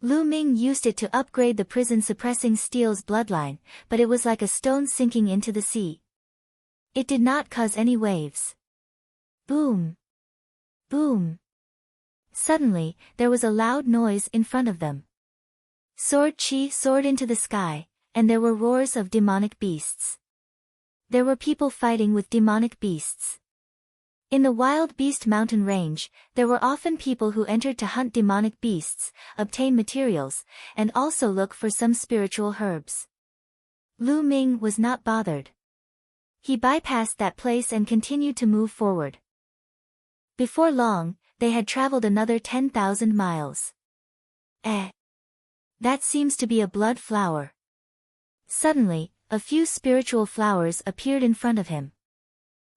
Lu Ming used it to upgrade the prison-suppressing steel's bloodline, but it was like a stone sinking into the sea. It did not cause any waves. Boom! Boom! Suddenly, there was a loud noise in front of them. Sword Chi soared into the sky, and there were roars of demonic beasts. There were people fighting with demonic beasts. In the Wild Beast Mountain Range, there were often people who entered to hunt demonic beasts, obtain materials, and also look for some spiritual herbs. Lu Ming was not bothered. He bypassed that place and continued to move forward. Before long, they had traveled another 10,000 miles. That seems to be a blood flower. Suddenly, a few spiritual flowers appeared in front of him.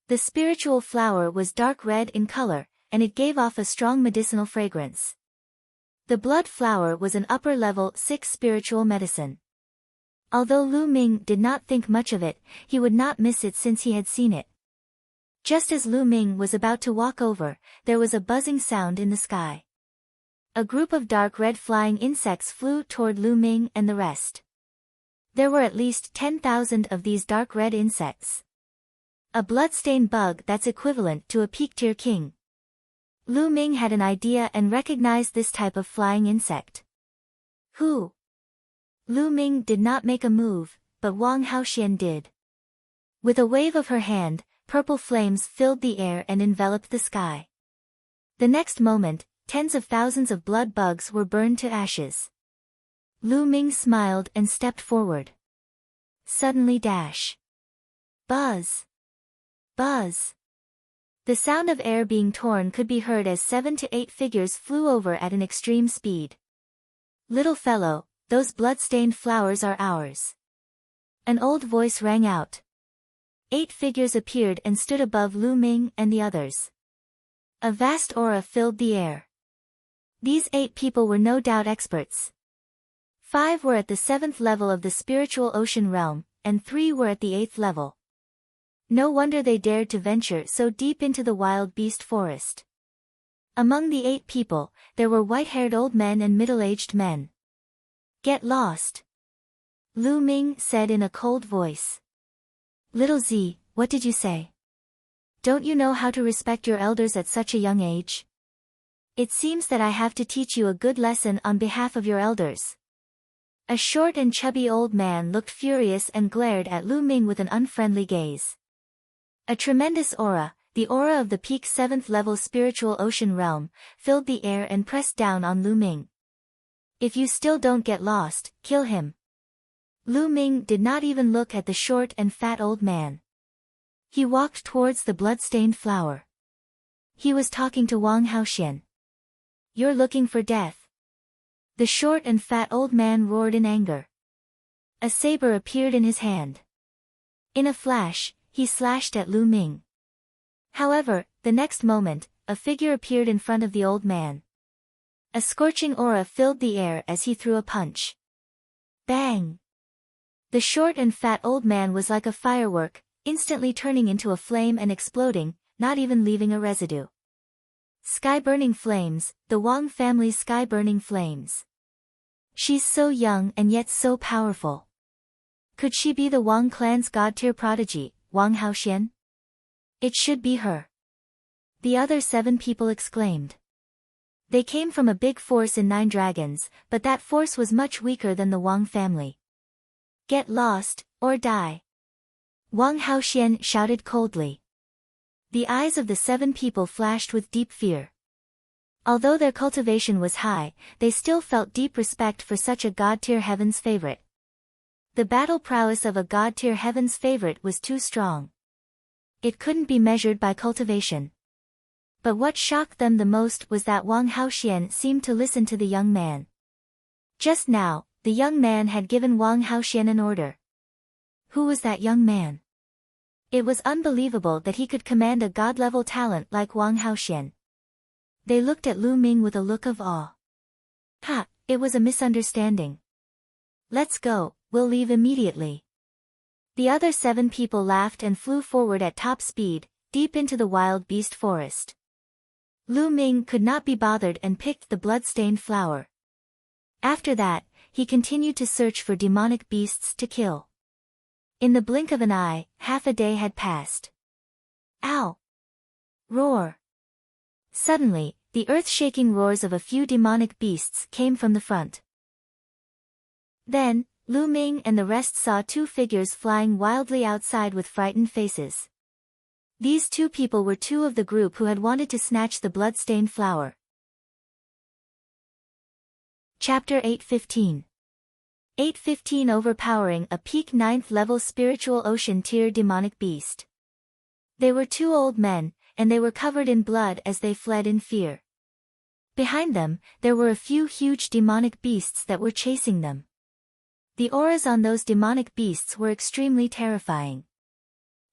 The spiritual flower was dark red in color, and it gave off a strong medicinal fragrance. The blood flower was an upper-level 6 spiritual medicine. Although Lu Ming did not think much of it, he would not miss it since he had seen it. Just as Lu Ming was about to walk over, there was a buzzing sound in the sky. A group of dark red flying insects flew toward Lu Ming and the rest. There were at least 10,000 of these dark red insects. A bloodstained bug that's equivalent to a peak-tier king. Lu Ming had an idea and recognized this type of flying insect. Who? Lu Ming did not make a move, but Wang Haoxian did. With a wave of her hand, purple flames filled the air and enveloped the sky. The next moment, tens of thousands of blood bugs were burned to ashes. Lu Ming smiled and stepped forward. Suddenly dash. Buzz. Buzz. The sound of air being torn could be heard as 7 to 8 figures flew over at an extreme speed. Little fellow, those blood-stained flowers are ours. An old voice rang out. 8 figures appeared and stood above Lu Ming and the others. A vast aura filled the air. These 8 people were no doubt experts. 5 were at the 7th level of the spiritual ocean realm, and 3 were at the 8th level. No wonder they dared to venture so deep into the wild beast forest. Among the 8 people, there were white-haired old men and middle-aged men. Get lost. Lu Ming said in a cold voice. Little Z, what did you say? Don't you know how to respect your elders at such a young age? It seems that I have to teach you a good lesson on behalf of your elders. A short and chubby old man looked furious and glared at Lu Ming with an unfriendly gaze. A tremendous aura, the aura of the peak 7th level spiritual ocean realm, filled the air and pressed down on Lu Ming. If you still don't get lost, kill him. Lu Ming did not even look at the short and fat old man. He walked towards the blood-stained flower. He was talking to Wang Haoxian. You're looking for death. The short and fat old man roared in anger. A saber appeared in his hand. In a flash, he slashed at Lu Ming. However, the next moment, a figure appeared in front of the old man. A scorching aura filled the air as he threw a punch. Bang! The short and fat old man was like a firework, instantly turning into a flame and exploding, not even leaving a residue. Sky-burning flames, the Wang family's sky-burning flames. She's so young and yet so powerful. Could she be the Wang clan's god-tier prodigy, Wang Haoxian? It should be her. The other 7 people exclaimed. They came from a big force in 9 dragons, but that force was much weaker than the Wang family. Get lost, or die. Wang Haoxian shouted coldly. The eyes of the 7 people flashed with deep fear. Although their cultivation was high, they still felt deep respect for such a god-tier heaven's favorite. The battle prowess of a god-tier heaven's favorite was too strong. It couldn't be measured by cultivation. But what shocked them the most was that Wang Haoxian seemed to listen to the young man. Just now, the young man had given Wang Haoxian an order. Who was that young man? It was unbelievable that he could command a god-level talent like Wang Haoxian. They looked at Lu Ming with a look of awe. Ha, it was a misunderstanding. Let's go, we'll leave immediately. The other 7 people laughed and flew forward at top speed, deep into the wild beast forest. Lu Ming could not be bothered and picked the blood-stained flower. After that, he continued to search for demonic beasts to kill. In the blink of an eye, half a day had passed. Ow! Roar! Suddenly, the earth-shaking roars of a few demonic beasts came from the front. Then, Lu Ming and the rest saw two figures flying wildly outside with frightened faces. These two people were two of the group who had wanted to snatch the blood-stained flower. Chapter 8:15. 8:15 Overpowering a peak 9th level spiritual ocean tier demonic beast. They were two old men, and they were covered in blood as they fled in fear. Behind them, there were a few huge demonic beasts that were chasing them. The auras on those demonic beasts were extremely terrifying.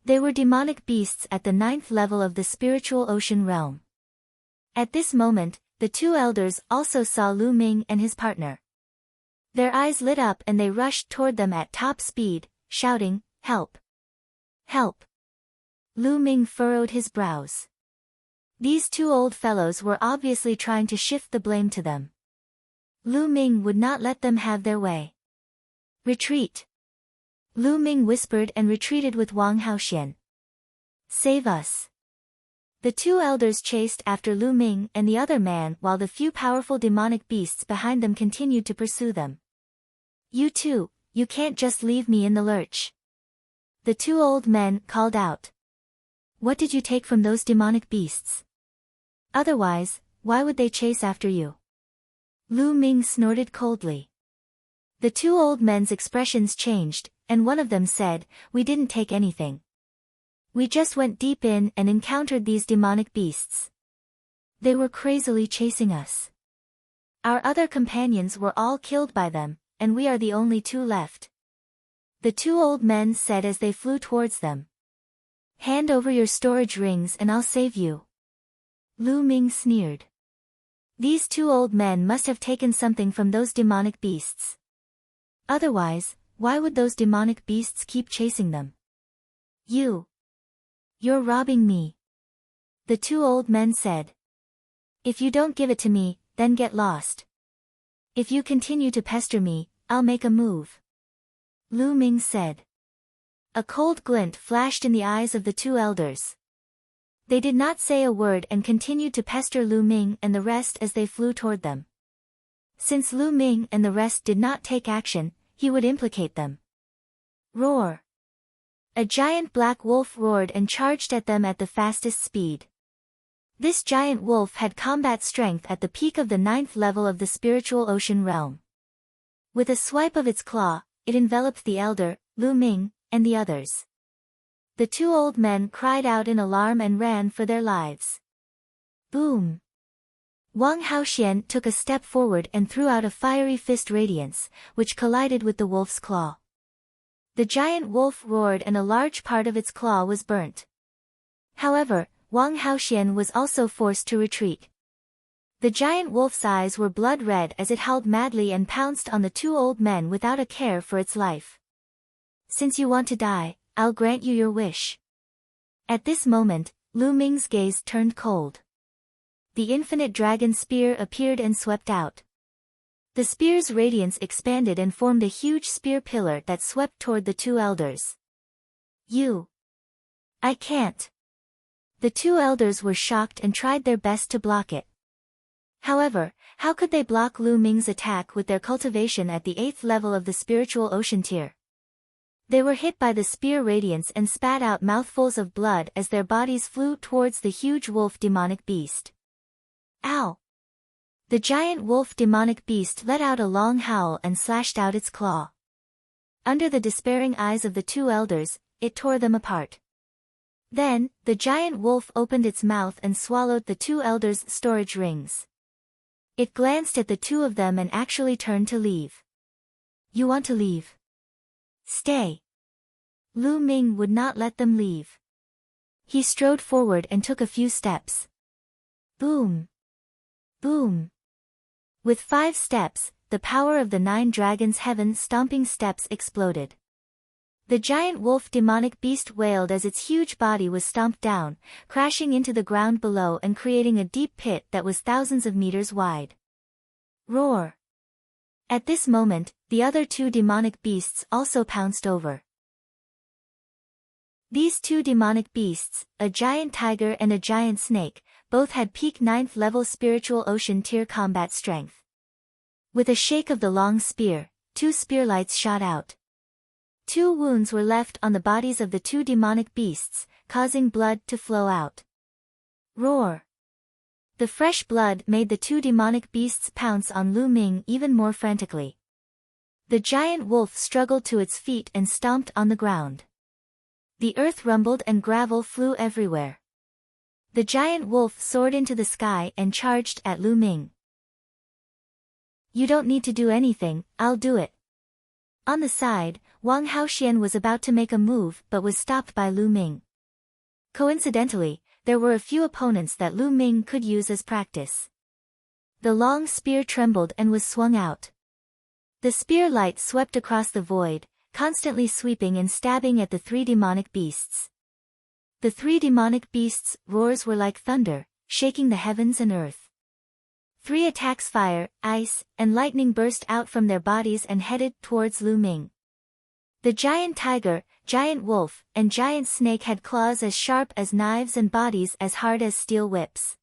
They were demonic beasts at the 9th level of the spiritual ocean realm. At this moment, the two elders also saw Lu Ming and his partner. Their eyes lit up and they rushed toward them at top speed, shouting, "Help! Help!" Lu Ming furrowed his brows. These two old fellows were obviously trying to shift the blame to them. Lu Ming would not let them have their way. "Retreat!" Lu Ming whispered and retreated with Wang Haoxian. "Save us!" The two elders chased after Lu Ming and the other man while the few powerful demonic beasts behind them continued to pursue them. "You two, you can't just leave me in the lurch." The two old men called out. "What did you take from those demonic beasts? Otherwise, why would they chase after you?" Lu Ming snorted coldly. The two old men's expressions changed, and one of them said, "We didn't take anything. We just went deep in and encountered these demonic beasts. They were crazily chasing us. Our other companions were all killed by them, and we are the only two left." The two old men said as they flew towards them. "Hand over your storage rings and I'll save you." Lu Ming sneered. These two old men must have taken something from those demonic beasts. Otherwise, why would those demonic beasts keep chasing them? You're robbing me," the two old men said. "If you don't give it to me, then get lost. If you continue to pester me, I'll make a move," Lu Ming said. A cold glint flashed in the eyes of the two elders. They did not say a word and continued to pester Lu Ming and the rest as they flew toward them. Since Lu Ming and the rest did not take action, he would implicate them. Roar! A giant black wolf roared and charged at them at the fastest speed. This giant wolf had combat strength at the peak of the 9th level of the spiritual ocean realm. With a swipe of its claw, it enveloped the elder, Lu Ming, and the others. The two old men cried out in alarm and ran for their lives. Boom! Wang Haoxian took a step forward and threw out a fiery fist radiance, which collided with the wolf's claw. The giant wolf roared and a large part of its claw was burnt. However, Wang Haoxian was also forced to retreat. The giant wolf's eyes were blood red as it howled madly and pounced on the two old men without a care for its life. "Since you want to die, I'll grant you your wish." At this moment, Lu Ming's gaze turned cold. The infinite dragon spear appeared and swept out. The spear's radiance expanded and formed a huge spear pillar that swept toward the two elders. I can't." The two elders were shocked and tried their best to block it. However, how could they block Lu Ming's attack with their cultivation at the 8th level of the spiritual ocean tier? They were hit by the spear radiance and spat out mouthfuls of blood as their bodies flew towards the huge wolf demonic beast. Ow! The giant wolf demonic beast let out a long howl and slashed out its claw. Under the despairing eyes of the two elders, it tore them apart. Then, the giant wolf opened its mouth and swallowed the two elders' storage rings. It glanced at the two of them and actually turned to leave. "You want to leave? Stay." Lu Ming would not let them leave. He strode forward and took a few steps. Boom! Boom! With 5 steps, the power of the 9 dragons' heaven-stomping steps exploded. The giant wolf demonic beast wailed as its huge body was stomped down, crashing into the ground below and creating a deep pit that was thousands of meters wide. Roar! At this moment, the other two demonic beasts also pounced over. These two demonic beasts, a giant tiger and a giant snake, both had peak 9th level spiritual ocean tier combat strength. With a shake of the long spear, two spearlights shot out. Two wounds were left on the bodies of the two demonic beasts, causing blood to flow out. Roar! The fresh blood made the two demonic beasts pounce on Lu Ming even more frantically. The giant wolf struggled to its feet and stomped on the ground. The earth rumbled and gravel flew everywhere. The giant wolf soared into the sky and charged at Lu Ming. You don't need to do anything, I'll do it. On the side, Wang Haoxian was about to make a move but was stopped by Lu Ming. Coincidentally, there were a few opponents that Lu Ming could use as practice. The long spear trembled and was swung out. The spear light swept across the void, constantly sweeping and stabbing at the three demonic beasts. The three demonic beasts' roars were like thunder, shaking the heavens and earth. Three attacks fire, ice, and lightning burst out from their bodies and headed towards Lu Ming. The giant tiger, giant wolf, and giant snake had claws as sharp as knives and bodies as hard as steel whips.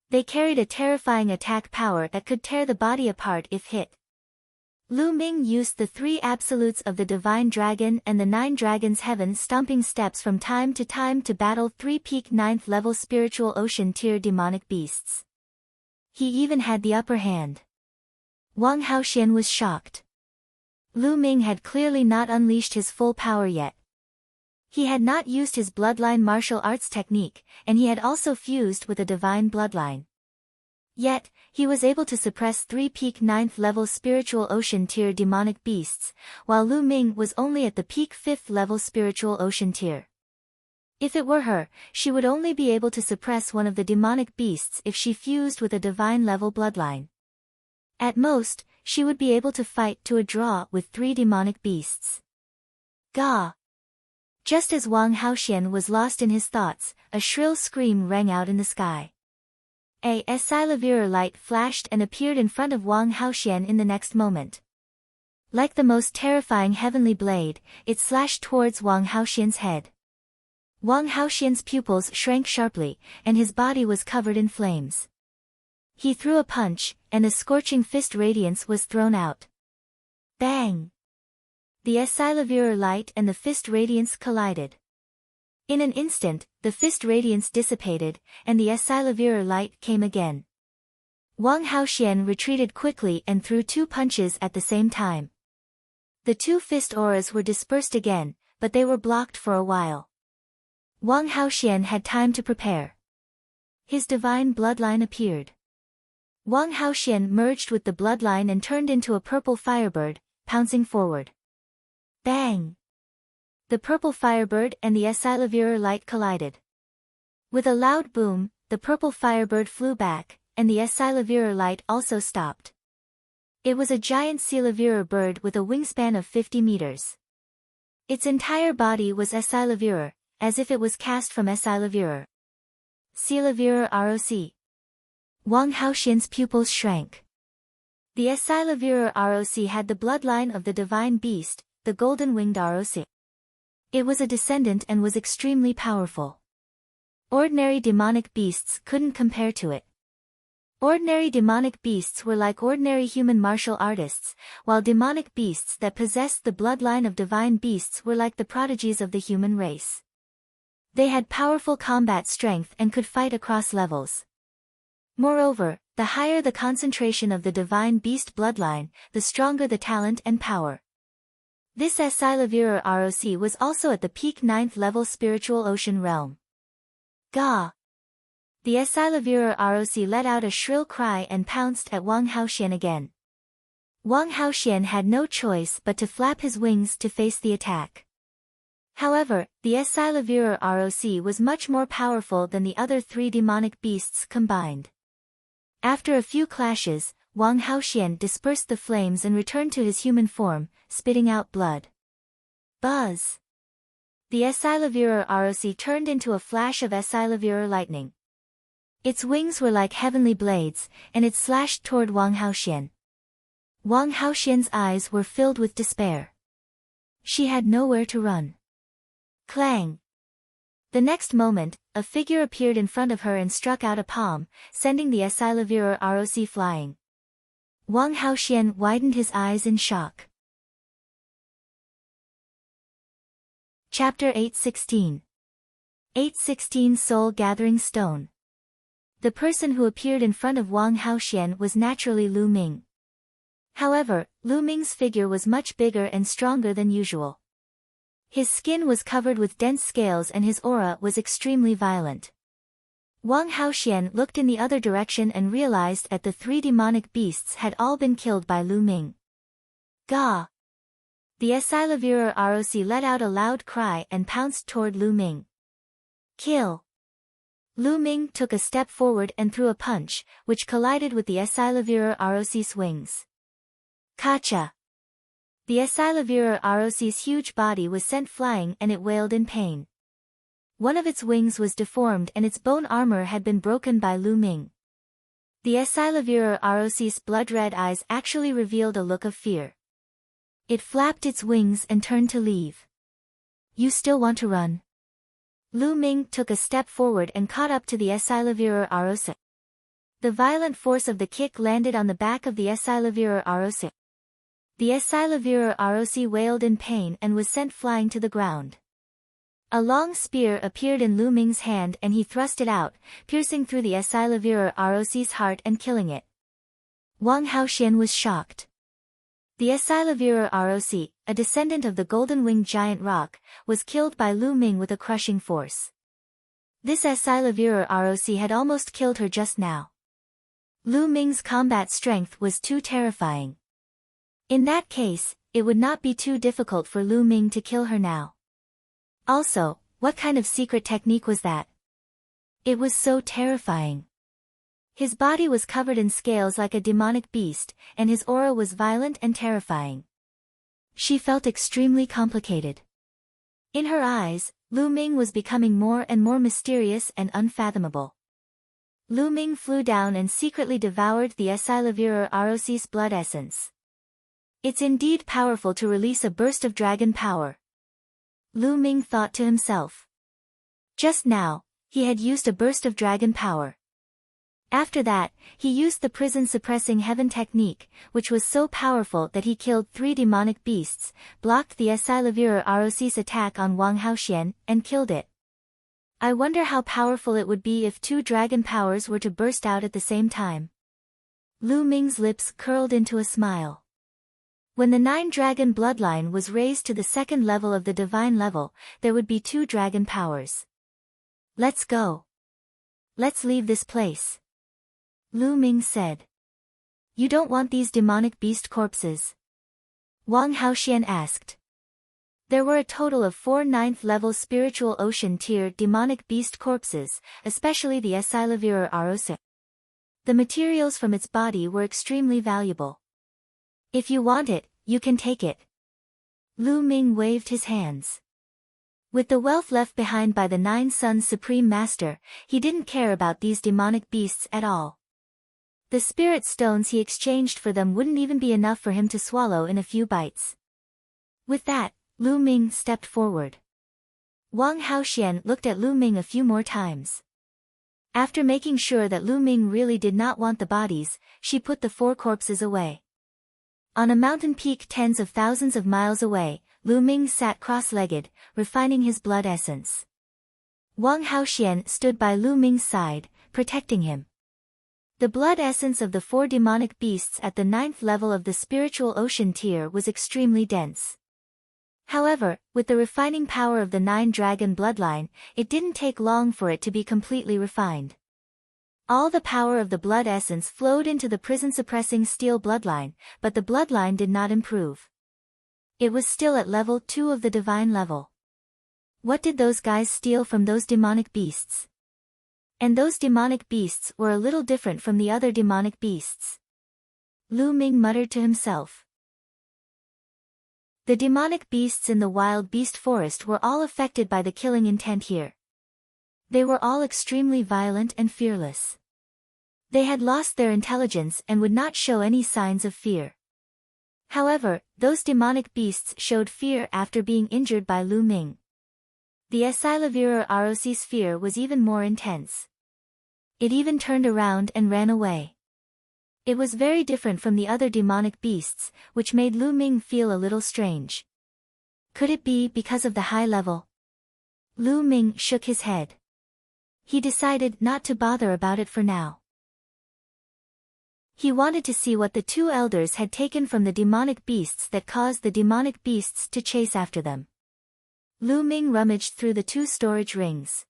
They carried a terrifying attack power that could tear the body apart if hit. Lu Ming used the three absolutes of the Divine Dragon and the 9 Dragons' Heaven Stomping Steps from time to time to battle three peak 9th level spiritual ocean tier demonic beasts. He even had the upper hand. Wang Haoxian was shocked. Lu Ming had clearly not unleashed his full power yet. He had not used his bloodline martial arts technique, and he had also fused with a divine bloodline. Yet, he was able to suppress three peak 9th level spiritual ocean tier demonic beasts, while Lu Ming was only at the peak 5th level spiritual ocean tier. If it were her, she would only be able to suppress one of the demonic beasts if she fused with a divine level bloodline. At most, she would be able to fight to a draw with three demonic beasts. Gah! Just as Wang Haoxian was lost in his thoughts, a shrill scream rang out in the sky. A Silavir light flashed and appeared in front of Wang Haoxian in the next moment. Like the most terrifying heavenly blade, it slashed towards Wang Haoxian's head. Wang Haoxian's pupils shrank sharply, and his body was covered in flames. He threw a punch, and a scorching fist radiance was thrown out. Bang! The Silavir light and the fist radiance collided. In an instant, the fist radiance dissipated, and the Silavir light came again. Wang Haoxian retreated quickly and threw two punches at the same time. The two fist auras were dispersed again, but they were blocked for a while. Wang Haoxian had time to prepare. His divine bloodline appeared. Wang Haoxian merged with the bloodline and turned into a purple firebird, pouncing forward. Bang! The purple firebird and the Silavir light collided. With a loud boom, the purple firebird flew back, and the Silavir light also stopped. It was a giant Silavir bird with a wingspan of 50 meters. Its entire body was Silavir, as if it was cast from Silavir. Silavir ROC. Wang Haoxian's pupils shrank. The Silavir ROC had the bloodline of the divine beast, the golden-winged ROC. It was a descendant and was extremely powerful. Ordinary demonic beasts couldn't compare to it. Ordinary demonic beasts were like ordinary human martial artists, while demonic beasts that possessed the bloodline of divine beasts were like the prodigies of the human race. They had powerful combat strength and could fight across levels. Moreover, the higher the concentration of the divine beast bloodline, the stronger the talent and power. This Silavir ROC was also at the peak 9th level spiritual ocean realm. Gah! The Silavir ROC let out a shrill cry and pounced at Wang Haoxian again. Wang Haoxian had no choice but to flap his wings to face the attack. However, the Silavir ROC was much more powerful than the other three demonic beasts combined. After a few clashes, Wang Haoxian dispersed the flames and returned to his human form, spitting out blood. Buzz! The Silavir ROC turned into a flash of Silavir lightning. Its wings were like heavenly blades, and it slashed toward Wang Haoxian. Wang Haoxian's eyes were filled with despair. She had nowhere to run. Clang! The next moment, a figure appeared in front of her and struck out a palm, sending the Esilevirer ROC flying. Wang Haoxian widened his eyes in shock. Chapter 816. 816 Soul Gathering Stone. The person who appeared in front of Wang Haoxian was naturally Lu Ming. However, Lu Ming's figure was much bigger and stronger than usual. His skin was covered with dense scales and his aura was extremely violent. Wang Haoxian looked in the other direction and realized that the 3 demonic beasts had all been killed by Lu Ming. Gah! The Esilevirer ROC let out a loud cry and pounced toward Lu Ming. Kill! Lu Ming took a step forward and threw a punch, which collided with the Esilevirer ROC's wings. Kacha! The Esilevirer ROC's huge body was sent flying and it wailed in pain. One of its wings was deformed and its bone armor had been broken by Lu Ming. The Esilevirer ROC's blood-red eyes actually revealed a look of fear. It flapped its wings and turned to leave. You still want to run? Lu Ming took a step forward and caught up to the Esilevirer ROC. The violent force of the kick landed on the back of the Esilevirer ROC. The Esilevirer ROC wailed in pain and was sent flying to the ground. A long spear appeared in Lu Ming's hand and he thrust it out, piercing through the Esilevirer ROC's heart and killing it. Wang Haoxian was shocked. The Esilevirer ROC, a descendant of the golden-winged giant roc, was killed by Lu Ming with a crushing force. This Esilevirer ROC had almost killed her just now. Lu Ming's combat strength was too terrifying. In that case, it would not be too difficult for Lu Ming to kill her now. Also, what kind of secret technique was that? It was so terrifying. His body was covered in scales like a demonic beast, and his aura was violent and terrifying. She felt extremely complicated. In her eyes, Lu Ming was becoming more and more mysterious and unfathomable. Lu Ming flew down and secretly devoured the Esilevirer ROC's blood essence. It's indeed powerful to release a burst of dragon power. Lu Ming thought to himself. Just now, he had used a burst of dragon power. After that, he used the prison-suppressing heaven technique, which was so powerful that he killed 3 demonic beasts, blocked the Esilevirer ROC's attack on Wang Haoxian, and killed it. I wonder how powerful it would be if 2 dragon powers were to burst out at the same time. Lu Ming's lips curled into a smile. When the 9-dragon bloodline was raised to the 2nd level of the divine level, there would be 2 dragon powers. Let's go. Let's leave this place. Lu Ming said. You don't want these demonic beast corpses? Wang Haoxian asked. There were a total of 4 9th-level spiritual ocean tier demonic beast corpses, especially the Esilevirer ROC. The materials from its body were extremely valuable. If you want it, you can take it. Lu Ming waved his hands. With the wealth left behind by the 9 Suns Supreme Master, he didn't care about these demonic beasts at all. The spirit stones he exchanged for them wouldn't even be enough for him to swallow in a few bites. With that, Lu Ming stepped forward. Wang Haoxian looked at Lu Ming a few more times. After making sure that Lu Ming really did not want the bodies, she put the 4 corpses away. On a mountain peak tens of thousands of miles away, Lu Ming sat cross-legged, refining his blood essence. Wang Haoxian stood by Lu Ming's side, protecting him. The blood essence of the 4 demonic beasts at the 9th level of the spiritual ocean tier was extremely dense. However, with the refining power of the 9-dragon bloodline, it didn't take long for it to be completely refined. All the power of the blood essence flowed into the prison-suppressing steel bloodline, but the bloodline did not improve. It was still at level 2 of the divine level. What did those guys steal from those demonic beasts? And those demonic beasts were a little different from the other demonic beasts. Lu Ming muttered to himself. The demonic beasts in the wild beast forest were all affected by the killing intent here. They were all extremely violent and fearless. They had lost their intelligence and would not show any signs of fear. However, those demonic beasts showed fear after being injured by Lu Ming. The Asilavira Arosi's fear was even more intense. It even turned around and ran away. It was very different from the other demonic beasts, which made Lu Ming feel a little strange. Could it be because of the high level? Lu Ming shook his head. He decided not to bother about it for now. He wanted to see what the two elders had taken from the demonic beasts that caused the demonic beasts to chase after them. Lu Ming rummaged through the two storage rings.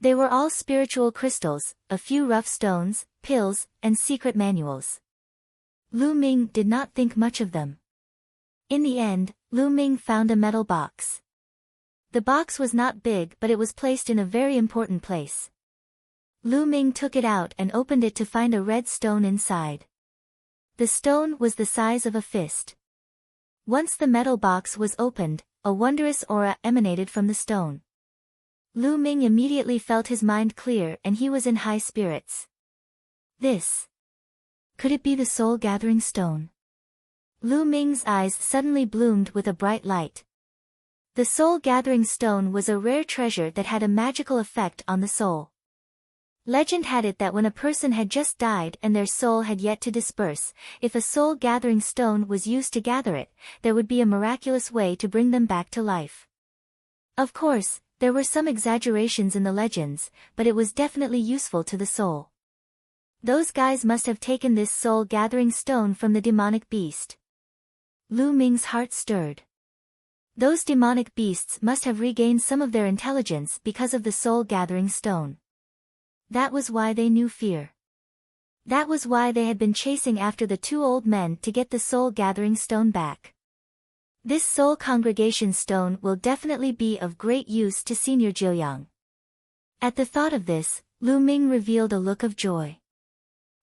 They were all spiritual crystals, a few rough stones, pills, and secret manuals. Lu Ming did not think much of them. In the end, Lu Ming found a metal box. The box was not big, but it was placed in a very important place. Lu Ming took it out and opened it to find a red stone inside. The stone was the size of a fist. Once the metal box was opened, a wondrous aura emanated from the stone. Lu Ming immediately felt his mind clear and he was in high spirits. This. Could it be the soul-gathering stone? Lu Ming's eyes suddenly bloomed with a bright light. The soul-gathering stone was a rare treasure that had a magical effect on the soul. Legend had it that when a person had just died and their soul had yet to disperse, if a soul-gathering stone was used to gather it, there would be a miraculous way to bring them back to life. Of course, there were some exaggerations in the legends, but it was definitely useful to the soul. Those guys must have taken this soul-gathering stone from the demonic beast. Lu Ming's heart stirred. Those demonic beasts must have regained some of their intelligence because of the soul-gathering stone. That was why they knew fear. That was why they had been chasing after the two old men to get the soul-gathering stone back. This soul congregation stone will definitely be of great use to Senior Jiuyang. At the thought of this, Lu Ming revealed a look of joy.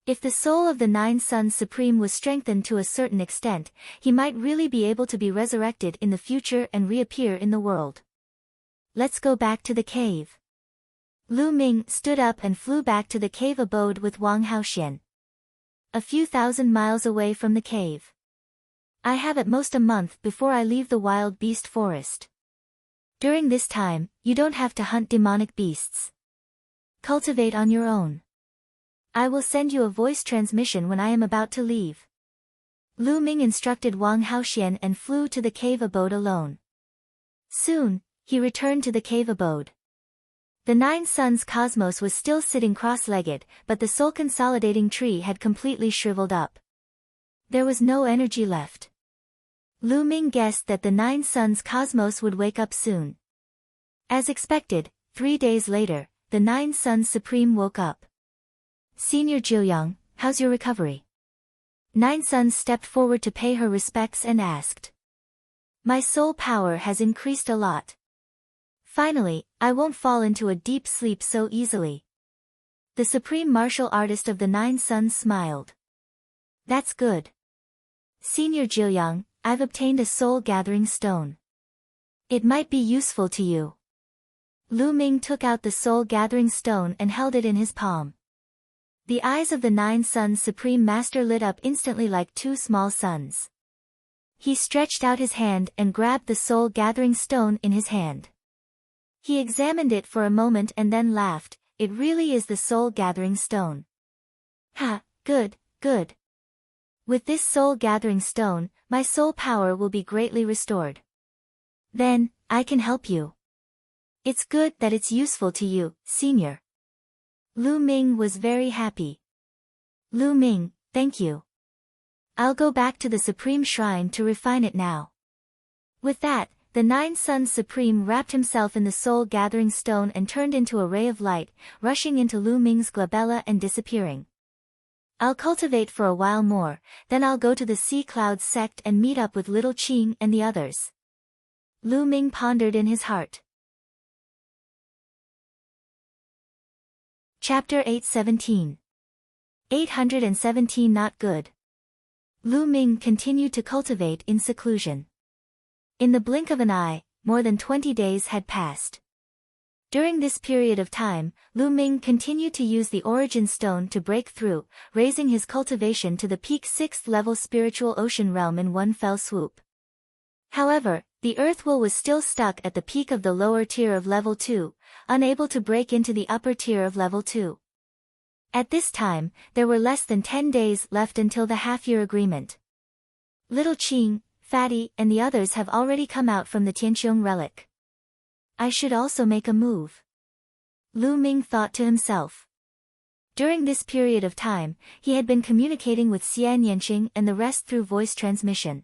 If the soul of the Nine Sons Supreme was strengthened to a certain extent, he might really be able to be resurrected in the future and reappear in the world. Let's go back to the cave. Lu Ming stood up and flew back to the cave abode with Wang Haoxian. A few thousand miles away from the cave. I have at most a month before I leave the wild beast forest. During this time, you don't have to hunt demonic beasts. Cultivate on your own. I will send you a voice transmission when I am about to leave. Lu Ming instructed Wang Haoxian and flew to the cave abode alone. Soon, he returned to the cave abode. The Nine Sons Cosmos was still sitting cross-legged, but the soul-consolidating tree had completely shriveled up. There was no energy left. Lu Ming guessed that the Nine Sons Cosmos would wake up soon. As expected, 3 days later, the Nine Sons Supreme woke up. Senior Jiuyang, how's your recovery? Nine Sons stepped forward to pay her respects and asked. My soul power has increased a lot. Finally, I won't fall into a deep sleep so easily. The supreme martial artist of the Nine Sons smiled. That's good. Senior Jiuyang, I've obtained a soul-gathering stone. It might be useful to you. Lu Ming took out the soul-gathering stone and held it in his palm. The eyes of the Nine Sons Supreme Master lit up instantly like two small suns. He stretched out his hand and grabbed the soul-gathering stone in his hand. He examined it for a moment and then laughed. It really is the soul-gathering stone. Ha, good, good. With this soul-gathering stone, my soul power will be greatly restored. Then, I can help you. It's good that it's useful to you, Senior. Lu Ming was very happy. Lu Ming, thank you. I'll go back to the Supreme Shrine to refine it now. With that, the Nine Sons Supreme wrapped himself in the soul-gathering stone and turned into a ray of light, rushing into Lu Ming's glabella and disappearing. I'll cultivate for a while more, then I'll go to the Sea Clouds sect and meet up with Little Qing and the others. Lu Ming pondered in his heart. Chapter 817. 817 Not Good. Lu Ming continued to cultivate in seclusion. In the blink of an eye, more than 20 days had passed. During this period of time, Lu Ming continued to use the origin stone to break through, raising his cultivation to the peak 6th level spiritual ocean realm in one fell swoop. However, the earth will was still stuck at the peak of the lower tier of level 2, unable to break into the upper tier of level 2. At this time, there were less than 10 days left until the half-year agreement. Little Qing, Fatty, and the others have already come out from the Tianqiong relic. I should also make a move. Lu Ming thought to himself. During this period of time, he had been communicating with Xian Yanqing and the rest through voice transmission.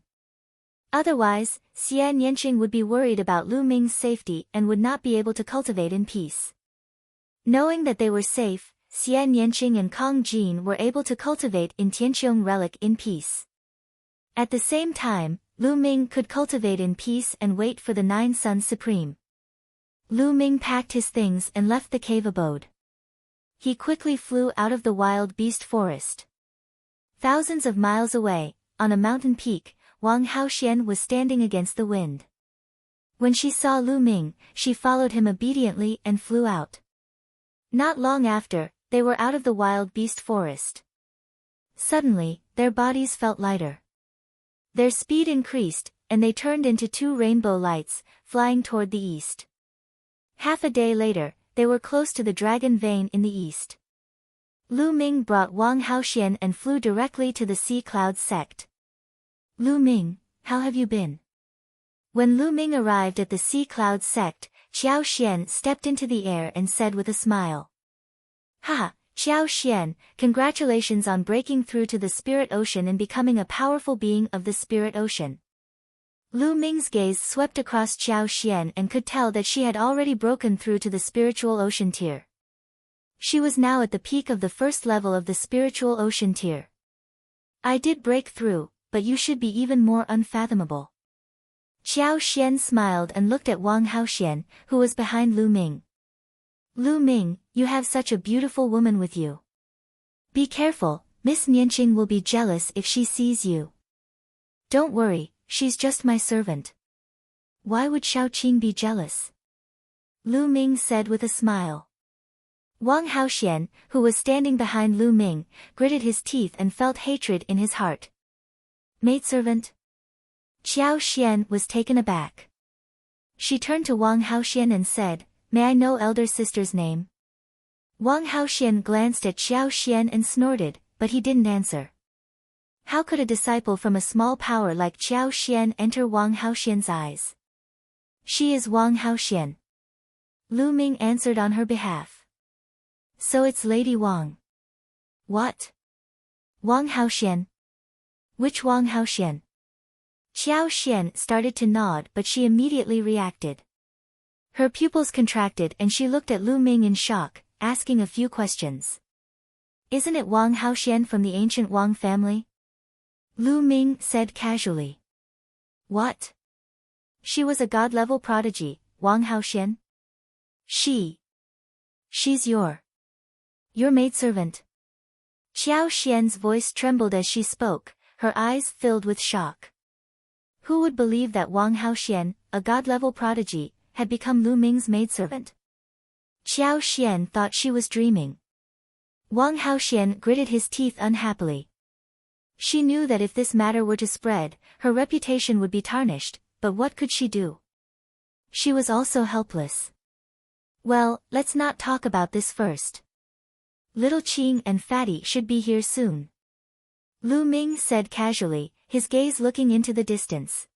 Otherwise, Xian Yanqing would be worried about Lu Ming's safety and would not be able to cultivate in peace. Knowing that they were safe, Xian Yanqing and Kong Jin were able to cultivate in Tianqiong relic in peace. At the same time, Lu Ming could cultivate in peace and wait for the 9 Suns Supreme. Lu Ming packed his things and left the cave abode. He quickly flew out of the wild beast forest. Thousands of miles away, on a mountain peak, Wang Haoxian was standing against the wind. When she saw Lu Ming, she followed him obediently and flew out. Not long after, they were out of the wild beast forest. Suddenly, their bodies felt lighter. Their speed increased, and they turned into 2 rainbow lights, flying toward the east. Half a day later, they were close to the dragon vein in the east. Lu Ming brought Wang Haoxian and flew directly to the Sea Cloud sect. Lu Ming, how have you been? When Lu Ming arrived at the Sea Cloud sect, Qiao Xian stepped into the air and said with a smile. Haha, Qiao Xian, congratulations on breaking through to the spirit ocean and becoming a powerful being of the spirit ocean. Lu Ming's gaze swept across Qiao Xian and could tell that she had already broken through to the spiritual ocean tier. She was now at the peak of the 1st level of the spiritual ocean tier. I did break through, but you should be even more unfathomable. Qiao Xian smiled and looked at Wang Haoxian, who was behind Lu Ming. Lu Ming, you have such a beautiful woman with you. Be careful, Miss Nianqing will be jealous if she sees you. Don't worry, she's just my servant. Why would Shaoqing be jealous? Lu Ming said with a smile. Wang Haoxian, who was standing behind Lu Ming, gritted his teeth and felt hatred in his heart. Maidservant? Qiao Xian was taken aback. She turned to Wang Haoxian and said, May I know elder sister's name? Wang Haoxian glanced at Qiao Xian and snorted, but he didn't answer. How could a disciple from a small power like Qiao Xian enter Wang Haoxian's eyes? She is Wang Haoxian. Lu Ming answered on her behalf. So it's Lady Wang. What? Wang Haoxian? Which Wang Haoxian? Qiao Xian started to nod but she immediately reacted. Her pupils contracted and she looked at Lu Ming in shock, asking a few questions. Isn't it Wang Haoxian from the ancient Wang family? Lu Ming said casually. What? She was a god-level prodigy, Wang Haoxian? She's your maidservant. Qiao Xian's voice trembled as she spoke, her eyes filled with shock. Who would believe that Wang Haoxian, a god-level prodigy, had become Lu Ming's maidservant? Qiao Xian thought she was dreaming. Wang Haoxian gritted his teeth unhappily. She knew that if this matter were to spread, her reputation would be tarnished, but what could she do? She was also helpless. Well, let's not talk about this first. Little Qing and Fatty should be here soon. Lu Ming said casually, his gaze looking into the distance.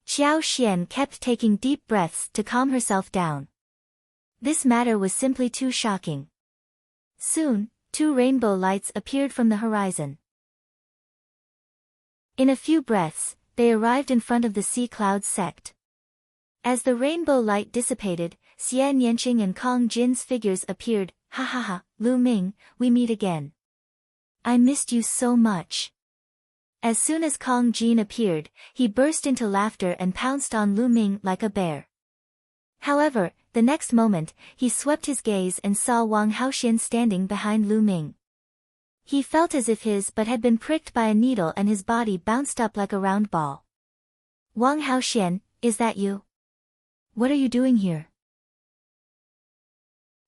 Qiao Xian kept taking deep breaths to calm herself down. This matter was simply too shocking. Soon, 2 rainbow lights appeared from the horizon. In a few breaths, they arrived in front of the Sea Cloud sect. As the rainbow light dissipated, Xian Yanqing and Kong Jin's figures appeared. Ha ha ha, Lu Ming, we meet again. I missed you so much. As soon as Kong Jin appeared, he burst into laughter and pounced on Lu Ming like a bear. However, the next moment, he swept his gaze and saw Wang Haoxian standing behind Lu Ming. He felt as if his butt had been pricked by a needle and his body bounced up like a round ball. Wang Haoxian, is that you? What are you doing here?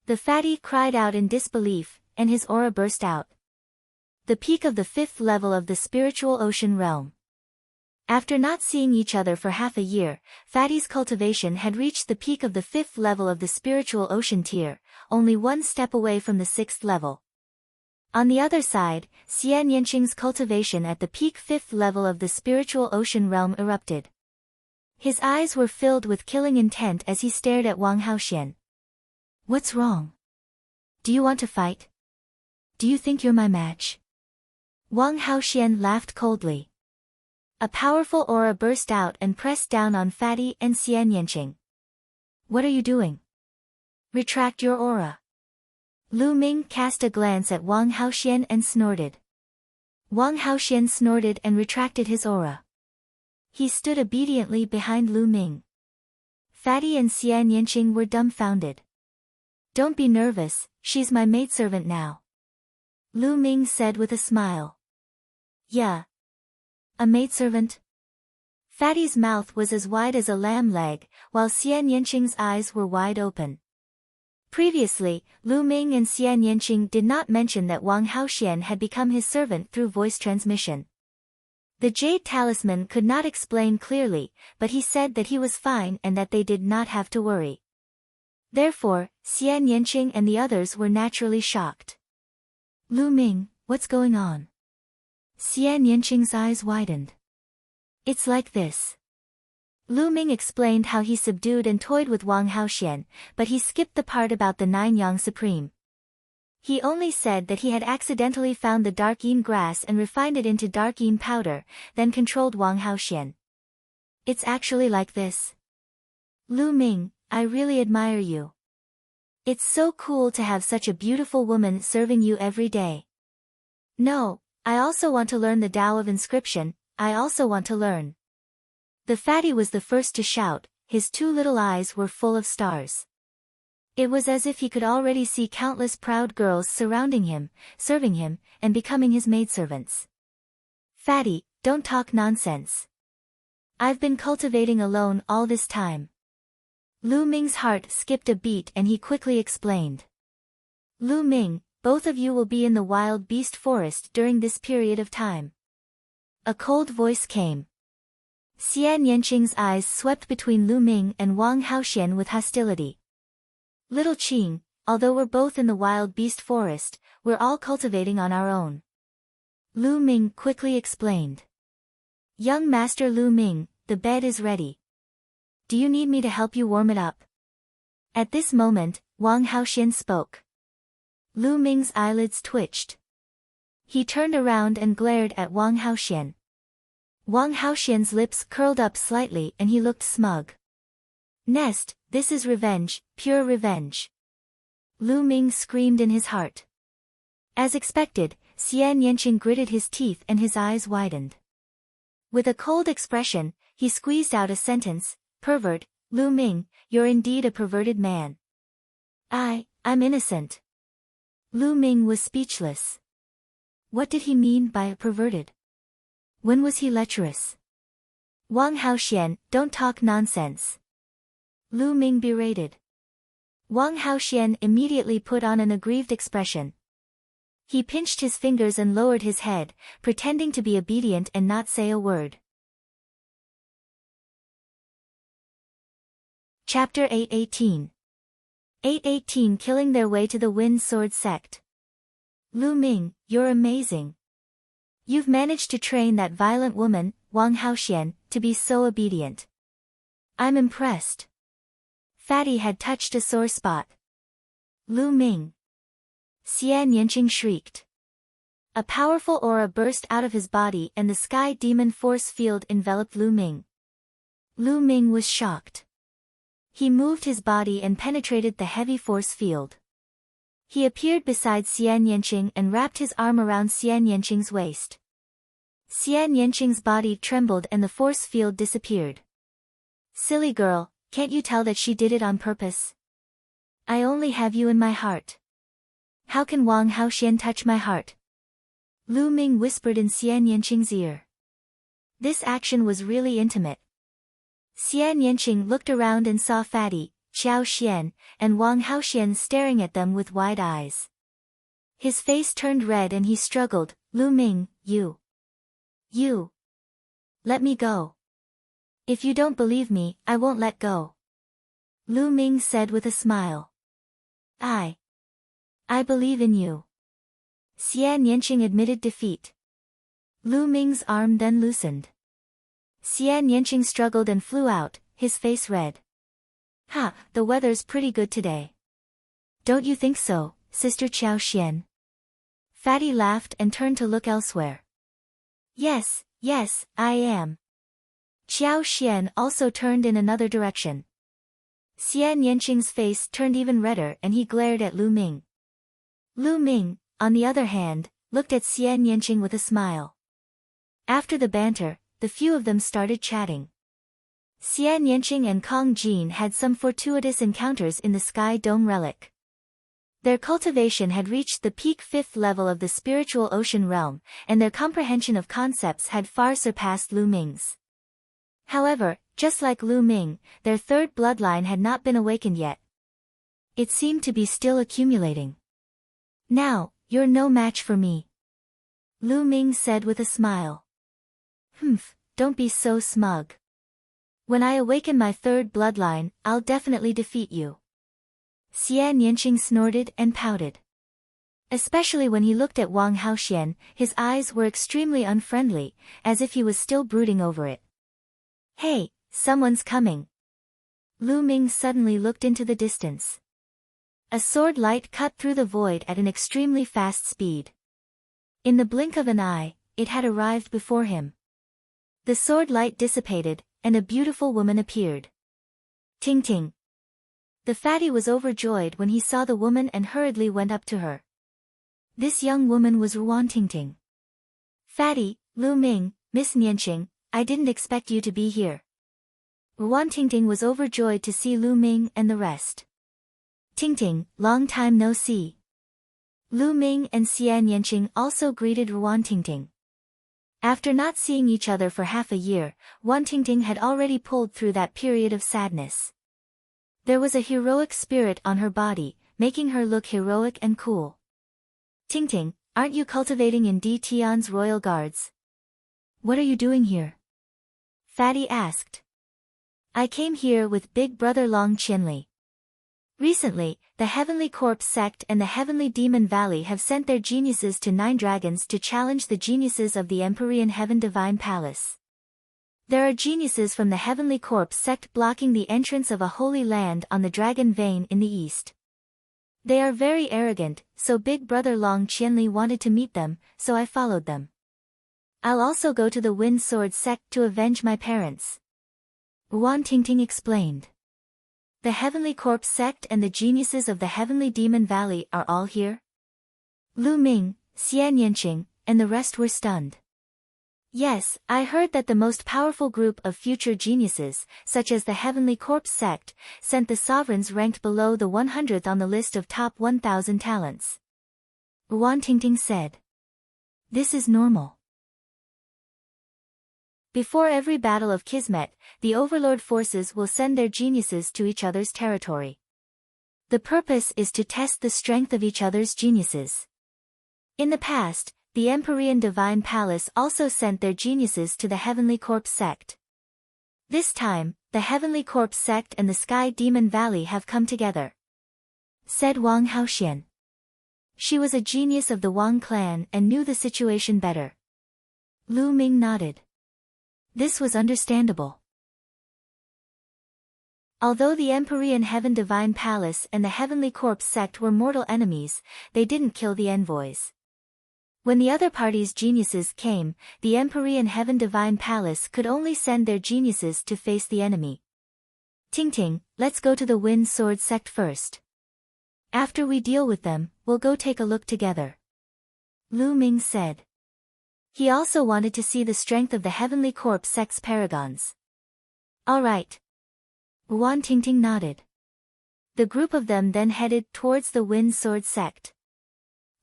The fatty cried out in disbelief, and his aura burst out. The peak of the 5th level of the spiritual ocean realm. After not seeing each other for half a year, Fatty's cultivation had reached the peak of the 5th level of the spiritual ocean tier, only one step away from the 6th level. On the other side, Xian Yanqing's cultivation at the peak 5th level of the spiritual ocean realm erupted. His eyes were filled with killing intent as he stared at Wang Haoxian. What's wrong? Do you want to fight? Do you think you're my match? Wang Haoxian laughed coldly. A powerful aura burst out and pressed down on Fatty and Xian Yanqing. What are you doing? Retract your aura. Lu Ming cast a glance at Wang Haoxian and snorted. Wang Haoxian snorted and retracted his aura. He stood obediently behind Lu Ming. Fatty and Xian Yanqing were dumbfounded. Don't be nervous, she's my maidservant now. Lu Ming said with a smile. Yeah. A maidservant? Fatty's mouth was as wide as a lamb leg, while Xian Yanqing's eyes were wide open. Previously, Lu Ming and Xian Yanqing did not mention that Wang Haoxian had become his servant through voice transmission. The Jade Talisman could not explain clearly, but he said that he was fine and that they did not have to worry. Therefore, Xian Yanqing and the others were naturally shocked. Lu Ming, what's going on? Xian Yanqing's eyes widened. It's like this. Lu Ming explained how he subdued and toyed with Wang Haoxian, but he skipped the part about the 9 Yang Supreme. He only said that he had accidentally found the dark yin grass and refined it into dark yin powder, then controlled Wang Haoxian. It's actually like this. Lu Ming, I really admire you. It's so cool to have such a beautiful woman serving you every day. No, I also want to learn the Tao of inscription, I also want to learn. The fatty was the first to shout, his 2 little eyes were full of stars. It was as if he could already see countless proud girls surrounding him, serving him, and becoming his maidservants. Fatty, don't talk nonsense. I've been cultivating alone all this time. Lu Ming's heart skipped a beat and he quickly explained. Lu Ming, both of you will be in the wild beast forest during this period of time. A cold voice came. Xian Yanqing's eyes swept between Lu Ming and Wang Haoxian with hostility. Little Qing, although we're both in the wild beast forest, we're all cultivating on our own. Lu Ming quickly explained. Young Master Lu Ming, the bed is ready. Do you need me to help you warm it up? At this moment, Wang Haoxian spoke. Lu Ming's eyelids twitched. He turned around and glared at Wang Haoxian. Wang Haoxian's lips curled up slightly and he looked smug. Nest, this is revenge, pure revenge. Lu Ming screamed in his heart. As expected, Xian Yanqing gritted his teeth and his eyes widened. With a cold expression, he squeezed out a sentence, pervert, Lu Ming, you're indeed a perverted man. I'm innocent. Lu Ming was speechless. What did he mean by a perverted? When was he lecherous? Wang Haoxian, don't talk nonsense. Lu Ming berated. Wang Haoxian immediately put on an aggrieved expression. He pinched his fingers and lowered his head, pretending to be obedient and not say a word. Chapter 818. 818 Killing their way to the Wind Sword Sect. Lu Ming, you're amazing. You've managed to train that violent woman, Wang Haoxian, to be so obedient. I'm impressed. Fatty had touched a sore spot. Lu Ming. Xian Yanqing shrieked. A powerful aura burst out of his body and the sky demon force field enveloped Lu Ming. Lu Ming was shocked. He moved his body and penetrated the heavy force field. He appeared beside Xian Yanqing and wrapped his arm around Xian Yanqing's waist. Xian Yanqing's body trembled and the force field disappeared. Silly girl, can't you tell that she did it on purpose? I only have you in my heart. How can Wang Haoxian touch my heart? Lu Ming whispered in Xian Yanqing's ear. This action was really intimate. Xian Yanqing looked around and saw Fatty, Qiao Xian, and Wang Haoxian staring at them with wide eyes. His face turned red and he struggled, Lu Ming, you. Let me go. If you don't believe me, I won't let go. Lu Ming said with a smile. I believe in you. Xie Nianqing admitted defeat. Lu Ming's arm then loosened. Xie Nianqing struggled and flew out, his face red. Ha, the weather's pretty good today. Don't you think so, Sister Qiao Xian? Fatty laughed and turned to look elsewhere. Yes, I am. Qiao Xian also turned in another direction. Xie Nianqing's face turned even redder and he glared at Lu Ming. Lu Ming, on the other hand, looked at Xie Nianqing with a smile. After the banter, the few of them started chatting. Xie Nianqing and Kong Jin had some fortuitous encounters in the Sky Dome Relic. Their cultivation had reached the peak 5th level of the spiritual ocean realm, and their comprehension of concepts had far surpassed Lu Ming's. However, just like Lu Ming, their third bloodline had not been awakened yet. It seemed to be still accumulating. Now, you're no match for me. Lu Ming said with a smile. Don't be so smug. When I awaken my third bloodline, I'll definitely defeat you. Xie Nianqing snorted and pouted. Especially when he looked at Wang Haoxian, his eyes were extremely unfriendly, as if he was still brooding over it. Hey, someone's coming. Lu Ming suddenly looked into the distance. A sword light cut through the void at an extremely fast speed. In the blink of an eye, it had arrived before him. The sword light dissipated, and a beautiful woman appeared. Ting Ting. The fatty was overjoyed when he saw the woman and hurriedly went up to her. This young woman was Ruan Tingting. Fatty, Lu Ming, Miss Nianqing, I didn't expect you to be here. Ruan Tingting was overjoyed to see Lu Ming and the rest. Tingting, long time no see. Lu Ming and Xie Nianqing also greeted Ruan Tingting. After not seeing each other for half a year, Ruan Tingting had already pulled through that period of sadness. There was a heroic spirit on her body, making her look heroic and cool. Tingting, aren't you cultivating in Di Tian's royal guards? What are you doing here? Fatty asked. I came here with Big Brother Long Qianli. Recently, the Heavenly Corpse sect and the Heavenly Demon Valley have sent their geniuses to 9 dragons to challenge the geniuses of the Empyrean Heaven Divine Palace. There are geniuses from the Heavenly Corpse sect blocking the entrance of a holy land on the Dragon Vein in the east. They are very arrogant, so Big Brother Long Qianli wanted to meet them, so I followed them. I'll also go to the Wind Sword sect to avenge my parents. Ruan Tingting explained. The Heavenly Corpse sect and the geniuses of the Heavenly Demon Valley are all here? Lu Ming, Xie Nianqing, and the rest were stunned. Yes, I heard that the most powerful group of future geniuses, such as the Heavenly Corpse sect, sent the sovereigns ranked below the 100th on the list of top 1,000 talents. Ruan Tingting said. This is normal. Before every battle of Kismet, the Overlord forces will send their geniuses to each other's territory. The purpose is to test the strength of each other's geniuses. In the past, the Empyrean Divine Palace also sent their geniuses to the Heavenly Corpse sect. This time, the Heavenly Corpse sect and the Sky Demon Valley have come together. Said Wang Haoxian. She was a genius of the Wang clan and knew the situation better. Lu Ming nodded. This was understandable. Although the Empyrean Heaven Divine Palace and the Heavenly Corpse sect were mortal enemies, they didn't kill the envoys. When the other party's geniuses came, the Empyrean Heaven Divine Palace could only send their geniuses to face the enemy. Tingting, let's go to the Wind Sword sect first. After we deal with them, we'll go take a look together. Lu Ming said. He also wanted to see the strength of the Heavenly Corpse sect's paragons. All right. Ruan Tingting nodded. The group of them then headed towards the Wind Sword sect.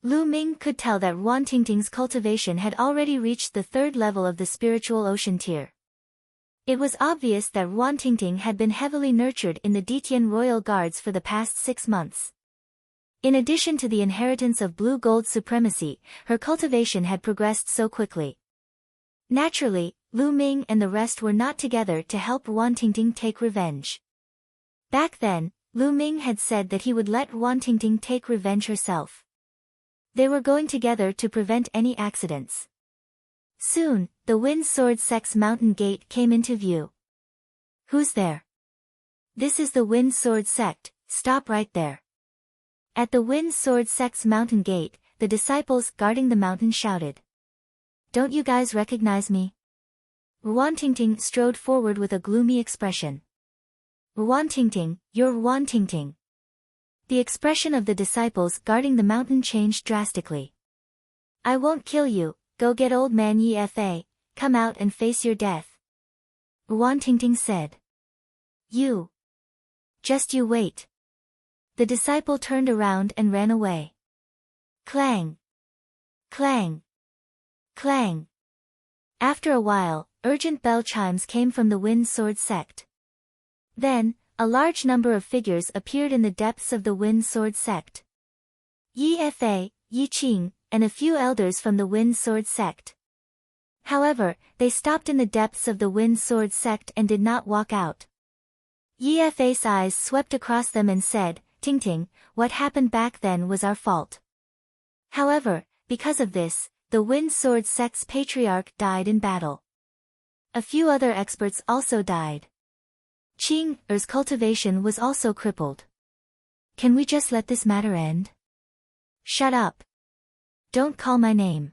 Lu Ming could tell that Ruan Tingting's cultivation had already reached the 3rd level of the spiritual ocean tier. It was obvious that Ruan Tingting had been heavily nurtured in the Detian Royal Guards for the past 6 months. In addition to the inheritance of blue-gold supremacy, her cultivation had progressed so quickly. Naturally, Lu Ming and the rest were not together to help Ruan Tingting take revenge. Back then, Lu Ming had said that he would let Ruan Tingting take revenge herself. They were going together to prevent any accidents. Soon, the Wind Sword Sect's mountain gate came into view. Who's there? This is the Wind Sword Sect, stop right there. At the Wind Sword Sect's mountain gate, the disciples guarding the mountain shouted. Don't you guys recognize me? Ruan Tingting strode forward with a gloomy expression. Ruan Tingting, you're Ruan Tingting. The expression of the disciples guarding the mountain changed drastically. I won't kill you, go get old man Yi Fa, come out and face your death. Ruan Tingting said. You. Just you wait. The disciple turned around and ran away. Clang. Clang. Clang. After a while, urgent bell chimes came from the Wind Sword Sect. Then, a large number of figures appeared in the depths of the Wind Sword Sect. Yi Fa, Yi Qing, and a few elders from the Wind Sword Sect. However, they stopped in the depths of the Wind Sword Sect and did not walk out. Yi Fa's eyes swept across them and said, Tingting, what happened back then was our fault. However, because of this, the Wind Sword Sect's patriarch died in battle. A few other experts also died. Qing Er's cultivation was also crippled. Can we just let this matter end? Shut up. Don't call my name.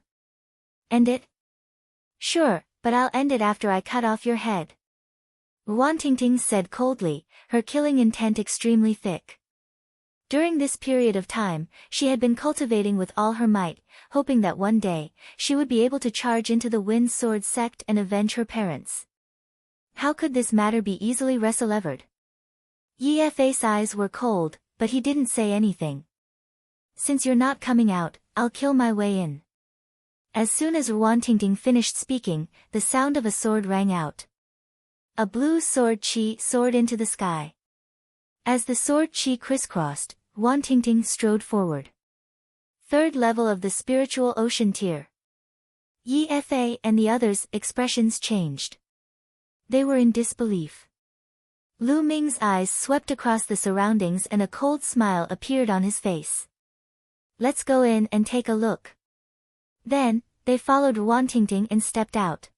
End it? Sure, but I'll end it after I cut off your head. Ruan Tingting said coldly, her killing intent extremely thick. During this period of time, she had been cultivating with all her might, hoping that one day, she would be able to charge into the Wind Sword Sect and avenge her parents. How could this matter be easily resolved? Yi Fa's eyes were cold, but he didn't say anything. Since you're not coming out, I'll kill my way in. As soon as Ruan Tingting finished speaking, the sound of a sword rang out. A blue sword chi soared into the sky. As the sword chi crisscrossed, Ruan Tingting strode forward. Third level of the spiritual ocean tier. Yi Fa and the others' expressions changed. They were in disbelief. Lu Ming's eyes swept across the surroundings and a cold smile appeared on his face. Let's go in and take a look. Then, they followed Ruan Tingting and stepped out.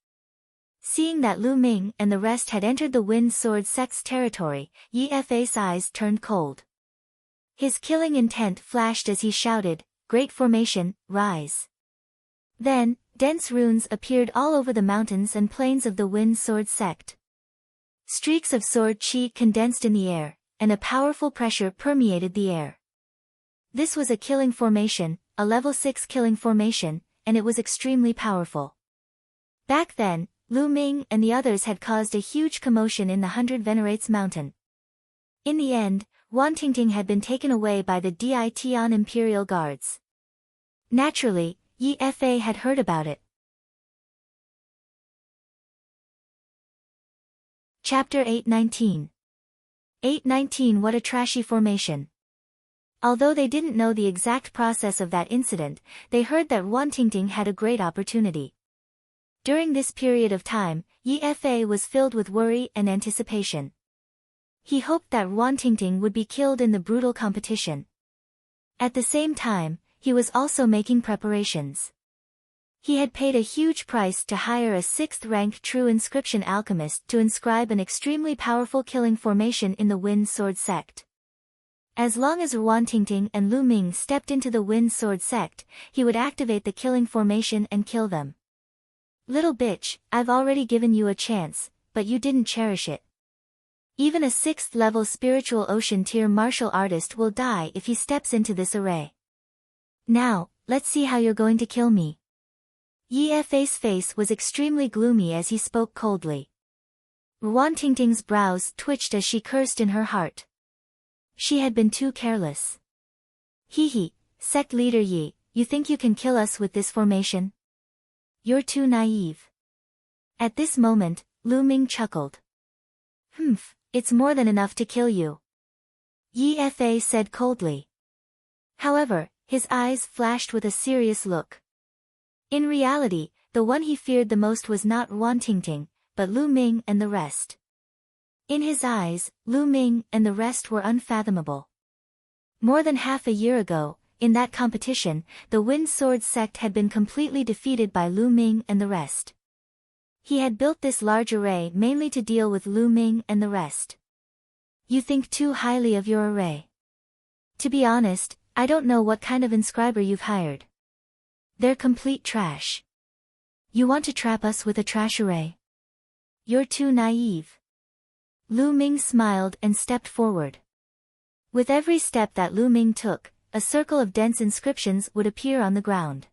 Seeing that Lu Ming and the rest had entered the Wind Sword Sect's territory, Yi Fa's eyes turned cold. His killing intent flashed as he shouted, Great Formation, rise. Then, dense runes appeared all over the mountains and plains of the Wind Sword Sect. Streaks of sword chi condensed in the air, and a powerful pressure permeated the air. This was a killing formation, a level 6 killing formation, and it was extremely powerful. Back then, Lu Ming and the others had caused a huge commotion in the 100 Venerates Mountain. In the end, Ruan Tingting had been taken away by the Ditian Imperial Guards. Naturally, Yi Fa had heard about it. Chapter 819. 819 What a trashy formation. Although they didn't know the exact process of that incident, they heard that Ruan Tingting had a great opportunity. During this period of time, Yi Fa was filled with worry and anticipation. He hoped that Ruan Tingting would be killed in the brutal competition. At the same time, he was also making preparations. He had paid a huge price to hire a 6th-rank true inscription alchemist to inscribe an extremely powerful killing formation in the Wind Sword Sect. As long as Ruan Tingting and Lu Ming stepped into the Wind Sword Sect, he would activate the killing formation and kill them. Little bitch, I've already given you a chance, but you didn't cherish it. Even a 6th-level spiritual ocean tier martial artist will die if he steps into this array. Now, let's see how you're going to kill me. Yi Fa's face was extremely gloomy as he spoke coldly. Ruan Tingting's brows twitched as she cursed in her heart. She had been too careless. Hee, sect leader Yi, you think you can kill us with this formation? You're too naive. At this moment, Lu Ming chuckled. Humph, it's more than enough to kill you. Yi Fa said coldly. However, his eyes flashed with a serious look. In reality, the one he feared the most was not Ruan Tingting, but Lu Ming and the rest. In his eyes, Lu Ming and the rest were unfathomable. More than half a year ago, in that competition, the Wind Sword sect had been completely defeated by Lu Ming and the rest. He had built this large array mainly to deal with Lu Ming and the rest. You think too highly of your array. To be honest, I don't know what kind of inscriber you've hired. They're complete trash. You want to trap us with a trash array? You're too naive. Lu Ming smiled and stepped forward. With every step that Lu Ming took, a circle of dense inscriptions would appear on the ground.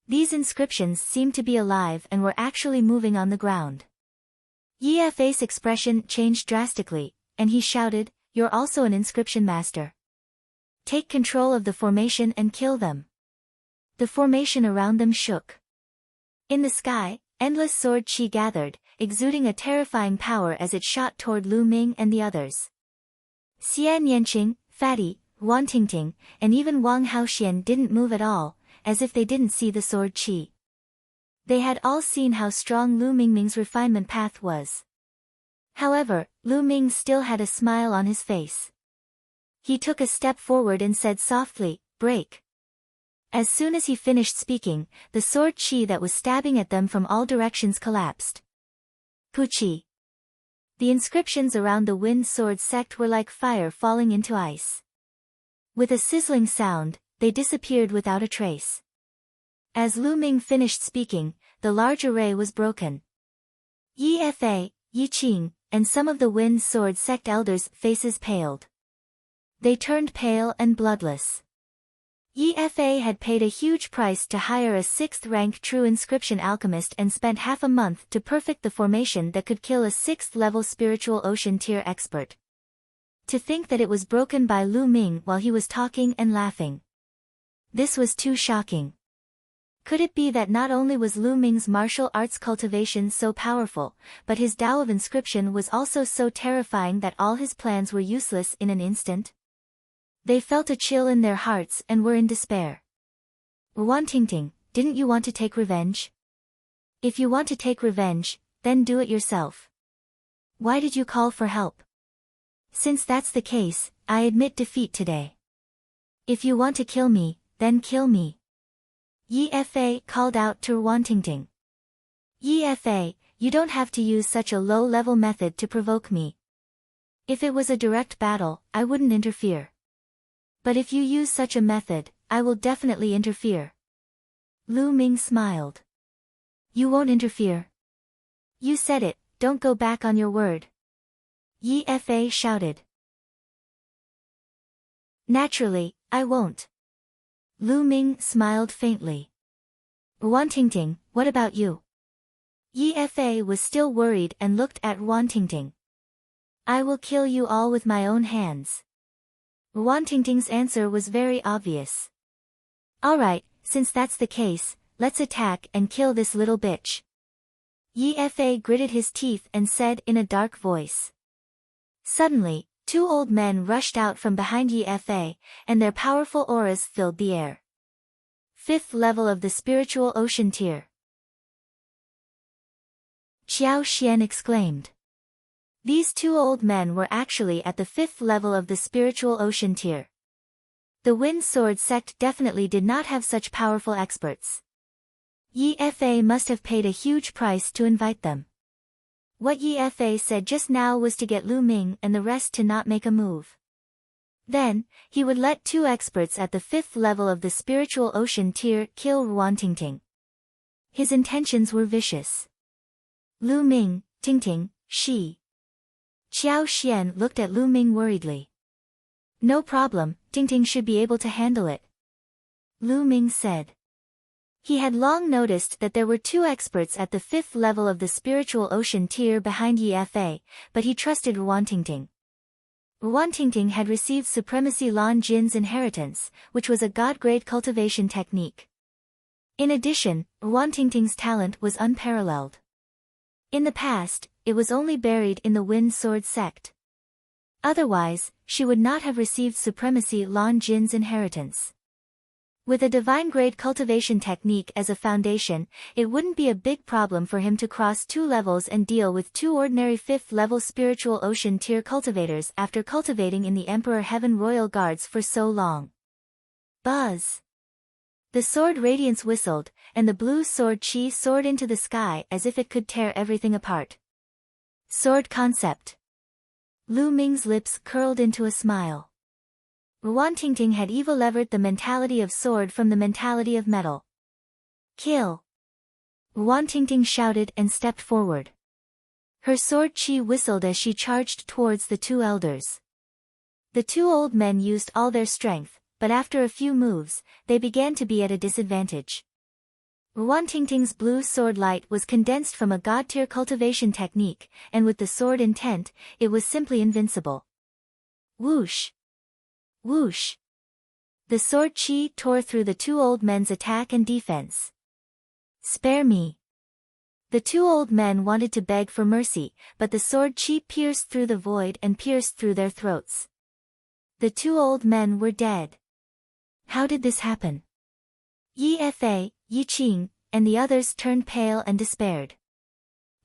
These inscriptions seemed to be alive and were actually moving on the ground. Yi Fa's expression changed drastically, and he shouted, "You're also an inscription master. Take control of the formation and kill them." The formation around them shook. In the sky, endless sword chi gathered, exuding a terrifying power as it shot toward Lu Ming and the others. Xian Yanqing, Fatty, Ruan Tingting, and even Wang Haoxian didn't move at all, as if they didn't see the sword chi. They had all seen how strong Lu Mingming's refinement path was. However, Lu Ming still had a smile on his face. He took a step forward and said softly, "Break." As soon as he finished speaking, the sword chi that was stabbing at them from all directions collapsed. Puchi. The inscriptions around the Wind Sword sect were like fire falling into ice. With a sizzling sound, they disappeared without a trace. As Lu Ming finished speaking, the large array was broken. Yi Fa, Yi Qing, and some of the Wind Sword sect elders' faces paled. They turned pale and bloodless. Yi Fa had paid a huge price to hire a 6th-rank true inscription alchemist and spent half a month to perfect the formation that could kill a 6th-level spiritual ocean tier expert. To think that it was broken by Lu Ming while he was talking and laughing. This was too shocking. Could it be that not only was Lu Ming's martial arts cultivation so powerful, but his Tao of inscription was also so terrifying that all his plans were useless in an instant? They felt a chill in their hearts and were in despair. Ruan Tingting, didn't you want to take revenge? If you want to take revenge, then do it yourself. Why did you call for help? Since that's the case, I admit defeat today. If you want to kill me, then kill me. Yi Fa called out to Ruan Tingting. Yi Fa, you don't have to use such a low-level method to provoke me. If it was a direct battle, I wouldn't interfere. But if you use such a method, I will definitely interfere. Lu Ming smiled. You won't interfere. You said it, don't go back on your word. Yi Fa shouted. Naturally, I won't. Lu Ming smiled faintly. Ruan Tingting, what about you? Yi Fa was still worried and looked at Ruan Tingting. I will kill you all with my own hands. Ruan Tingting's answer was very obvious. Alright, since that's the case, let's attack and kill this little bitch. Yi Fa gritted his teeth and said in a dark voice. Suddenly, 2 old men rushed out from behind Yi Fa, and their powerful auras filled the air. 5th level of the spiritual ocean tier. Xiao Xian exclaimed. These 2 old men were actually at the 5th level of the spiritual ocean tier. The Wind Sword sect definitely did not have such powerful experts. Yi Fa must have paid a huge price to invite them. What Yi Fa said just now was to get Lu Ming and the rest to not make a move. Then, he would let 2 experts at the 5th level of the spiritual ocean tier kill Ruan Tingting. His intentions were vicious. Lu Ming, Tingting, she. Xiao Xian looked at Lu Ming worriedly. No problem, Tingting should be able to handle it. Lu Ming said. He had long noticed that there were 2 experts at the 5th level of the spiritual ocean tier behind Yi Fa, but he trusted Ruan Tingting. Ruan Tingting had received Supremacy Lan Jin's inheritance, which was a god-grade cultivation technique. In addition, Ruan Tingting's talent was unparalleled. In the past, it was only buried in the Wind Sword sect. Otherwise, she would not have received Supremacy Lon Jin's inheritance. With a divine-grade cultivation technique as a foundation, it wouldn't be a big problem for him to cross 2 levels and deal with 2 ordinary 5th-level spiritual ocean tier cultivators after cultivating in the Emperor Heaven Royal Guards for so long. Buzz! The sword radiance whistled, and the blue sword chi soared into the sky as if it could tear everything apart. Sword concept. Lu Ming's lips curled into a smile. Ruan Tingting had evo-levered the mentality of sword from the mentality of metal. Kill! Ruan Tingting shouted and stepped forward. Her sword chi whistled as she charged towards the 2 elders. The 2 old men used all their strength, but after a few moves, they began to be at a disadvantage. Ruan Tingting's blue sword light was condensed from a god-tier cultivation technique, and with the sword intent, it was simply invincible. Whoosh! Whoosh! The sword chi tore through the 2 old men's attack and defense. Spare me! The 2 old men wanted to beg for mercy, but the sword chi pierced through the void and pierced through their throats. The 2 old men were dead. How did this happen? Yi Fa, Yi Qing, and the others turned pale and despaired.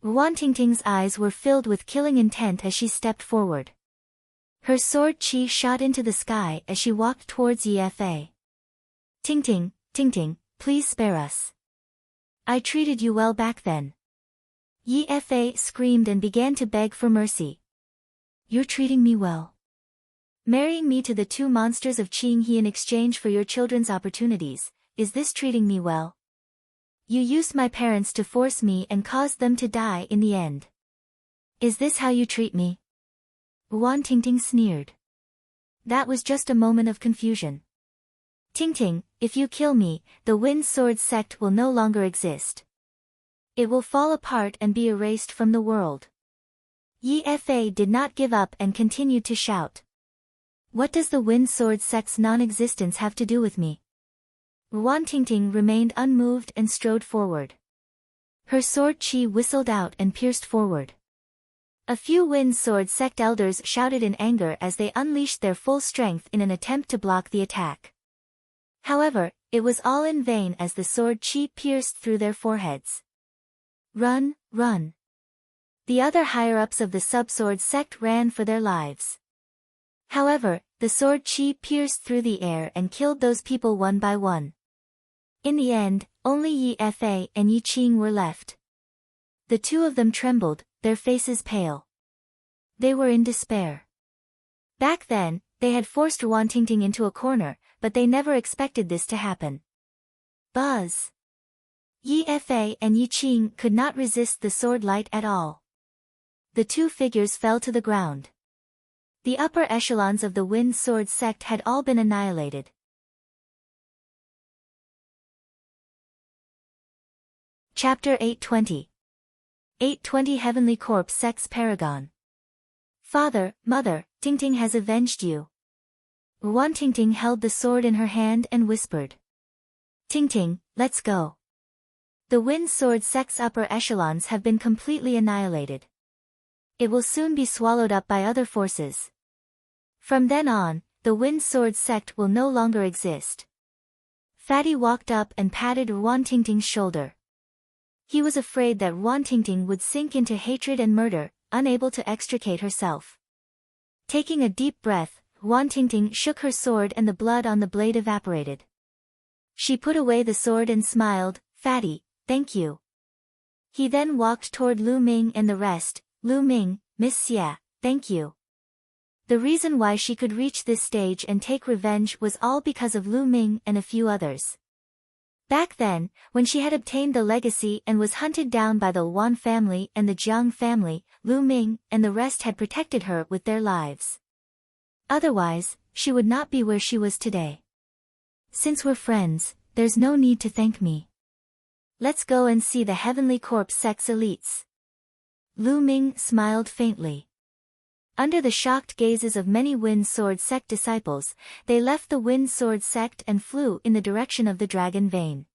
Ruan Tingting's eyes were filled with killing intent as she stepped forward. Her sword chi shot into the sky as she walked towards Yi Fa. Tingting, Tingting, please spare us. I treated you well back then. Yi Fa screamed and began to beg for mercy. You're treating me well. Marrying me to the 2 monsters of Qing He in exchange for your children's opportunities, is this treating me well? You used my parents to force me and caused them to die in the end. Is this how you treat me? Ruan Tingting sneered. That was just a moment of confusion. Tingting, if you kill me, the Wind Sword sect will no longer exist. It will fall apart and be erased from the world. Yi Fa did not give up and continued to shout. What does the Wind Sword sect's non-existence have to do with me? Ruan Tingting remained unmoved and strode forward. Her sword chi whistled out and pierced forward. A few Wind Sword sect elders shouted in anger as they unleashed their full strength in an attempt to block the attack. However, it was all in vain as the sword chi pierced through their foreheads. Run, run! The other higher-ups of the Sub-Sword sect ran for their lives. However, the sword chi pierced through the air and killed those people one by one. In the end, only Yi Fa and Yi Qing were left. The 2 of them trembled, their faces pale. They were in despair. Back then, they had forced Ruan Tingting into a corner, but they never expected this to happen. Buzz! Yi Fa and Yi Qing could not resist the sword light at all. The 2 figures fell to the ground. The upper echelons of the Wind Sword sect had all been annihilated. Chapter 820. 820 Heavenly Corpse Sect's Paragon. Father, Mother, Tingting has avenged you. Ruan Tingting held the sword in her hand and whispered. Tingting, let's go. The Wind Sword sect's upper echelons have been completely annihilated. It will soon be swallowed up by other forces. From then on, the Wind Sword sect will no longer exist. Fatty walked up and patted Ruan Tingting's shoulder. He was afraid that Ruan Tingting would sink into hatred and murder, unable to extricate herself. Taking a deep breath, Ruan Tingting shook her sword and the blood on the blade evaporated. She put away the sword and smiled, Fatty, thank you. He then walked toward Lu Ming and the rest. Lu Ming, Miss Xia, thank you. The reason why she could reach this stage and take revenge was all because of Lu Ming and a few others. Back then, when she had obtained the legacy and was hunted down by the Wan family and the Jiang family, Lu Ming and the rest had protected her with their lives. Otherwise, she would not be where she was today. Since we're friends, there's no need to thank me. Let's go and see the Heavenly Corpse sect's elites. Lu Ming smiled faintly. Under the shocked gazes of many Wind Sword sect disciples, they left the Wind Sword sect and flew in the direction of the Dragon Vein.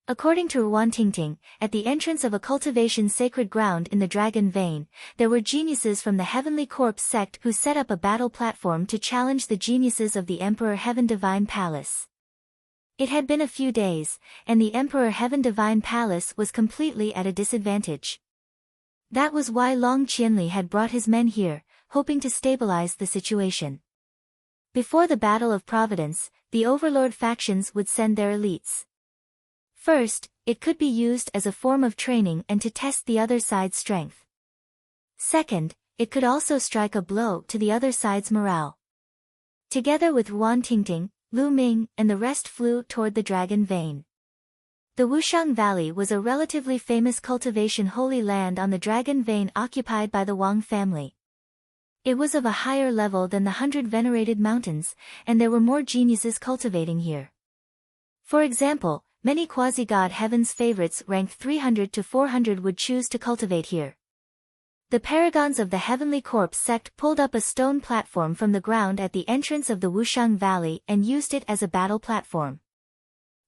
According to Tingting, at the entrance of a cultivation sacred ground in the Dragon Vein, there were geniuses from the Heavenly Corpse sect who set up a battle platform to challenge the geniuses of the Emperor Heaven Divine Palace. It had been a few days, and the Emperor Heaven Divine Palace was completely at a disadvantage. That was why Long Qianli had brought his men here, hoping to stabilize the situation. Before the Battle of Providence, the Overlord factions would send their elites. First, it could be used as a form of training and to test the other side's strength. Second, it could also strike a blow to the other side's morale. Together with Tingting, Lu Ming, and the rest flew toward the Dragon Vein. The Wushang Valley was a relatively famous cultivation holy land on the Dragon Vein occupied by the Wang family. It was of a higher level than the 100 venerated mountains, and there were more geniuses cultivating here. For example, many quasi-god heavens favorites ranked 300 to 400 would choose to cultivate here. The paragons of the Heavenly Corpse sect pulled up a stone platform from the ground at the entrance of the Wushang Valley and used it as a battle platform.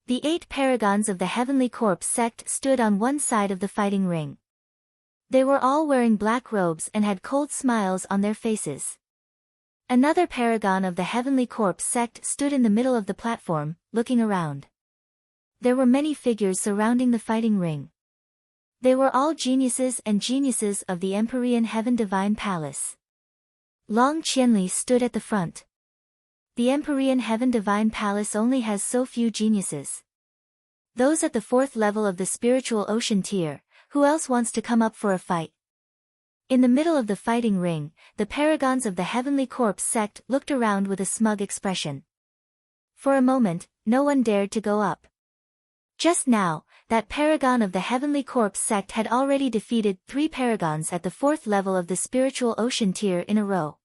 The 8 paragons of the Heavenly Corpse sect stood on one side of the fighting ring. They were all wearing black robes and had cold smiles on their faces. Another paragon of the Heavenly Corpse sect stood in the middle of the platform, looking around. There were many figures surrounding the fighting ring. They were all geniuses and geniuses of the Empyrean Heaven Divine Palace. Long Qianli stood at the front. The Empyrean Heaven Divine Palace only has so few geniuses. Those at the 4th level of the spiritual ocean tier, who else wants to come up for a fight? In the middle of the fighting ring, the paragons of the Heavenly Corpse sect looked around with a smug expression. For a moment, no one dared to go up. Just now, that paragon of the Heavenly Corpse sect had already defeated 3 paragons at the 4th level of the spiritual ocean tier in a row.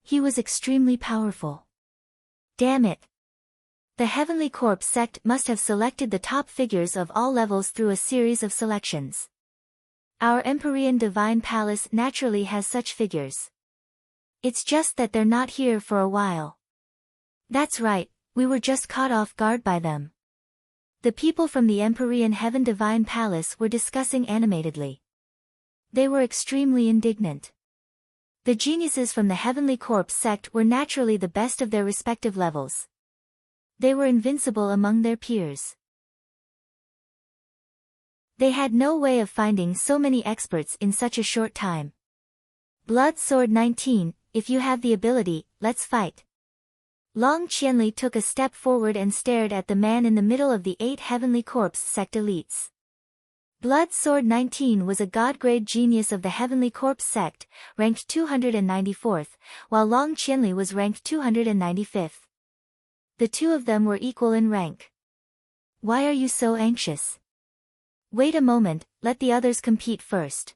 He was extremely powerful. Damn it! The Heavenly Corpse sect must have selected the top figures of all levels through a series of selections. Our Empyrean Divine Palace naturally has such figures. It's just that they're not here for a while. That's right, we were just caught off guard by them. The people from the Empyrean Heaven Divine Palace were discussing animatedly. They were extremely indignant. The geniuses from the Heavenly Corpse sect were naturally the best of their respective levels. They were invincible among their peers. They had no way of finding so many experts in such a short time. Blood Sword 19, if you have the ability, let's fight. Long Qianli took a step forward and stared at the man in the middle of the 8 Heavenly Corpse sect elites. Blood Sword 19 was a god-grade genius of the Heavenly Corpse sect, ranked 294th, while Long Qianli was ranked 295th. The two of them were equal in rank. Why are you so anxious? Wait a moment, let the others compete first.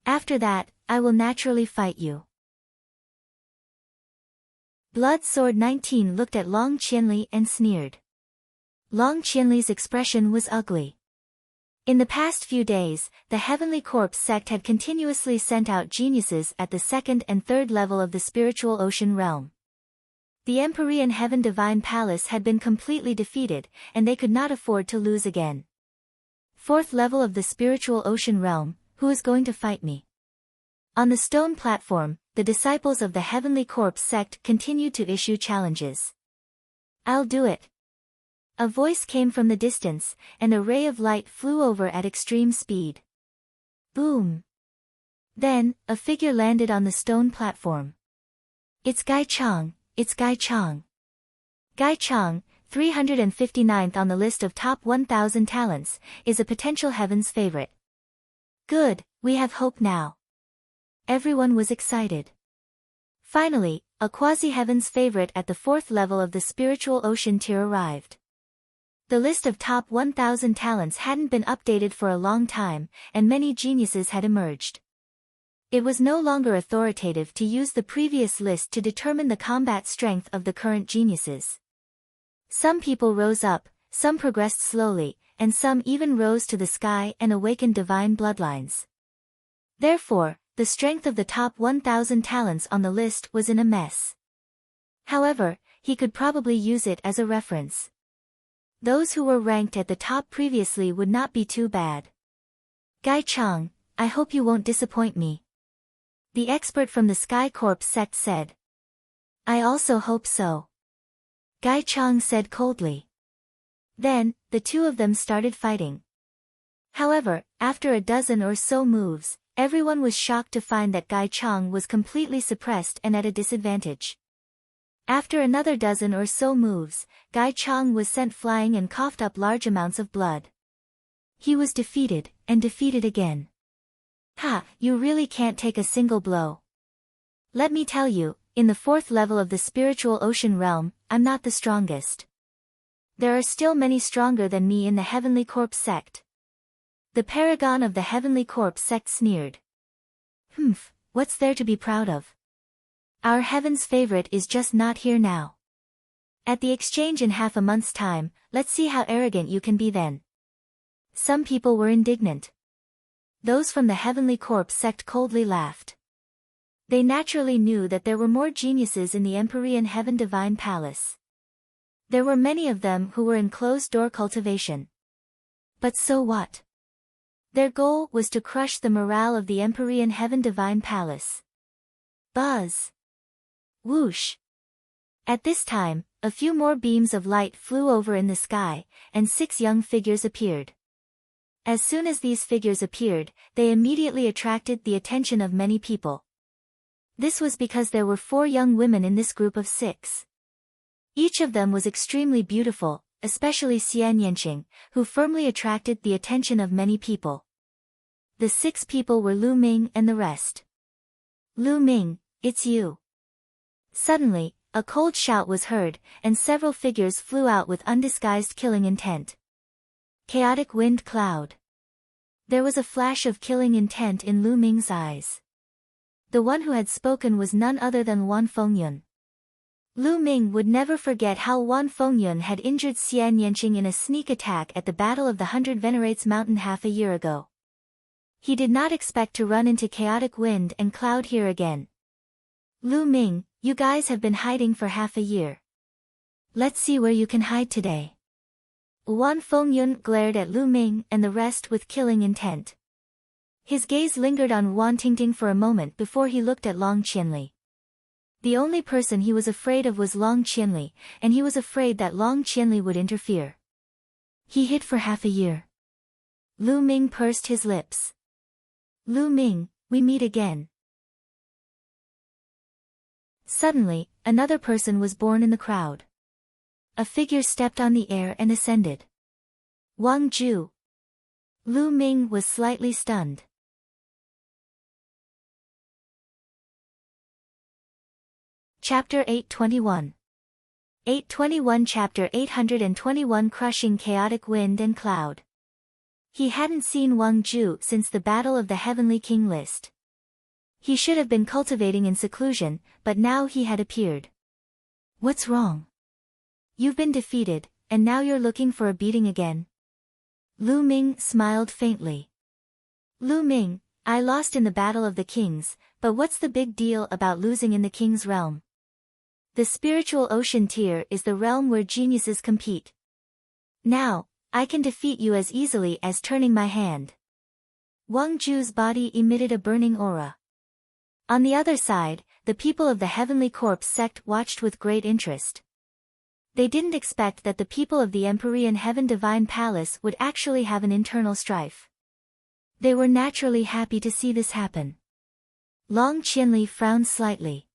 After that, I will naturally fight you. Blood Sword 19 looked at Long Qianli and sneered. Long Qianli's expression was ugly. In the past few days, the Heavenly Corpse sect had continuously sent out geniuses at the 2nd and 3rd level of the spiritual ocean realm. The Empyrean Heaven Divine Palace had been completely defeated, and they could not afford to lose again. 4th level of the spiritual ocean realm, who is going to fight me? On the stone platform, the disciples of the Heavenly Corpse sect continued to issue challenges. I'll do it. A voice came from the distance, and a ray of light flew over at extreme speed. Boom! Then, a figure landed on the stone platform. It's Gai Chang, it's Gai Chang. Gai Chang, 359th on the list of top 1,000 talents, is a potential heaven's favorite. Good, we have hope now. Everyone was excited. Finally, a quasi-heaven's favorite at the 4th level of the spiritual ocean tier arrived. The list of top 1,000 talents hadn't been updated for a long time, and many geniuses had emerged. It was no longer authoritative to use the previous list to determine the combat strength of the current geniuses. Some people rose up, some progressed slowly, and some even rose to the sky and awakened divine bloodlines. Therefore, the strength of the top 1,000 talents on the list was in a mess. However, he could probably use it as a reference. Those who were ranked at the top previously would not be too bad. Gai Chang, I hope you won't disappoint me. The expert from the Sky Corps sect said. I also hope so. Gai Chang said coldly. Then, the two of them started fighting. However, after a dozen or so moves, everyone was shocked to find that Gai Chang was completely suppressed and at a disadvantage. After another dozen or so moves, Gai Chang was sent flying and coughed up large amounts of blood. He was defeated, and defeated again. Ha, you really can't take a single blow. Let me tell you, in the 4th level of the spiritual ocean realm, I'm not the strongest. There are still many stronger than me in the Heavenly Corps sect. The paragon of the Heavenly Corps sect sneered. What's there to be proud of? Our heaven's favorite is just not here now. At the exchange in half a month's time, let's see how arrogant you can be then. Some people were indignant. Those from the Heavenly Corps sect coldly laughed. They naturally knew that there were more geniuses in the Empyrean Heaven Divine Palace. There were many of them who were in closed-door cultivation. But so what? Their goal was to crush the morale of the Empyrean Heaven Divine Palace. Buzz! Whoosh! At this time, a few more beams of light flew over in the sky, and 6 young figures appeared. As soon as these figures appeared, they immediately attracted the attention of many people. This was because there were 4 young women in this group of 6. Each of them was extremely beautiful, especially Xian Yanqing, who firmly attracted the attention of many people. The 6 people were Lu Ming and the rest. Lu Ming, it's you. Suddenly, a cold shout was heard, and several figures flew out with undisguised killing intent. Chaotic wind cloud. There was a flash of killing intent in Lu Ming's eyes. The one who had spoken was none other than Wan Fengyun. Lu Ming would never forget how Wan Fengyun had injured Xian Yanqing in a sneak attack at the Battle of the 100 Venerates Mountain half a year ago. He did not expect to run into chaotic wind and cloud here again. Lu Ming, you guys have been hiding for half a year. Let's see where you can hide today. Wan Fengyun glared at Lu Ming and the rest with killing intent. His gaze lingered on Wan Tingting for a moment before he looked at Long Qianli. The only person he was afraid of was Long Qianli, and he was afraid that Long Qianli would interfere. He hid for half a year. Lu Ming pursed his lips. Lu Ming, we meet again. Suddenly, another person was born in the crowd. A figure stepped on the air and ascended. Wang Ju. Lu Ming was slightly stunned. Chapter 821. 821 Chapter 821 Crushing Chaotic Wind and Cloud. He hadn't seen Wang Ju since the Battle of the Heavenly King list. He should have been cultivating in seclusion, but now he had appeared. What's wrong? You've been defeated, and now you're looking for a beating again? Lu Ming smiled faintly. Lu Ming, I lost in the Battle of the Kings, but what's the big deal about losing in the King's realm? The spiritual ocean tier is the realm where geniuses compete. Now, I can defeat you as easily as turning my hand. Wang Ju's body emitted a burning aura. On the other side, the people of the Heavenly Corps sect watched with great interest. They didn't expect that the people of the Empyrean Heaven Divine Palace would actually have an internal strife. They were naturally happy to see this happen. Long Qianli frowned slightly.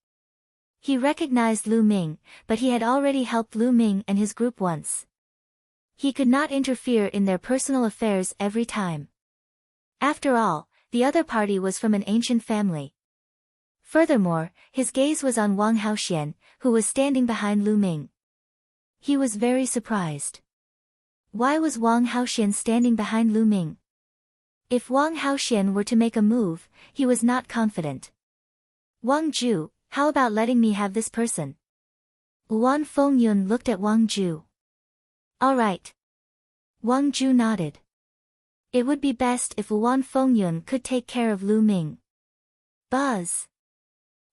He recognized Lu Ming, but he had already helped Lu Ming and his group once. He could not interfere in their personal affairs every time. After all, the other party was from an ancient family. Furthermore, his gaze was on Wang Haoxian, who was standing behind Lu Ming. He was very surprised. Why was Wang Haoxian standing behind Lu Ming? If Wang Haoxian were to make a move, he was not confident. Wang Ju, how about letting me have this person? Wan Fengyun looked at Wang Ju. All right. Wang Ju nodded. It would be best if Wan Fengyun could take care of Lu Ming. Buzz.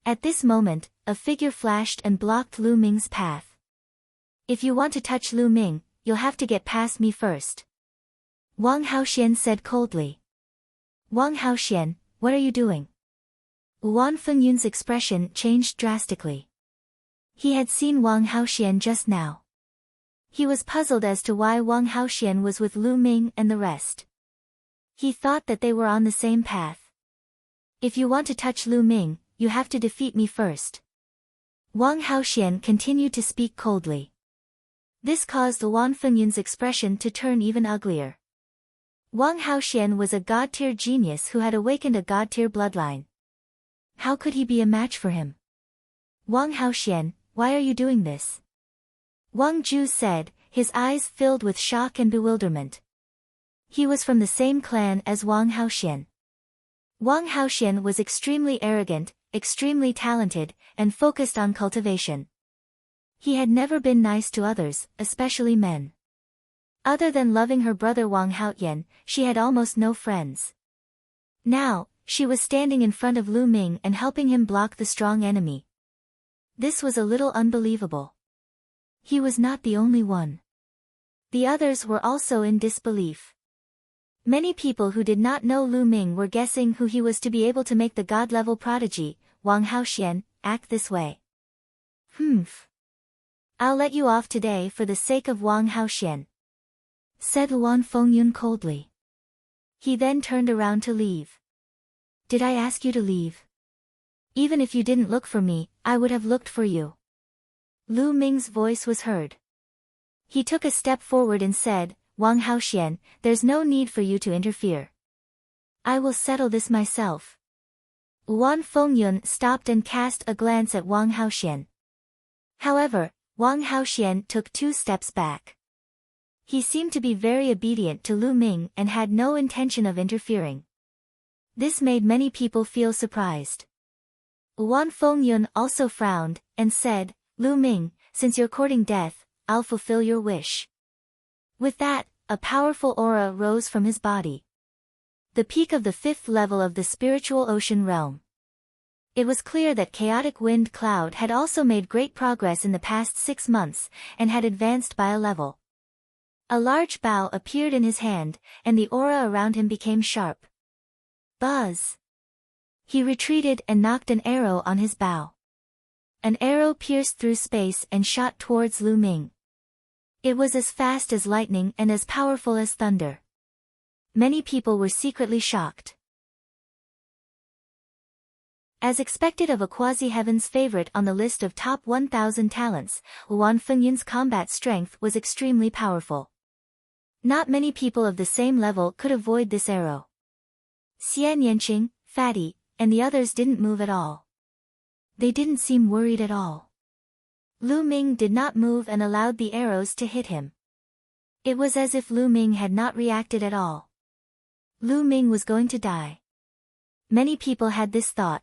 At this moment, a figure flashed and blocked Lu Ming's path. If you want to touch Lu Ming, you'll have to get past me first. Wang Haoxian said coldly. Wang Haoxian, what are you doing? Wan Fengyun's expression changed drastically. He had seen Wang Haoxian just now. He was puzzled as to why Wang Haoxian was with Lu Ming and the rest. He thought that they were on the same path. If you want to touch Lu Ming, you have to defeat me first. Wang Haoxian continued to speak coldly. This caused Wan Fengyun's expression to turn even uglier. Wang Haoxian was a god-tier genius who had awakened a god-tier bloodline. How could he be a match for him? Wang Haoxian, why are you doing this? Wang Ju said, his eyes filled with shock and bewilderment. He was from the same clan as Wang Haoxian. Wang Haoxian was extremely arrogant, extremely talented, and focused on cultivation. He had never been nice to others, especially men. Other than loving her brother Wang Haoyan, she had almost no friends. Now, she was standing in front of Lu Ming and helping him block the strong enemy. This was a little unbelievable. He was not the only one. The others were also in disbelief. Many people who did not know Lu Ming were guessing who he was to be able to make the god-level prodigy, Wang Haoxian, act this way. I'll let you off today for the sake of Wang Haoxian, said Wan Fengyun coldly. He then turned around to leave. Did I ask you to leave? Even if you didn't look for me, I would have looked for you. Lu Ming's voice was heard. He took a step forward and said, Wang Haoxian, there's no need for you to interfere. I will settle this myself. Wan Fengyun stopped and cast a glance at Wang Haoxian. However, Wang Haoxian took 2 steps back. He seemed to be very obedient to Lu Ming and had no intention of interfering. This made many people feel surprised. Wan Fengyun also frowned, and said, Lu Ming, since you're courting death, I'll fulfill your wish. With that, a powerful aura rose from his body. The peak of the 5th level of the spiritual ocean realm. It was clear that Chaotic Wind Cloud had also made great progress in the past 6 months, and had advanced by a level. A large bow appeared in his hand, and the aura around him became sharp. Buzz! He retreated and knocked an arrow on his bow. An arrow pierced through space and shot towards Lu Ming. It was as fast as lightning and as powerful as thunder. Many people were secretly shocked. As expected of a quasi-heaven's favorite on the list of top 1,000 talents, Wan Fengyun's combat strength was extremely powerful. Not many people of the same level could avoid this arrow. Xian Yanqing, Fatty, and the others didn't move at all. They didn't seem worried at all. Lu Ming did not move and allowed the arrows to hit him. It was as if Lu Ming had not reacted at all. Lu Ming was going to die. Many people had this thought.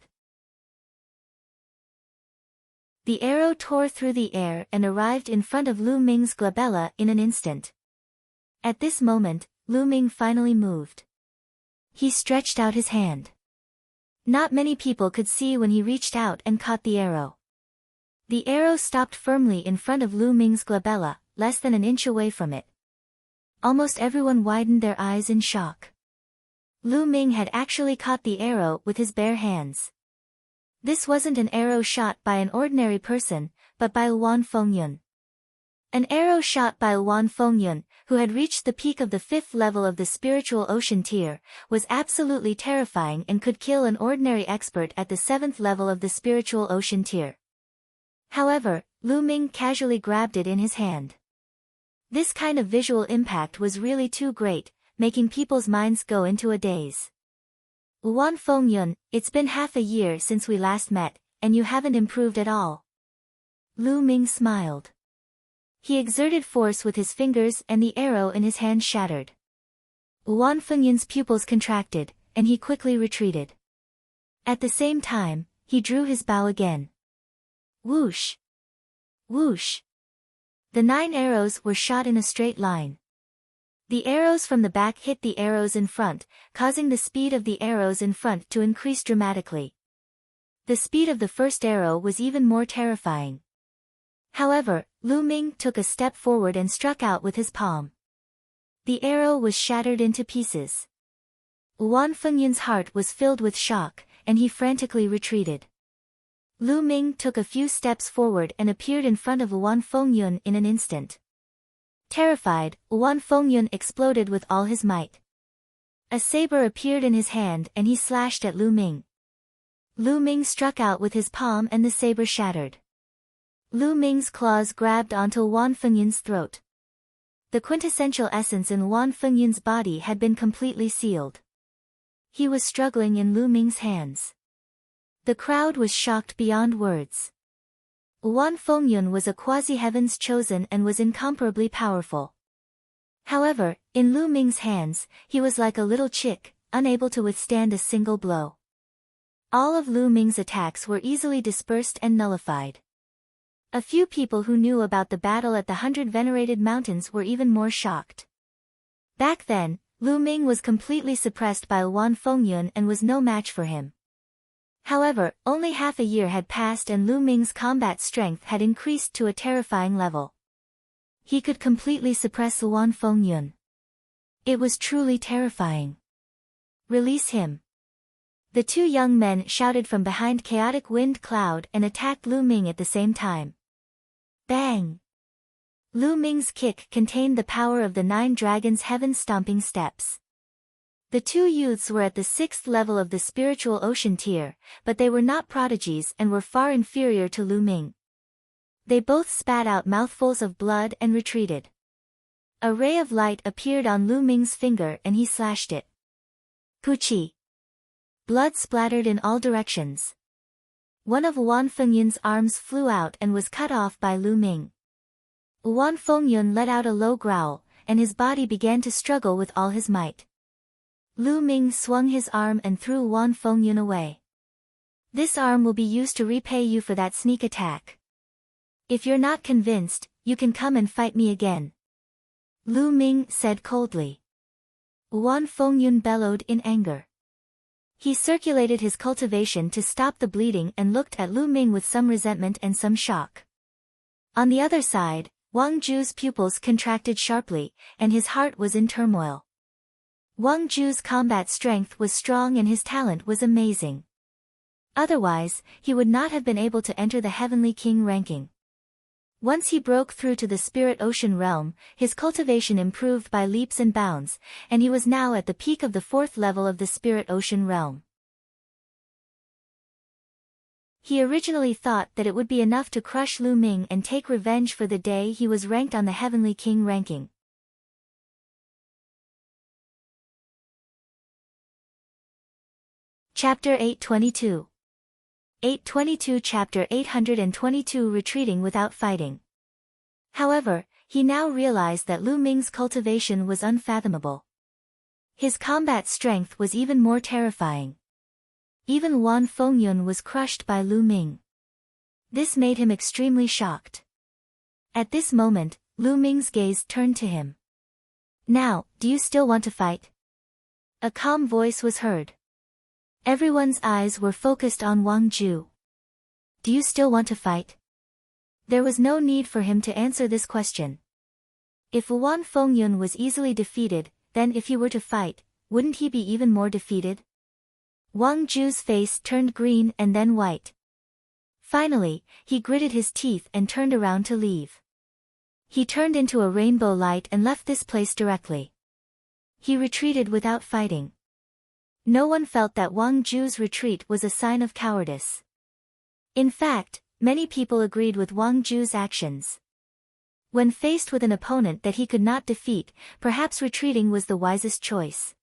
The arrow tore through the air and arrived in front of Lu Ming's glabella in an instant. At this moment, Lu Ming finally moved. He stretched out his hand. Not many people could see when he reached out and caught the arrow. The arrow stopped firmly in front of Lu Ming's glabella, less than an inch away from it. Almost everyone widened their eyes in shock. Lu Ming had actually caught the arrow with his bare hands. This wasn't an arrow shot by an ordinary person, but by Wan Fengyun. An arrow shot by Wan Fengyun, who had reached the peak of the 5th level of the spiritual ocean tier, was absolutely terrifying and could kill an ordinary expert at the 7th level of the spiritual ocean tier. However, Lu Ming casually grabbed it in his hand. This kind of visual impact was really too great, making people's minds go into a daze. Wan Fengyun, it's been half a year since we last met, and you haven't improved at all. Lu Ming smiled. He exerted force with his fingers and the arrow in his hand shattered. Wan Fengyun's pupils contracted, and he quickly retreated. At the same time, he drew his bow again. Whoosh! Whoosh! The 9 arrows were shot in a straight line. The arrows from the back hit the arrows in front, causing the speed of the arrows in front to increase dramatically. The speed of the first arrow was even more terrifying. However, Lu Ming took a step forward and struck out with his palm. The arrow was shattered into pieces. Wan Fengyun's heart was filled with shock, and he frantically retreated. Lu Ming took a few steps forward and appeared in front of Wan Fengyun in an instant. Terrified, Wan Fengyun exploded with all his might. A saber appeared in his hand and he slashed at Lu Ming. Lu Ming struck out with his palm and the saber shattered. Lu Ming's claws grabbed onto Wan Fengyun's throat. The quintessential essence in Wan Fengyun's body had been completely sealed. He was struggling in Lu Ming's hands. The crowd was shocked beyond words. Wan Fengyun was a quasi-heaven's chosen and was incomparably powerful. However, in Lu Ming's hands, he was like a little chick, unable to withstand a single blow. All of Lu Ming's attacks were easily dispersed and nullified. A few people who knew about the battle at the 100 Venerated Mountains were even more shocked. Back then, Lu Ming was completely suppressed by Wan Fengyun and was no match for him. However, only half a year had passed and Lu Ming's combat strength had increased to a terrifying level. He could completely suppress Wan Fengyun. It was truly terrifying. Release him. The two young men shouted from behind Chaotic Wind Cloud and attacked Lu Ming at the same time. Bang! Lu Ming's kick contained the power of the 9 dragons' heaven-stomping steps. The two youths were at the 6th level of the spiritual ocean tier, but they were not prodigies and were far inferior to Lu Ming. They both spat out mouthfuls of blood and retreated. A ray of light appeared on Lu Ming's finger and he slashed it. Puchi! Blood splattered in all directions. One of Wan Fengyun's arms flew out and was cut off by Lu Ming. Wan Fengyun let out a low growl, and his body began to struggle with all his might. Lu Ming swung his arm and threw Wan Fengyun away. This arm will be used to repay you for that sneak attack. If you're not convinced, you can come and fight me again. Lu Ming said coldly. Wan Fengyun bellowed in anger. He circulated his cultivation to stop the bleeding and looked at Lu Ming with some resentment and some shock. On the other side, Wang Ju's pupils contracted sharply, and his heart was in turmoil. Wang Ju's combat strength was strong and his talent was amazing. Otherwise, he would not have been able to enter the Heavenly King ranking. Once he broke through to the Spirit Ocean realm, his cultivation improved by leaps and bounds, and he was now at the peak of the 4th level of the Spirit Ocean realm. He originally thought that it would be enough to crush Lu Ming and take revenge for the day he was ranked on the Heavenly King ranking. Chapter 822. 822 Chapter 822 Retreating without fighting. However, he now realized that Lu Ming's cultivation was unfathomable. His combat strength was even more terrifying. Even Wan Fengyun was crushed by Lu Ming. This made him extremely shocked. At this moment, Lu Ming's gaze turned to him. Now, do you still want to fight? A calm voice was heard. Everyone's eyes were focused on Wang Ju. Do you still want to fight? There was no need for him to answer this question. If Wan Fengyun was easily defeated, then if he were to fight, wouldn't he be even more defeated? Wang Ju's face turned green and then white. Finally, he gritted his teeth and turned around to leave. He turned into a rainbow light and left this place directly. He retreated without fighting. No one felt that Wang Ju's retreat was a sign of cowardice. In fact, many people agreed with Wang Ju's actions. When faced with an opponent that he could not defeat, perhaps retreating was the wisest choice.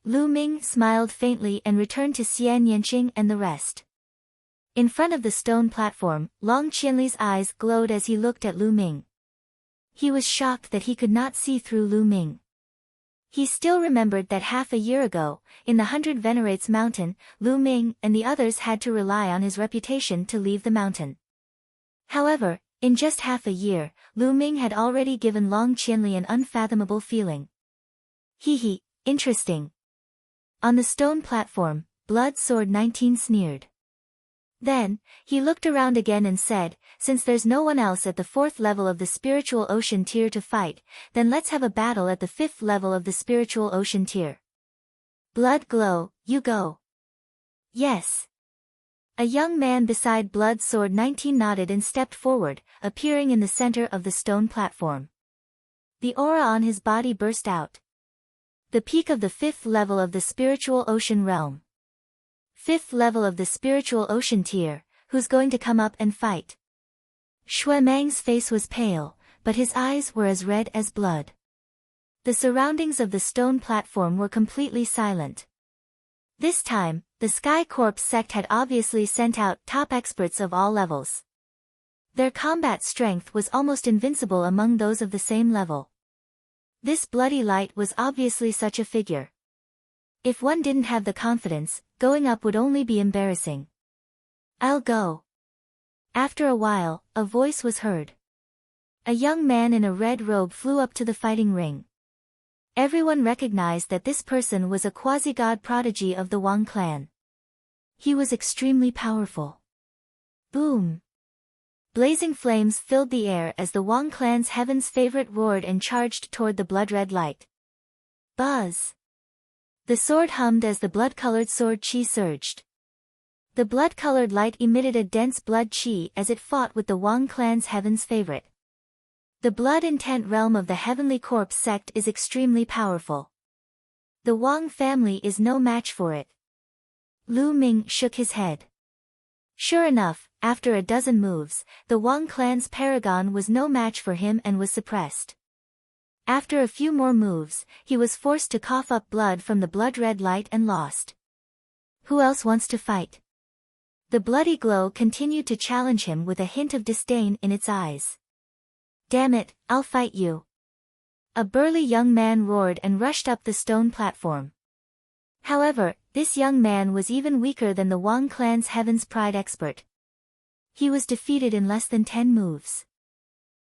Lu Ming smiled faintly and returned to Xian Yanqing and the rest. In front of the stone platform, Long Qianli's eyes glowed as he looked at Lu Ming. He was shocked that he could not see through Lu Ming. He still remembered that half a year ago, in the 100 Venerates Mountain, Lu Ming and the others had to rely on his reputation to leave the mountain. However, in just half a year, Lu Ming had already given Long Qianli an unfathomable feeling. Hee, interesting. On the stone platform, Blood Sword 19 sneered. Then, he looked around again and said, "Since there's no one else at the 4th level of the spiritual ocean tier to fight, then let's have a battle at the 5th level of the spiritual ocean tier. Blood Glow, you go." "Yes." A young man beside Blood Sword 19 nodded and stepped forward, appearing in the center of the stone platform. The aura on his body burst out. The peak of the 5th level of the spiritual ocean realm. 5th level of the spiritual ocean tier, who's going to come up and fight? Shui Mang's face was pale, but his eyes were as red as blood. The surroundings of the stone platform were completely silent. This time, the Sky Corps sect had obviously sent out top experts of all levels. Their combat strength was almost invincible among those of the same level. This bloody light was obviously such a figure. If one didn't have the confidence, going up would only be embarrassing. "I'll go." After a while, a voice was heard. A young man in a red robe flew up to the fighting ring. Everyone recognized that this person was a quasi-god prodigy of the Wang clan. He was extremely powerful. Boom! Blazing flames filled the air as the Wang clan's heaven's favorite roared and charged toward the blood-red light. Buzz! The sword hummed as the blood-colored sword chi surged. The blood-colored light emitted a dense blood chi as it fought with the Wang clan's heaven's favorite. The blood intent realm of the Heavenly Corpse sect is extremely powerful. The Wang family is no match for it. Lu Ming shook his head. Sure enough, after a dozen moves, the Wang clan's paragon was no match for him and was suppressed. After a few more moves, he was forced to cough up blood from the blood-red light and lost. Who else wants to fight? The bloody glow continued to challenge him with a hint of disdain in its eyes. "Damn it, I'll fight you." A burly young man roared and rushed up the stone platform. However, this young man was even weaker than the Wang clan's Heaven's Pride expert. He was defeated in less than 10 moves.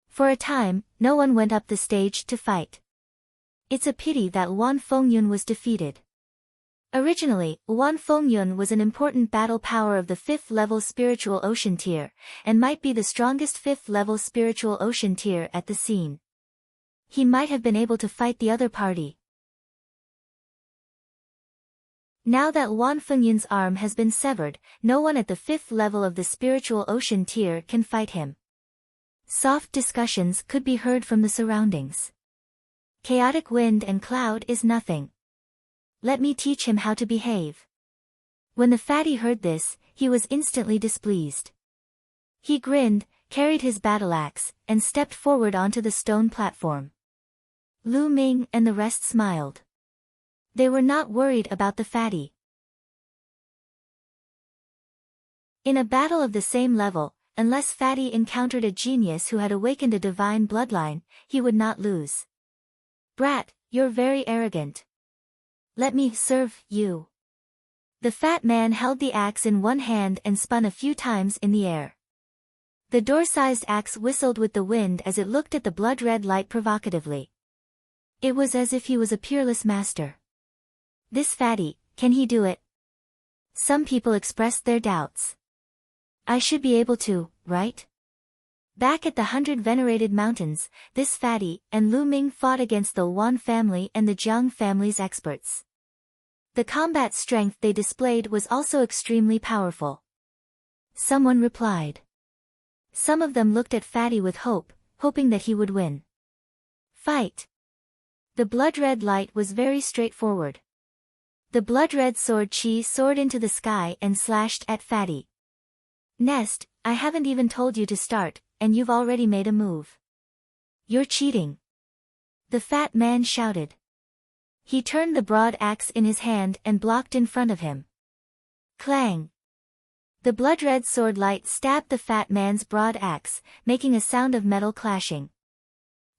For a time, no one went up the stage to fight. It's a pity that Wan Fengyun was defeated. Originally, Wan Fengyun was an important battle power of the 5th level spiritual ocean tier, and might be the strongest 5th level spiritual ocean tier at the scene. He might have been able to fight the other party. Now that Wan Fengyun's arm has been severed, no one at the 5th level of the spiritual ocean tier can fight him. Soft discussions could be heard from the surroundings. Chaotic wind and cloud is nothing. Let me teach him how to behave. When the fatty heard this, he was instantly displeased. He grinned, carried his battle axe, and stepped forward onto the stone platform. Lu Ming and the rest smiled. They were not worried about the fatty. In a battle of the same level, unless Fatty encountered a genius who had awakened a divine bloodline, he would not lose. "Brat, you're very arrogant. Let me serve you." The fat man held the axe in one hand and spun a few times in the air. The door-sized axe whistled with the wind as it looked at the blood-red light provocatively. It was as if he was a peerless master. This fatty, can he do it? Some people expressed their doubts. I should be able to, right? Back at the 100 Venerated Mountains, this fatty and Lu Ming fought against the Wan family and the Jiang family's experts. The combat strength they displayed was also extremely powerful. Someone replied. Some of them looked at Fatty with hope, hoping that he would win. Fight! The blood-red light was very straightforward. The blood-red sword chi soared into the sky and slashed at Fatty. Nest, I haven't even told you to start, and you've already made a move. You're cheating. The fat man shouted. He turned the broad axe in his hand and blocked in front of him. Clang! The blood-red sword light stabbed the fat man's broad axe, making a sound of metal clashing.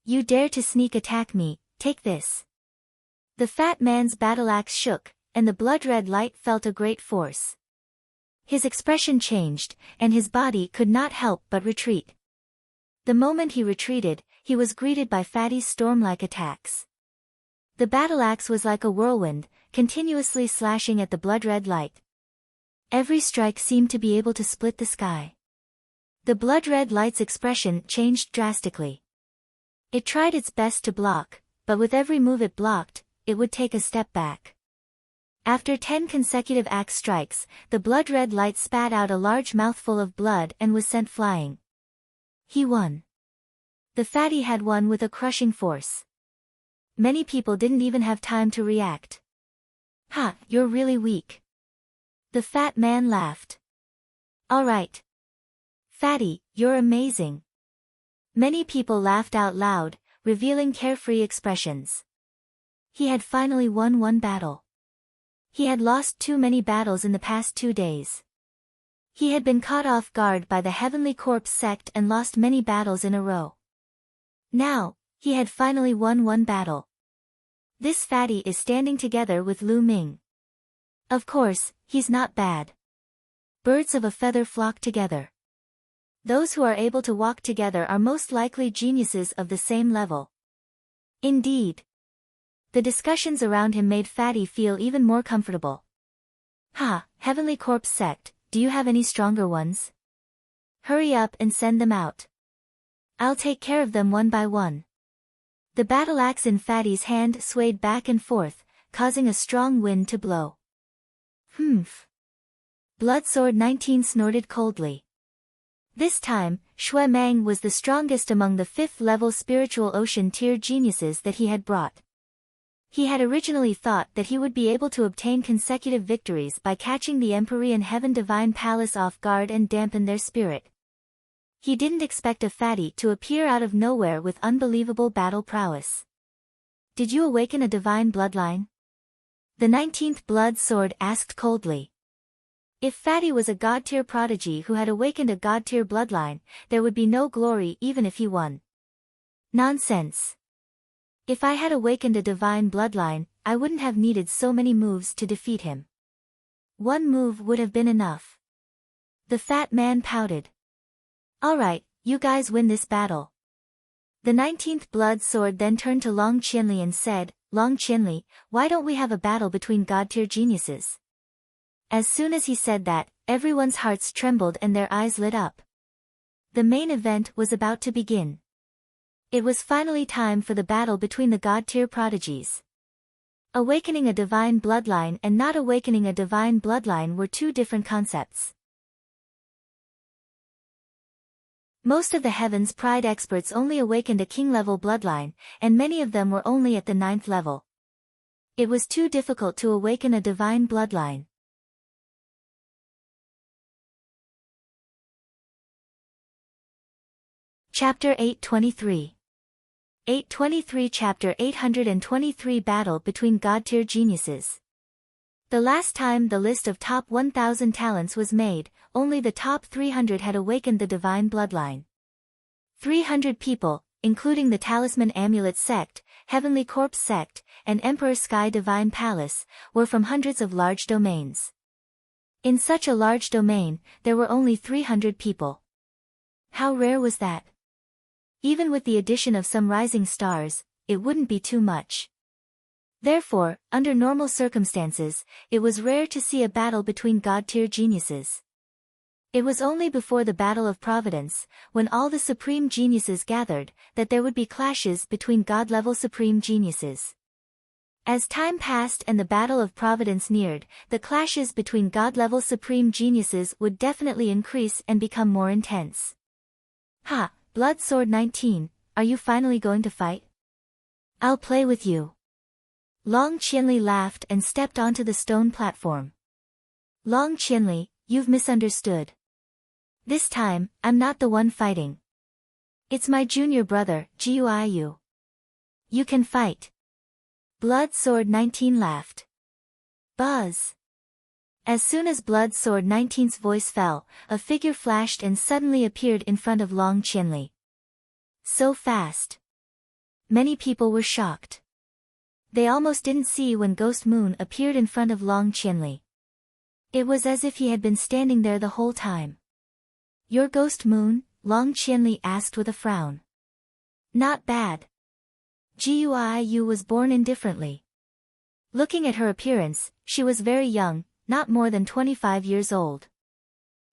You dare to sneak attack me, take this. The fat man's battle axe shook, and the blood-red light felt a great force. His expression changed, and his body could not help but retreat. The moment he retreated, he was greeted by Fatty's storm-like attacks. The battle axe was like a whirlwind, continuously slashing at the blood-red light. Every strike seemed to be able to split the sky. The blood-red light's expression changed drastically. It tried its best to block, but with every move it blocked, it would take a step back. After 10 consecutive axe strikes, the blood-red light spat out a large mouthful of blood and was sent flying. He won. The fatty had won with a crushing force. Many people didn't even have time to react. "Ha, you're really weak." The fat man laughed. "All right. Fatty, you're amazing." Many people laughed out loud, revealing carefree expressions. He had finally won one battle. He had lost too many battles in the past 2 days. He had been caught off guard by the Heavenly Corpse sect and lost many battles in a row. Now, he had finally won one battle. This fatty is standing together with Lu Ming. Of course, he's not bad. Birds of a feather flock together. Those who are able to walk together are most likely geniuses of the same level. Indeed. The discussions around him made Fatty feel even more comfortable. "Ha, Heavenly Corpse sect, do you have any stronger ones? Hurry up and send them out. I'll take care of them one by one." The battle axe in Fatty's hand swayed back and forth, causing a strong wind to blow. "Humph." Bloodsword 19 snorted coldly. This time, Shui Mang was the strongest among the 5th-level spiritual ocean tier geniuses that he had brought. He had originally thought that he would be able to obtain consecutive victories by catching the Empyrean Heaven Divine Palace off guard and dampen their spirit. He didn't expect a fatty to appear out of nowhere with unbelievable battle prowess. "Did you awaken a divine bloodline?" The 19th Blood Sword asked coldly. If Fatty was a god-tier prodigy who had awakened a god-tier bloodline, there would be no glory even if he won. Nonsense. If I had awakened a divine bloodline, I wouldn't have needed so many moves to defeat him. One move would have been enough. The fat man pouted. "Alright, you guys win this battle." The 19th Blood Sword then turned to Long Qianli and said, "Long Qianli, why don't we have a battle between god-tier geniuses?" As soon as he said that, everyone's hearts trembled and their eyes lit up. The main event was about to begin. It was finally time for the battle between the god-tier prodigies. Awakening a divine bloodline and not awakening a divine bloodline were two different concepts. Most of the Heaven's Pride experts only awakened a king-level bloodline, and many of them were only at the 9th level. It was too difficult to awaken a divine bloodline. Chapter 823. 823 Chapter 823 Battle between God-tier geniuses. The last time the list of top 1,000 talents was made, only the top 300 had awakened the divine bloodline. 300 people, including the Talisman Amulet sect, Heavenly Corpse sect, and Emperor Sky Divine Palace, were from hundreds of large domains. In such a large domain, there were only 300 people. How rare was that? Even with the addition of some rising stars, it wouldn't be too much. Therefore, under normal circumstances, it was rare to see a battle between god-tier geniuses. It was only before the Battle of Providence, when all the supreme geniuses gathered, that there would be clashes between god-level supreme geniuses. As time passed and the Battle of Providence neared, the clashes between god-level supreme geniuses would definitely increase and become more intense. "Ha, Blood Sword 19, are you finally going to fight? I'll play with you." Long Qianli laughed and stepped onto the stone platform. "Long Qianli, you've misunderstood. This time, I'm not the one fighting. It's my junior brother, Guiyu. You can fight." Blood Sword 19 laughed. Buzz. As soon as Blood Sword 19's voice fell, a figure flashed and suddenly appeared in front of Long Qianli. So fast. Many people were shocked. They almost didn't see when Ghost Moon appeared in front of Long Qianli. It was as if he had been standing there the whole time. "Your Ghost Moon?" Long Qianli asked with a frown. "Not bad." Guiyu was born indifferently. Looking at her appearance, she was very young, not more than 25 years old.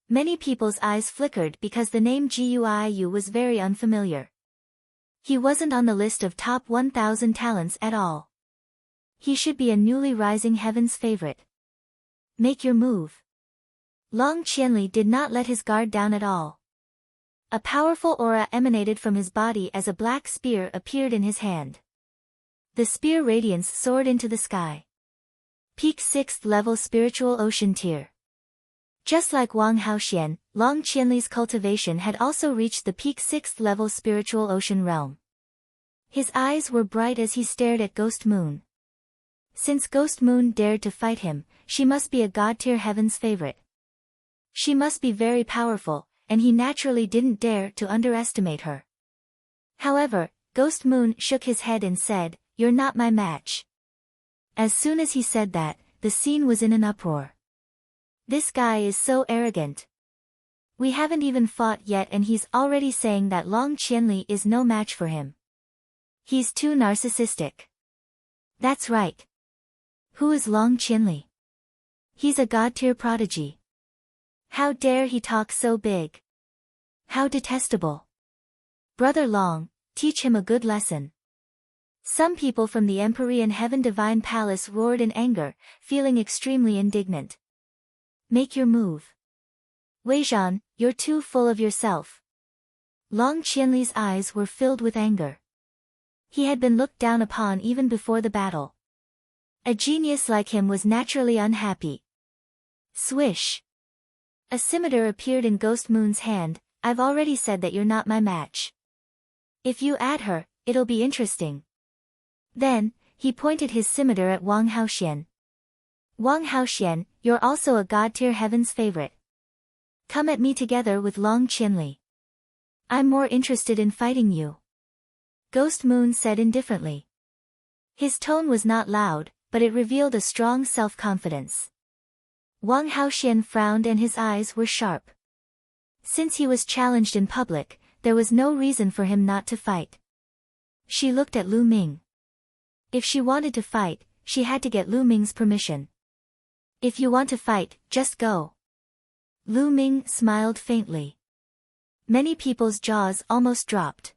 Many people's eyes flickered because the name Guiu was very unfamiliar. He wasn't on the list of top 1,000 talents at all. He should be a newly rising heaven's favorite. Make your move. Long Qianli did not let his guard down at all. A powerful aura emanated from his body as a black spear appeared in his hand. The spear radiance soared into the sky. Peak 6th level spiritual ocean tier. Just like Wang Haoxian, Long Qianli's cultivation had also reached the peak 6th level spiritual ocean realm. His eyes were bright as he stared at Ghost Moon. Since Ghost Moon dared to fight him, she must be a god-tier heaven's favorite. She must be very powerful, and he naturally didn't dare to underestimate her. However, Ghost Moon shook his head and said, "You're not my match." As soon as he said that, the scene was in an uproar. This guy is so arrogant. We haven't even fought yet and he's already saying that Long Qianli is no match for him. He's too narcissistic. That's right. Who is Long Qianli? He's a god-tier prodigy. How dare he talk so big? How detestable. Brother Long, teach him a good lesson. Some people from the Empyrean Heaven Divine Palace roared in anger, feeling extremely indignant. Make your move. Weizhan, you're too full of yourself. Long Qianli's eyes were filled with anger. He had been looked down upon even before the battle. A genius like him was naturally unhappy. Swish. A scimitar appeared in Ghost Moon's hand. I've already said that you're not my match. If you add her, it'll be interesting. Then, he pointed his scimitar at Wang Haoxian. Wang Haoxian, you're also a god-tier heaven's favorite. Come at me together with Long Qianli. I'm more interested in fighting you. Ghost Moon said indifferently. His tone was not loud, but it revealed a strong self-confidence. Wang Haoxian frowned and his eyes were sharp. Since he was challenged in public, there was no reason for him not to fight. She looked at Lu Ming. If she wanted to fight, she had to get Lu Ming's permission. If you want to fight, just go. Lu Ming smiled faintly. Many people's jaws almost dropped.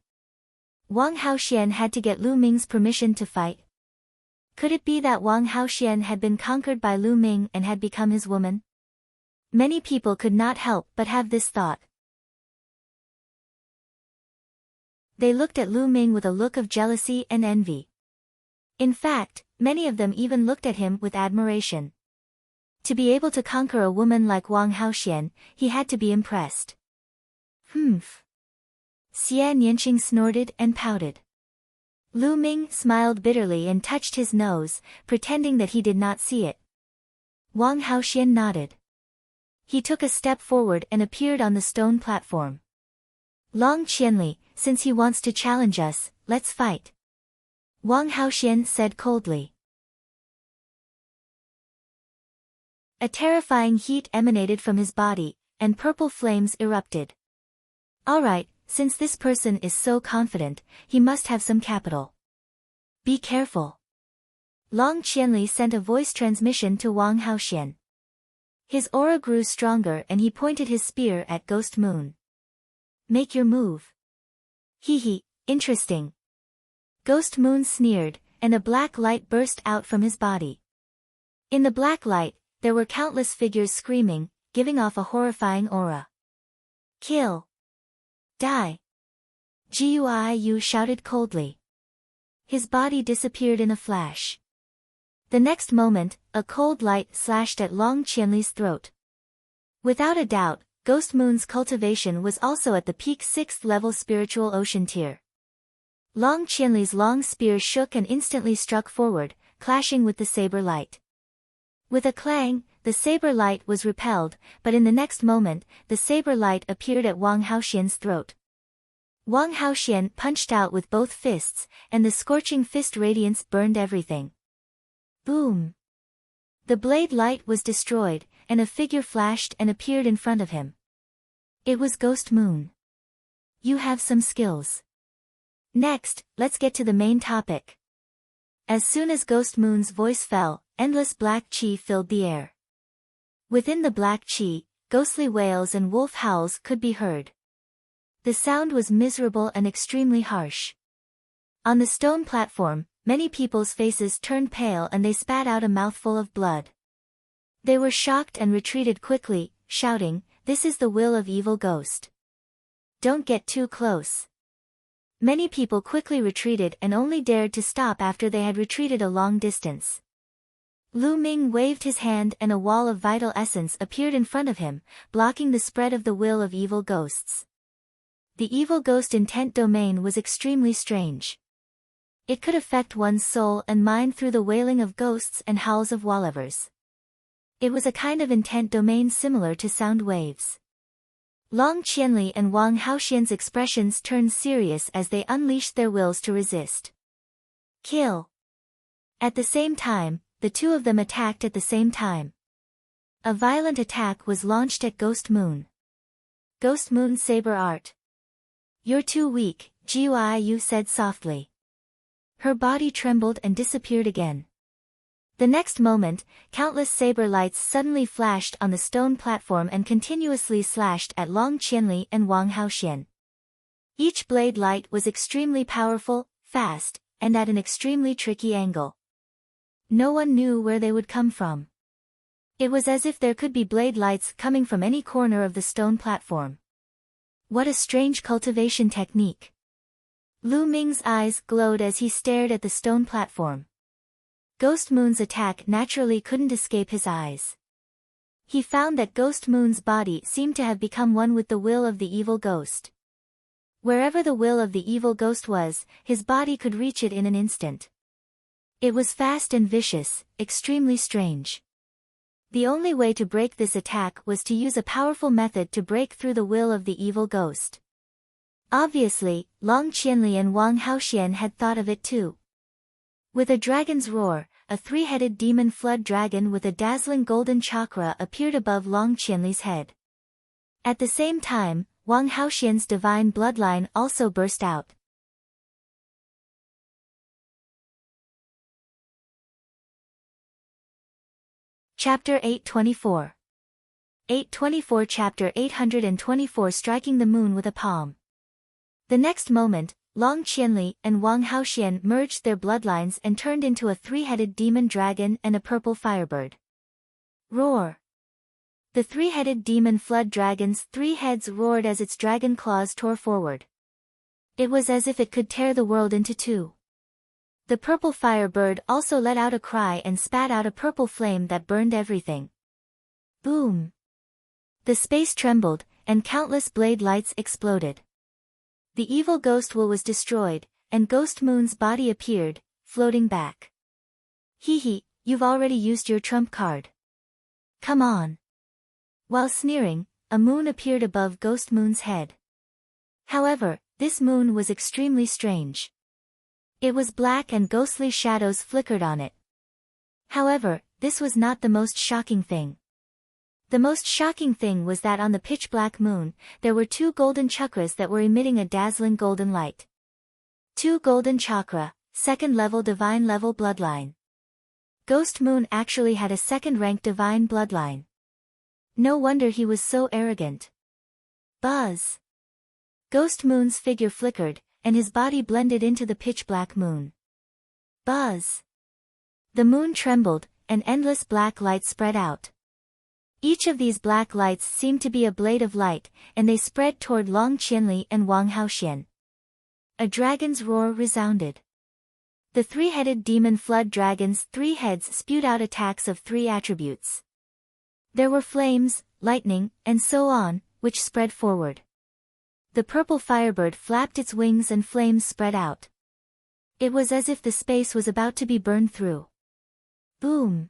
Wang Haoxian had to get Lu Ming's permission to fight. Could it be that Wang Haoxian had been conquered by Lu Ming and had become his woman? Many people could not help but have this thought. They looked at Lu Ming with a look of jealousy and envy. In fact, many of them even looked at him with admiration. To be able to conquer a woman like Wang Haoxian, he had to be impressed. Xie Nianqing snorted and pouted. Lu Ming smiled bitterly and touched his nose, pretending that he did not see it. Wang Haoxian nodded. He took a step forward and appeared on the stone platform. Long Qianli, since he wants to challenge us, let's fight. Wang Haoxian said coldly. A terrifying heat emanated from his body, and purple flames erupted. Alright, since this person is so confident, he must have some capital. Be careful. Long Qianli sent a voice transmission to Wang Haoxian. His aura grew stronger and he pointed his spear at Ghost Moon. Make your move. Interesting. Ghost Moon sneered, and a black light burst out from his body. In the black light, there were countless figures screaming, giving off a horrifying aura. Kill. Die. Guiu shouted coldly. His body disappeared in a flash. The next moment, a cold light slashed at Long Qianli's throat. Without a doubt, Ghost Moon's cultivation was also at the peak 6th level spiritual ocean tier. Long Qianli's long spear shook and instantly struck forward, clashing with the saber light. With a clang, the saber light was repelled, but in the next moment, the saber light appeared at Wang Haoxian's throat. Wang Haoxian punched out with both fists, and the scorching fist radiance burned everything. Boom! The blade light was destroyed, and a figure flashed and appeared in front of him. It was Ghost Moon. You have some skills. Next, let's get to the main topic. As soon as Ghost Moon's voice fell, endless black qi filled the air. Within the black chi, ghostly wails and wolf howls could be heard. The sound was miserable and extremely harsh. On the stone platform, many people's faces turned pale and they spat out a mouthful of blood. They were shocked and retreated quickly, shouting, "This is the will of evil ghost. Don't get too close." Many people quickly retreated and only dared to stop after they had retreated a long distance. Lu Ming waved his hand and a wall of vital essence appeared in front of him, blocking the spread of the will of evil ghosts. The evil ghost intent domain was extremely strange. It could affect one's soul and mind through the wailing of ghosts and howls of wallevers. It was a kind of intent domain similar to sound waves. Long Qianli and Wang Haoxian's expressions turned serious as they unleashed their wills to resist. Kill. At the same time, the two of them attacked at the same time. A violent attack was launched at Ghost Moon. Ghost Moon's saber art. "You're too weak," Jiu said softly. Her body trembled and disappeared again. The next moment, countless saber lights suddenly flashed on the stone platform and continuously slashed at Long Qianli and Wang Haoxian. Each blade light was extremely powerful, fast, and at an extremely tricky angle. No one knew where they would come from. It was as if there could be blade lights coming from any corner of the stone platform. What a strange cultivation technique. Lu Ming's eyes glowed as he stared at the stone platform. Ghost Moon's attack naturally couldn't escape his eyes. He found that Ghost Moon's body seemed to have become one with the will of the evil ghost. Wherever the will of the evil ghost was, his body could reach it in an instant. It was fast and vicious, extremely strange. The only way to break this attack was to use a powerful method to break through the will of the evil ghost. Obviously, Long Qianli and Wang Haoxian had thought of it too. With a dragon's roar, a three-headed demon flood dragon with a dazzling golden chakra appeared above Long Qianli's head. At the same time, Wang Haoxian's divine bloodline also burst out. Chapter 824. 824 Chapter 824 Striking the Moon with a Palm. The next moment, Long Qianli and Wang Haoxian merged their bloodlines and turned into a three-headed demon dragon and a purple firebird. Roar! The three-headed demon flood dragon's three heads roared as its dragon claws tore forward. It was as if it could tear the world into two. The purple firebird also let out a cry and spat out a purple flame that burned everything. Boom! The space trembled, and countless blade lights exploded. The evil ghost will was destroyed, and Ghost Moon's body appeared, floating back. Hee, you've already used your trump card. Come on. While sneering, a moon appeared above Ghost Moon's head. However, this moon was extremely strange. It was black and ghostly shadows flickered on it. However, this was not the most shocking thing. The most shocking thing was that on the pitch-black moon, there were two golden chakras that were emitting a dazzling golden light. 2 golden chakra, second-level divine level bloodline. Ghost Moon actually had a second-rank divine bloodline. No wonder he was so arrogant. Buzz! Ghost Moon's figure flickered, and his body blended into the pitch-black moon. Buzz! The moon trembled, and endless black light spread out. Each of these black lights seemed to be a blade of light, and they spread toward Long Qianli and Wang Haoxian. A dragon's roar resounded. The three-headed demon flood dragon's 3 heads spewed out attacks of 3 attributes. There were flames, lightning, and so on, which spread forward. The purple firebird flapped its wings and flames spread out. It was as if the space was about to be burned through. Boom!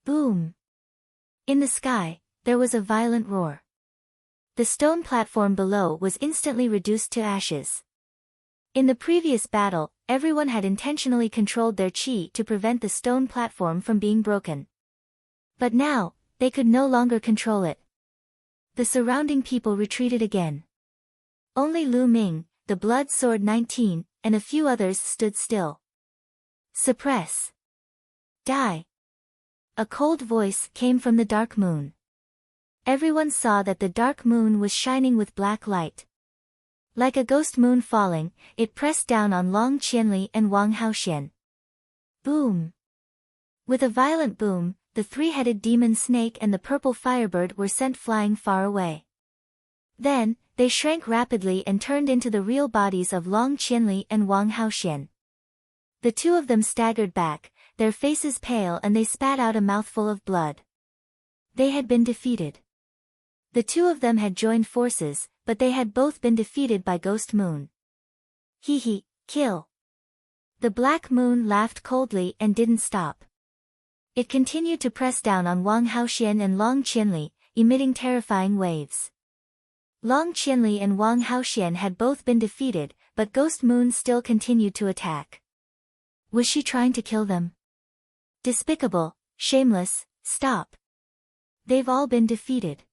Boom! In the sky, there was a violent roar. The stone platform below was instantly reduced to ashes. In the previous battle, everyone had intentionally controlled their chi to prevent the stone platform from being broken. But now, they could no longer control it. The surrounding people retreated again. Only Lu Ming, the Blood Sword 19, and a few others stood still. Suppress. Die. a cold voice came from the dark moon. Everyone saw that the dark moon was shining with black light. Like a ghost moon falling, it pressed down on Long Qianli and Wang Haoxian. Boom! With a violent boom, the three-headed demon snake and the purple firebird were sent flying far away. Then, they shrank rapidly and turned into the real bodies of Long Qianli and Wang Haoxian. The two of them staggered back, their faces pale, and they spat out a mouthful of blood. They had been defeated. The two of them had joined forces, but they had both been defeated by Ghost Moon. Hee hee, kill. The Black Moon laughed coldly and didn't stop. It continued to press down on Wang Haoxian and Long Qianli, emitting terrifying waves. Long Qianli and Wang Haoxian had both been defeated, but Ghost Moon still continued to attack. Was she trying to kill them? Despicable, shameless, stop. They've all been defeated.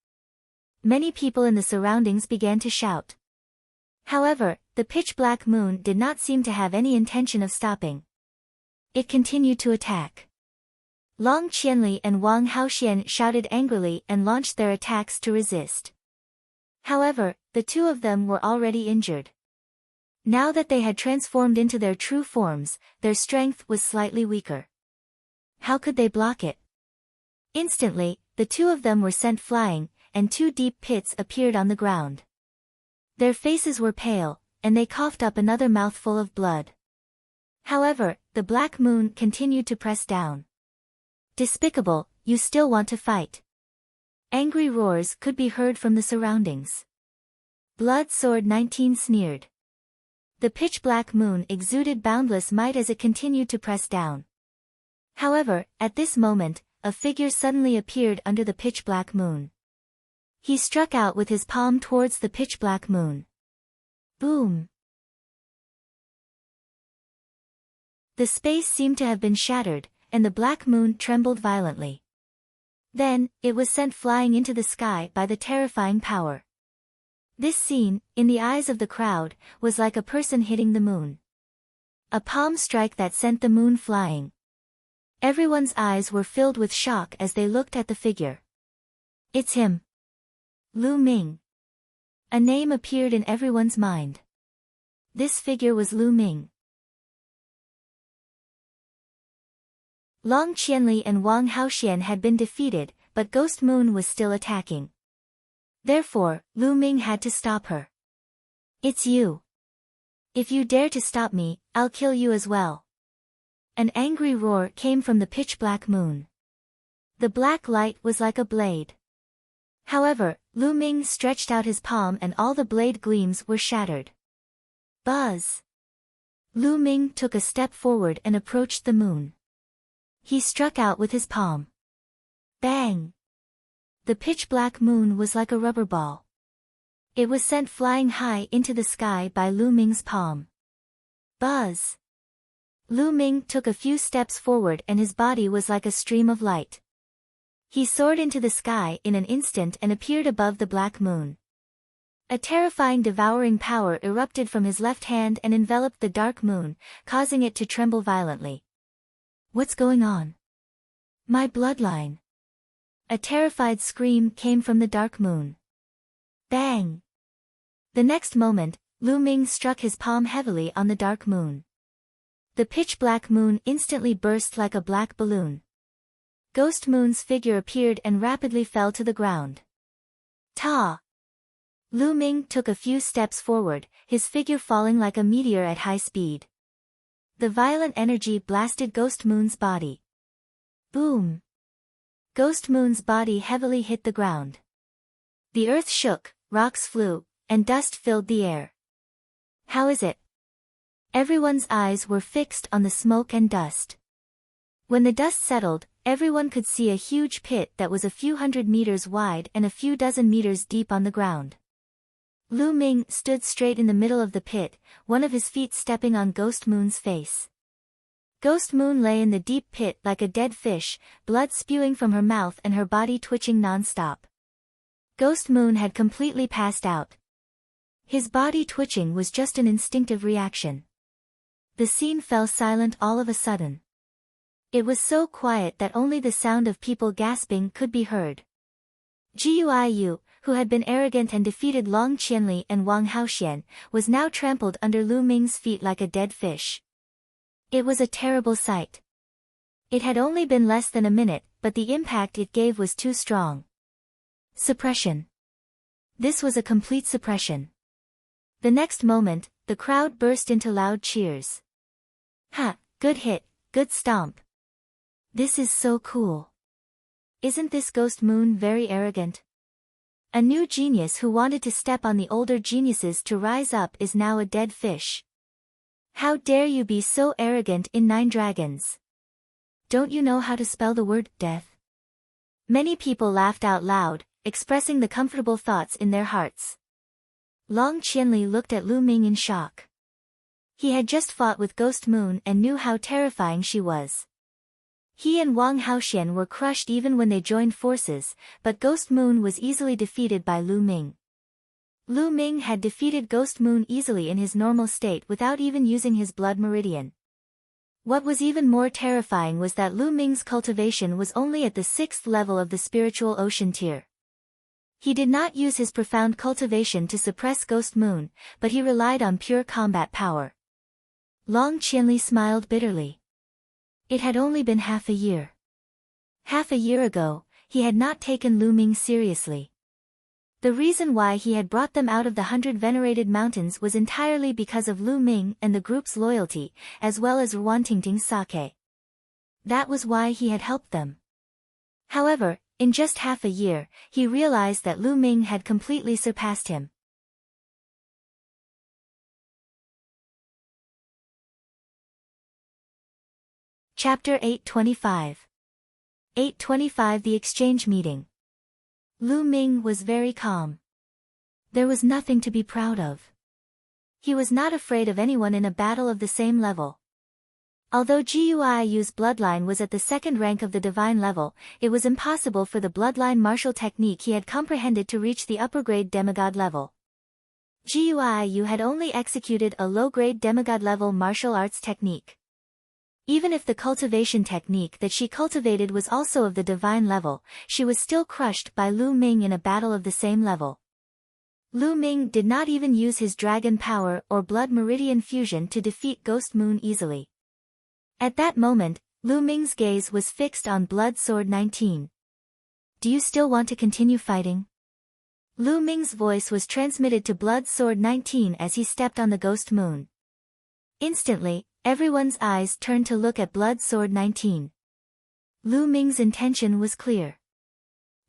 Many people in the surroundings began to shout. However, the pitch-black moon did not seem to have any intention of stopping. It continued to attack. Long Qianli and Wang Haoxian shouted angrily and launched their attacks to resist. However, the two of them were already injured. Now that they had transformed into their true forms, their strength was slightly weaker. How could they block it? Instantly, the two of them were sent flying, and two deep pits appeared on the ground. Their faces were pale, and they coughed up another mouthful of blood. However, the Black Moon continued to press down. Despicable, you still want to fight. Angry roars could be heard from the surroundings. Blood Sword 19 sneered. The pitch-black moon exuded boundless might as it continued to press down. However, at this moment, a figure suddenly appeared under the pitch-black moon. He struck out with his palm towards the pitch-black moon. Boom! The space seemed to have been shattered, and the black moon trembled violently. Then, it was sent flying into the sky by the terrifying power. This scene, in the eyes of the crowd, was like a person hitting the moon. A palm strike that sent the moon flying. Everyone's eyes were filled with shock as they looked at the figure. It's him. Lu Ming. A name appeared in everyone's mind. This figure was Lu Ming. Long Qianli and Wang Haoxian had been defeated, but Ghost Moon was still attacking. Therefore, Lu Ming had to stop her. It's you. If you dare to stop me, I'll kill you as well. An angry roar came from the pitch-black moon. The black light was like a blade. However, Lu Ming stretched out his palm and all the blade gleams were shattered. Buzz! Lu Ming took a step forward and approached the moon. He struck out with his palm. Bang! The pitch-black moon was like a rubber ball. It was sent flying high into the sky by Lu Ming's palm. Buzz! Lu Ming took a few steps forward and his body was like a stream of light. He soared into the sky in an instant and appeared above the black moon. A terrifying devouring power erupted from his left hand and enveloped the dark moon, causing it to tremble violently. What's going on? My bloodline! A terrified scream came from the dark moon. Bang! The next moment, Lu Ming struck his palm heavily on the dark moon. The pitch-black moon instantly burst like a black balloon. Ghost Moon's figure appeared and rapidly fell to the ground. Ta! Lu Ming took a few steps forward, his figure falling like a meteor at high speed. The violent energy blasted Ghost Moon's body. Boom! Ghost Moon's body heavily hit the ground. The earth shook, rocks flew, and dust filled the air. How is it? Everyone's eyes were fixed on the smoke and dust. When the dust settled, everyone could see a huge pit that was a few hundred meters wide and a few dozen meters deep on the ground. Lu Ming stood straight in the middle of the pit, one of his feet stepping on Ghost Moon's face. Ghost Moon lay in the deep pit like a dead fish, blood spewing from her mouth and her body twitching non-stop. Ghost Moon had completely passed out. His body twitching was just an instinctive reaction. The scene fell silent all of a sudden. It was so quiet that only the sound of people gasping could be heard. Guiyu, who had been arrogant and defeated Long Qianli and Wang Haoxian, was now trampled under Lu Ming's feet like a dead fish. It was a terrible sight. It had only been less than a minute, but the impact it gave was too strong. Suppression. This was a complete suppression. The next moment, the crowd burst into loud cheers. Ha, good hit, good stomp. This is so cool. Isn't this Ghost Moon very arrogant? A new genius who wanted to step on the older geniuses to rise up is now a dead fish. How dare you be so arrogant in Nine Dragons? Don't you know how to spell the word death? Many people laughed out loud, expressing the comfortable thoughts in their hearts. Long Qianli looked at Lu Ming in shock. He had just fought with Ghost Moon and knew how terrifying she was. He and Wang Haoxian were crushed even when they joined forces, but Ghost Moon was easily defeated by Lu Ming. Lu Ming had defeated Ghost Moon easily in his normal state without even using his blood meridian. What was even more terrifying was that Lu Ming's cultivation was only at the 6th level of the spiritual ocean tier. He did not use his profound cultivation to suppress Ghost Moon, but he relied on pure combat power. Long Qianli smiled bitterly. It had only been half a year. Half a year ago, he had not taken Lu Ming seriously. The reason why he had brought them out of the 100 venerated mountains was entirely because of Lu Ming and the group's loyalty, as well as Ruantingting's sake. That was why he had helped them. However, in just half a year, he realized that Lu Ming had completely surpassed him. Chapter 825. 825 The Exchange Meeting. Lu Ming was very calm. There was nothing to be proud of. He was not afraid of anyone in a battle of the same level. Although Guiyu's bloodline was at the 2nd rank of the divine level, it was impossible for the bloodline martial technique he had comprehended to reach the upper-grade demigod level. Guiyu had only executed a low-grade demigod level martial arts technique. Even if the cultivation technique that she cultivated was also of the divine level, she was still crushed by Lu Ming in a battle of the same level. Lu Ming did not even use his dragon power or blood meridian fusion to defeat Ghost Moon easily. At that moment, Lu Ming's gaze was fixed on Blood Sword 19. Do you still want to continue fighting? Lu Ming's voice was transmitted to Blood Sword 19 as he stepped on the Ghost Moon. Instantly, everyone's eyes turned to look at Blood Sword 19. Lu Ming's intention was clear.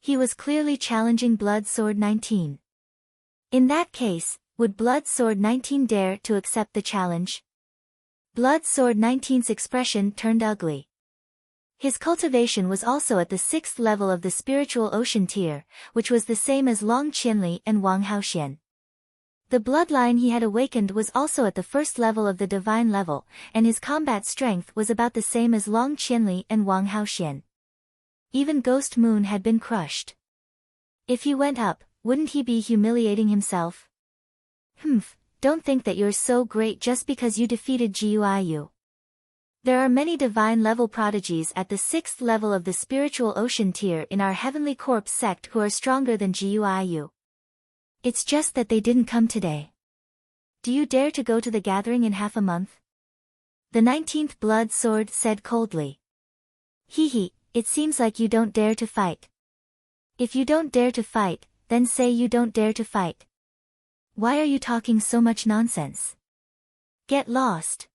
He was clearly challenging Blood Sword 19. In that case, would Blood Sword 19 dare to accept the challenge? Blood Sword 19's expression turned ugly. His cultivation was also at the 6th level of the spiritual ocean tier, which was the same as Long Qianli and Wang Haoxian. The bloodline he had awakened was also at the 1st level of the divine level, and his combat strength was about the same as Long Qianli and Wang Haoxian. Even Ghost Moon had been crushed. If he went up, wouldn't he be humiliating himself? Don't think that you're so great just because you defeated Guiyu. There are many divine level prodigies at the 6th level of the spiritual ocean tier in our Heavenly Corpse sect who are stronger than Guiyu. It's just that they didn't come today. Do you dare to go to the gathering in half a month? The 19th Blood Sword said coldly. It seems like you don't dare to fight. If you don't dare to fight, then say you don't dare to fight. Why are you talking so much nonsense? Get lost.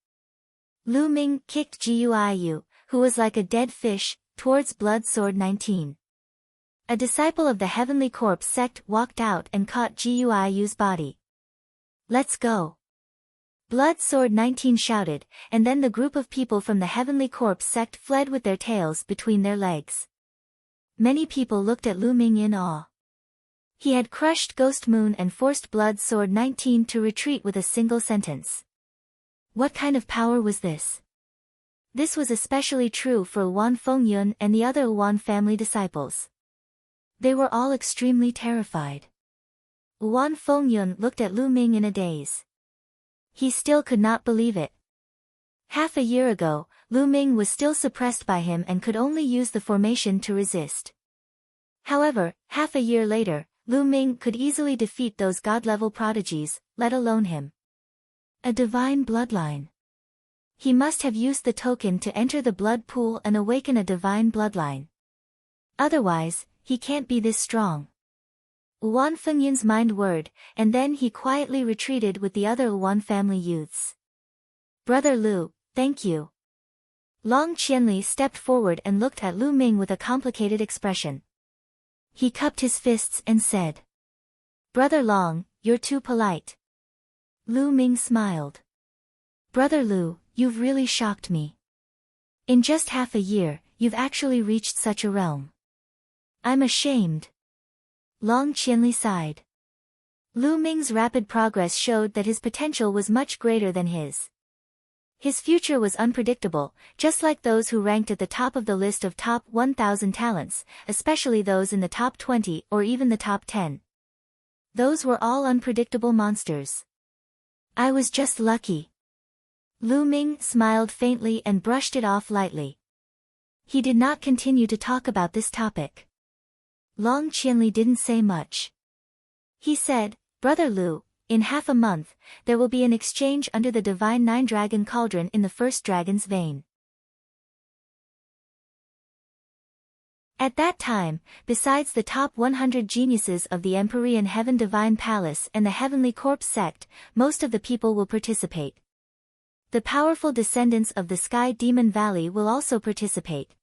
Lu Ming kicked Guiyu, who was like a dead fish, towards Blood Sword 19. A disciple of the Heavenly Corpse sect walked out and caught Guiyu's body. Let's go. Blood Sword 19 shouted, and then the group of people from the Heavenly Corpse sect fled with their tails between their legs. Many people looked at Lu Ming in awe. He had crushed Ghost Moon and forced Blood Sword 19 to retreat with a single sentence. What kind of power was this? This was especially true for Wan Fengyun and the other Wan family disciples. They were all extremely terrified. Wan Fengyun looked at Lu Ming in a daze. He still could not believe it. Half a year ago, Lu Ming was still suppressed by him and could only use the formation to resist. However, half a year later, Lu Ming could easily defeat those god-level prodigies, let alone him. A divine bloodline. He must have used the token to enter the blood pool and awaken a divine bloodline. Otherwise, he can't be this strong. Luan Fengyan's mind whirred, and then he quietly retreated with the other Luan family youths. Brother Lu, thank you. Long Qianli stepped forward and looked at Lu Ming with a complicated expression. He cupped his fists and said, Brother Long, you're too polite. Lu Ming smiled. Brother Lu, you've really shocked me. In just half a year, you've actually reached such a realm. I'm ashamed. Long Qianli sighed. Lu Ming's rapid progress showed that his potential was much greater than his. His future was unpredictable, just like those who ranked at the top of the list of top 1,000 talents, especially those in the top 20 or even the top 10. Those were all unpredictable monsters. I was just lucky. Lu Ming smiled faintly and brushed it off lightly. He did not continue to talk about this topic. Long Qianli didn't say much. He said, Brother Lu, in half a month, there will be an exchange under the Divine Nine-Dragon Cauldron in the first dragon's vein. At that time, besides the top 100 geniuses of the Empyrean Heaven Divine Palace and the Heavenly Corpse sect, most of the people will participate. The powerful descendants of the Sky Demon Valley will also participate.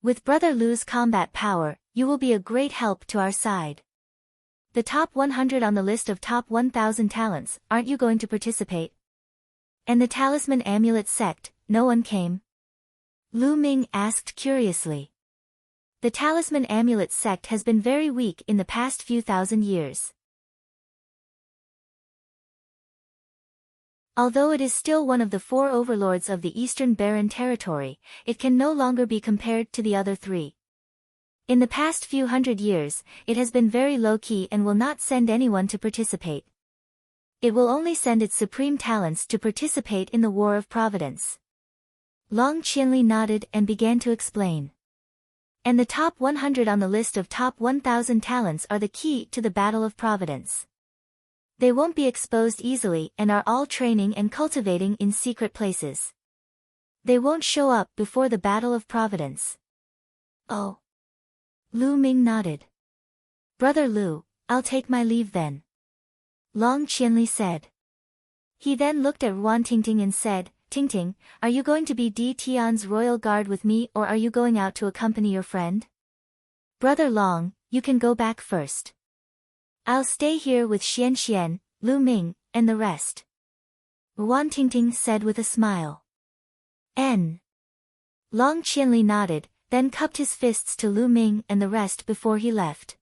With Brother Lu's combat power, you will be a great help to our side. The top 100 on the list of top 1,000 talents, aren't you going to participate? And the Talisman Amulet sect, no one came? Lu Ming asked curiously. The Talisman Amulet sect has been very weak in the past few thousand years. Although it is still one of the 4 overlords of the Eastern Barren Territory, it can no longer be compared to the other 3. In the past few hundred years, it has been very low-key and will not send anyone to participate. It will only send its supreme talents to participate in the War of Providence. Long Qianli nodded and began to explain. And the top 100 on the list of top 1,000 talents are the key to the Battle of Providence. They won't be exposed easily and are all training and cultivating in secret places. They won't show up before the Battle of Providence. Oh. Lu Ming nodded. Brother Lu, I'll take my leave then. Long Qianli said. He then looked at Ruan Tingting and said, Tingting, are you going to be Di Tian's royal guard with me or are you going out to accompany your friend? Brother Long, you can go back first. I'll stay here with Xian, Lu Ming, and the rest. Ruan Tingting said with a smile. N. Long Qianli nodded, then cupped his fists to Lu Ming and the rest before he left.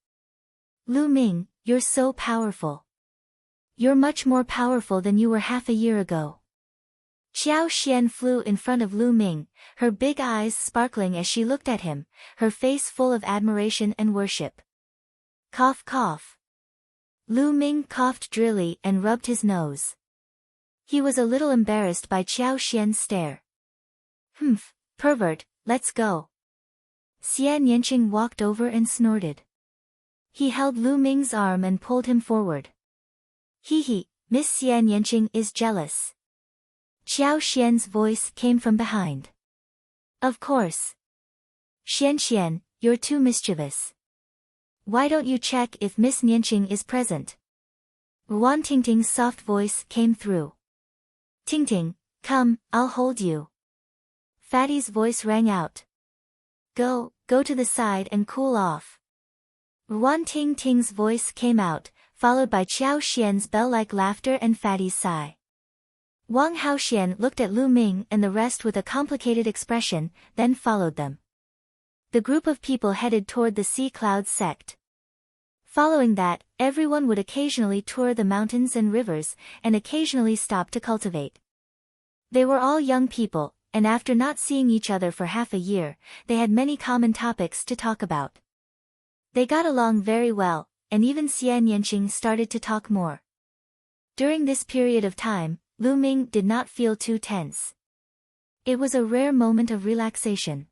Lu Ming, you're so powerful. You're much more powerful than you were half a year ago. Xiao Xian flew in front of Lu Ming, her big eyes sparkling as she looked at him, her face full of admiration and worship. Cough cough. Lu Ming coughed drily and rubbed his nose. He was a little embarrassed by Xiao Xian's stare. Humph, pervert, let's go. Xian Yanqing walked over and snorted. He held Lu Ming's arm and pulled him forward. Hee, Miss Xian Yanqing is jealous. Xiao Xian's voice came from behind. Of course. Xian, you're too mischievous. Why don't you check if Miss Nianqing is present? Ruan Tingting's soft voice came through. Tingting, come, I'll hold you. Fatty's voice rang out. Go to the side and cool off. Ruan Tingting's voice came out, followed by Xiao Xian's bell-like laughter and Fatty's sigh. Wang Haoxian looked at Lu Ming and the rest with a complicated expression, then followed them. The group of people headed toward the Sea Cloud sect. Following that, everyone would occasionally tour the mountains and rivers, and occasionally stop to cultivate. They were all young people, and after not seeing each other for half a year, they had many common topics to talk about. They got along very well, and even Xian Yanqing started to talk more. During this period of time, Lu Ming did not feel too tense. It was a rare moment of relaxation.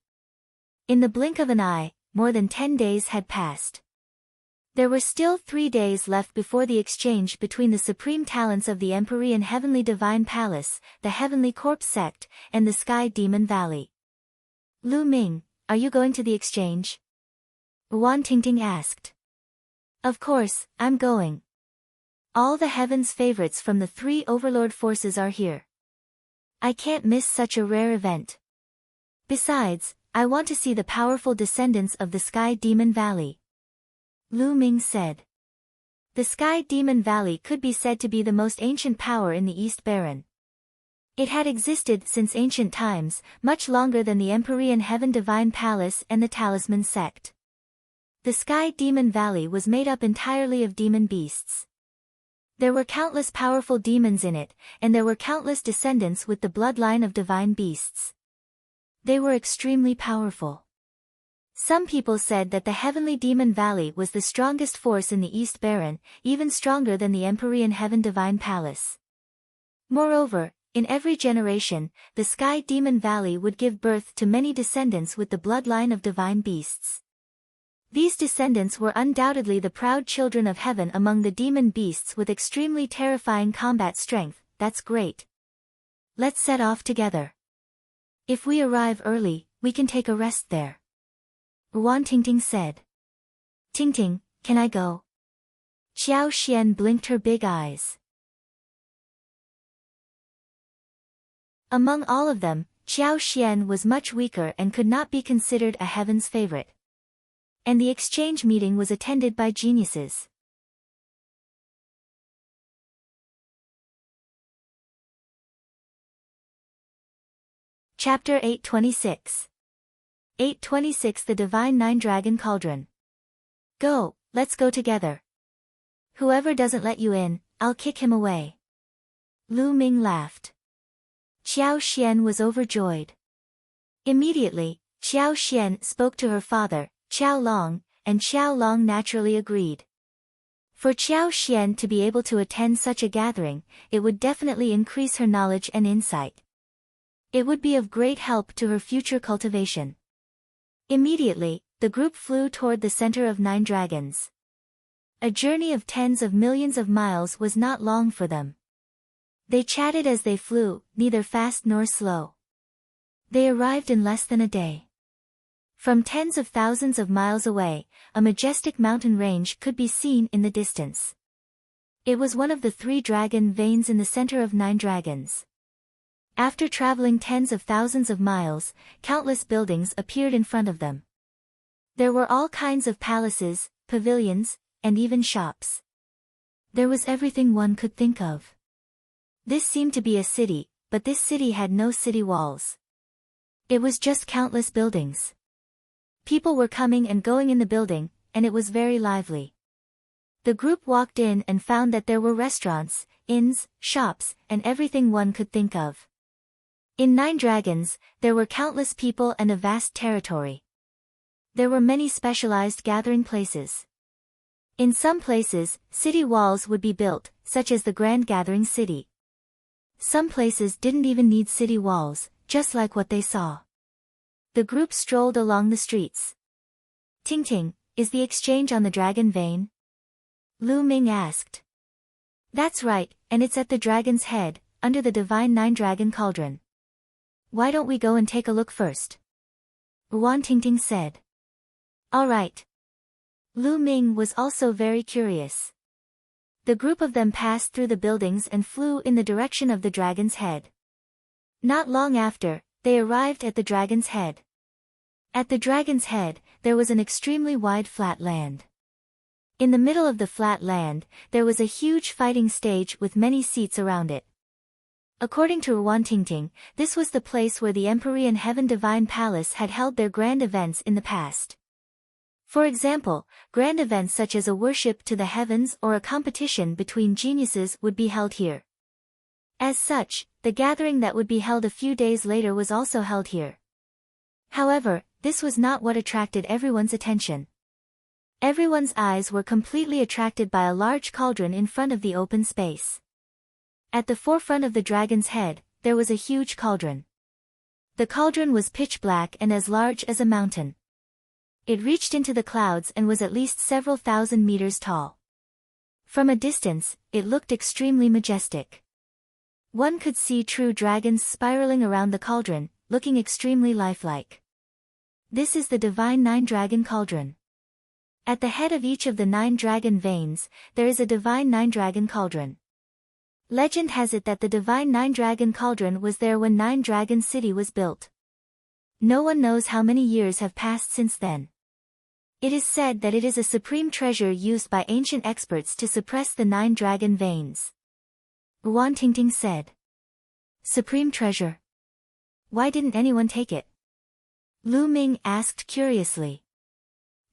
In the blink of an eye, more than 10 days had passed. There were still 3 days left before the exchange between the supreme talents of the Empyrean Heavenly Divine Palace, the Heavenly Corpse Sect, and the Sky Demon Valley. Lu Ming, are you going to the exchange? Wan Tingting asked. Of course, I'm going. All the heaven's favorites from the 3 overlord forces are here. I can't miss such a rare event. Besides, I want to see the powerful descendants of the Sky Demon Valley. Lu Ming said. The Sky Demon Valley could be said to be the most ancient power in the East Baron. It had existed since ancient times, much longer than the Empyrean Heaven Divine Palace and the Talisman Sect. The Sky Demon Valley was made up entirely of demon beasts. There were countless powerful demons in it, and there were countless descendants with the bloodline of divine beasts. They were extremely powerful. Some people said that the Heavenly Demon Valley was the strongest force in the East Baron, even stronger than the Empyrean Heaven Divine Palace. Moreover, in every generation, the Sky Demon Valley would give birth to many descendants with the bloodline of divine beasts. These descendants were undoubtedly the proud children of heaven among the demon beasts with extremely terrifying combat strength. That's great. Let's set off together. If we arrive early, we can take a rest there. Wan Tingting said. Tingting, can I go? Xiao Xian blinked her big eyes. Among all of them, Xiao Xian was much weaker and could not be considered a heaven's favorite. And the exchange meeting was attended by geniuses. Chapter 826. 826 The Divine Nine Dragon Cauldron. Go, let's go together. Whoever doesn't let you in, I'll kick him away. Lu Ming laughed. Xiao Xian was overjoyed. Immediately, Xiao Xian spoke to her father, Qiao Long, and Qiao Long naturally agreed. For Xiao Xian to be able to attend such a gathering, it would definitely increase her knowledge and insight. It would be of great help to her future cultivation. Immediately, the group flew toward the center of 9 dragons. A journey of tens of millions of miles was not long for them. They chatted as they flew, neither fast nor slow. They arrived in less than a day. From tens of thousands of miles away, a majestic mountain range could be seen in the distance. It was one of the 3 dragon veins in the center of 9 dragons. After traveling tens of thousands of miles, countless buildings appeared in front of them. There were all kinds of palaces, pavilions, and even shops. There was everything one could think of. This seemed to be a city, but this city had no city walls. It was just countless buildings. People were coming and going in the building, and it was very lively. The group walked in and found that there were restaurants, inns, shops, and everything one could think of. In 9 dragons, there were countless people and a vast territory. There were many specialized gathering places. In some places, city walls would be built, such as the Grand Gathering City. Some places didn't even need city walls, just like what they saw. The group strolled along the streets. Tingting, is the exchange on the dragon vein? Lu Ming asked. That's right, and it's at the dragon's head, under the divine 9 dragon cauldron. Why don't we go and take a look first? Wan Tingting said. All right. Lu Ming was also very curious. The group of them passed through the buildings and flew in the direction of the dragon's head. Not long after, they arrived at the dragon's head. At the dragon's head, there was an extremely wide flat land. In the middle of the flat land, there was a huge fighting stage with many seats around it. According to Wan Tingting, this was the place where the Empyrean Heaven Divine Palace had held their grand events in the past. For example, grand events such as a worship to the heavens or a competition between geniuses would be held here. As such, the gathering that would be held a few days later was also held here. However, this was not what attracted everyone's attention. Everyone's eyes were completely attracted by a large cauldron in front of the open space. At the forefront of the dragon's head, there was a huge cauldron. The cauldron was pitch black and as large as a mountain. It reached into the clouds and was at least several thousand meters tall. From a distance, it looked extremely majestic. One could see true dragons spiraling around the cauldron, looking extremely lifelike. This is the divine 9-dragon cauldron. At the head of each of the 9 dragon veins, there is a divine 9-dragon cauldron. Legend has it that the divine 9-dragon cauldron was there when 9-dragon city was built. No one knows how many years have passed since then. It is said that it is a supreme treasure used by ancient experts to suppress the 9 dragon veins. Wan Tingting said. Supreme treasure? Why didn't anyone take it? Lu Ming asked curiously.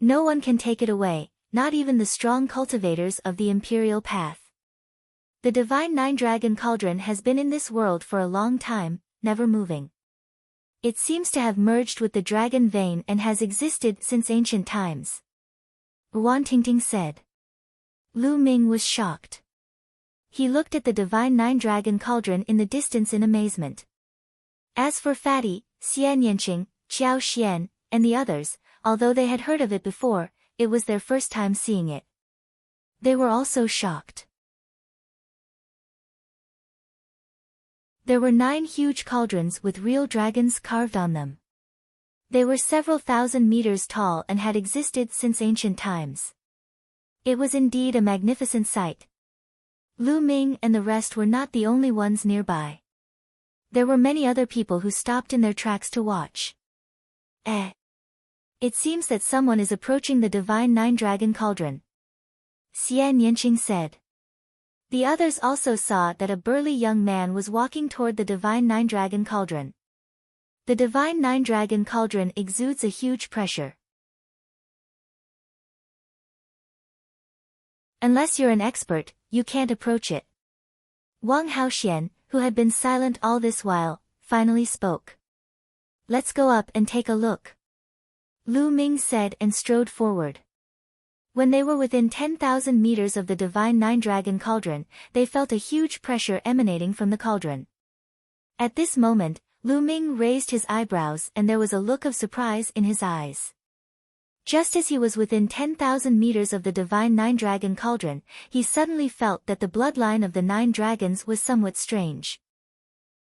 No one can take it away, not even the strong cultivators of the imperial path. The divine 9-dragon cauldron has been in this world for a long time, never moving. It seems to have merged with the dragon vein and has existed since ancient times. Wan Tingting said. Lu Ming was shocked. He looked at the divine 9-dragon cauldron in the distance in amazement. As for Fatty, Xian Yanqing, Qiao Xian, and the others, although they had heard of it before, it was their first time seeing it. They were also shocked. There were 9 huge cauldrons with real dragons carved on them. They were several thousand meters tall and had existed since ancient times. It was indeed a magnificent sight. Lu Ming and the rest were not the only ones nearby. There were many other people who stopped in their tracks to watch. It seems that someone is approaching the divine 9-dragon cauldron. Xian Yanqing said. The others also saw that a burly young man was walking toward the divine 9-dragon cauldron. The divine 9-dragon cauldron exudes a huge pressure. Unless you're an expert, you can't approach it. Wang Haoxian, who had been silent all this while, finally spoke. Let's go up and take a look. Lu Ming said and strode forward. When they were within 10,000 meters of the divine 9-dragon cauldron, they felt a huge pressure emanating from the cauldron. At this moment, Lu Ming raised his eyebrows and there was a look of surprise in his eyes. Just as he was within 10,000 meters of the divine 9-dragon cauldron, he suddenly felt that the bloodline of the 9 dragons was somewhat strange.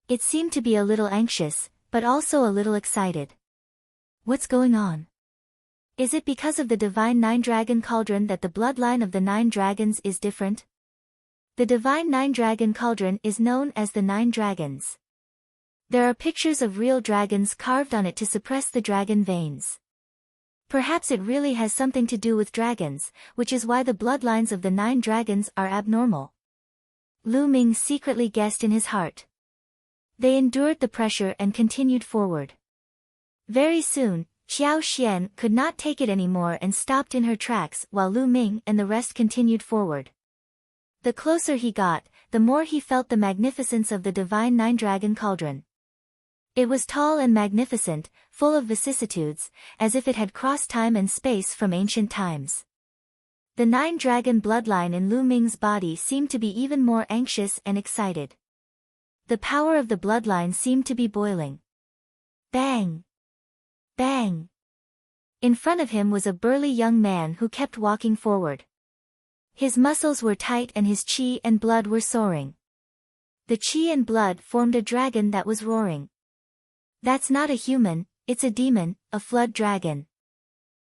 It seemed to be a little anxious, but also a little excited. What's going on? Is it because of the divine 9-dragon cauldron that the bloodline of the 9 dragons is different? The divine 9-dragon cauldron is known as the 9 dragons. There are pictures of real dragons carved on it to suppress the dragon veins. Perhaps it really has something to do with dragons, which is why the bloodlines of the 9 dragons are abnormal. Lu Ming secretly guessed in his heart. They endured the pressure and continued forward. Very soon, Qiao Xian could not take it anymore and stopped in her tracks while Lu Ming and the rest continued forward. The closer he got, the more he felt the magnificence of the divine 9-dragon cauldron. It was tall and magnificent, full of vicissitudes, as if it had crossed time and space from ancient times. The 9-dragon bloodline in Lu Ming's body seemed to be even more anxious and excited. The power of the bloodline seemed to be boiling. Bang! Bang! In front of him was a burly young man who kept walking forward. His muscles were tight and his qi and blood were soaring. The qi and blood formed a dragon that was roaring. That's not a human, it's a demon, a flood dragon.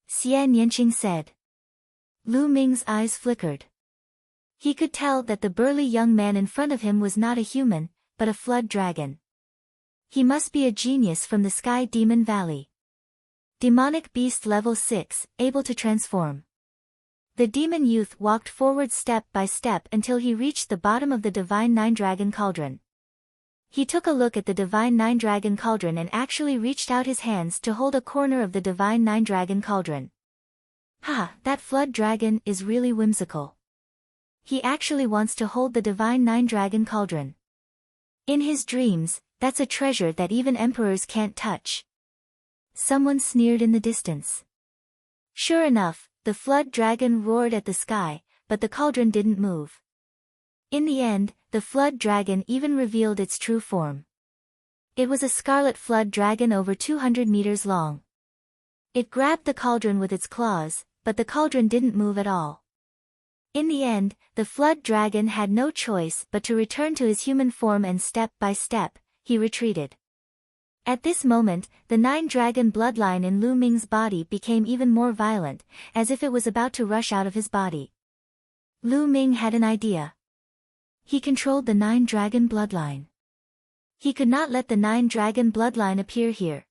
Xian Yanqing said. Lu Ming's eyes flickered. He could tell that the burly young man in front of him was not a human, but a flood dragon. He must be a genius from the Sky Demon Valley. Demonic Beast Level 6, able to transform. The demon youth walked forward step by step until he reached the bottom of the divine 9-dragon cauldron. He took a look at the divine 9-dragon cauldron and actually reached out his hands to hold a corner of the divine 9-dragon cauldron. Ha, that flood dragon is really whimsical. He actually wants to hold the divine 9-dragon cauldron. In his dreams, that's a treasure that even emperors can't touch. Someone sneered in the distance. Sure enough, the flood dragon roared at the sky, but the cauldron didn't move. In the end, the flood dragon even revealed its true form. It was a scarlet flood dragon over 200 meters long. It grabbed the cauldron with its claws, but the cauldron didn't move at all. In the end, the flood dragon had no choice but to return to his human form, and step by step, he retreated. At this moment, the 9-dragon bloodline in Lu Ming's body became even more violent, as if it was about to rush out of his body. Lu Ming had an idea. He controlled the 9-dragon bloodline. He could not let the 9-dragon bloodline appear here.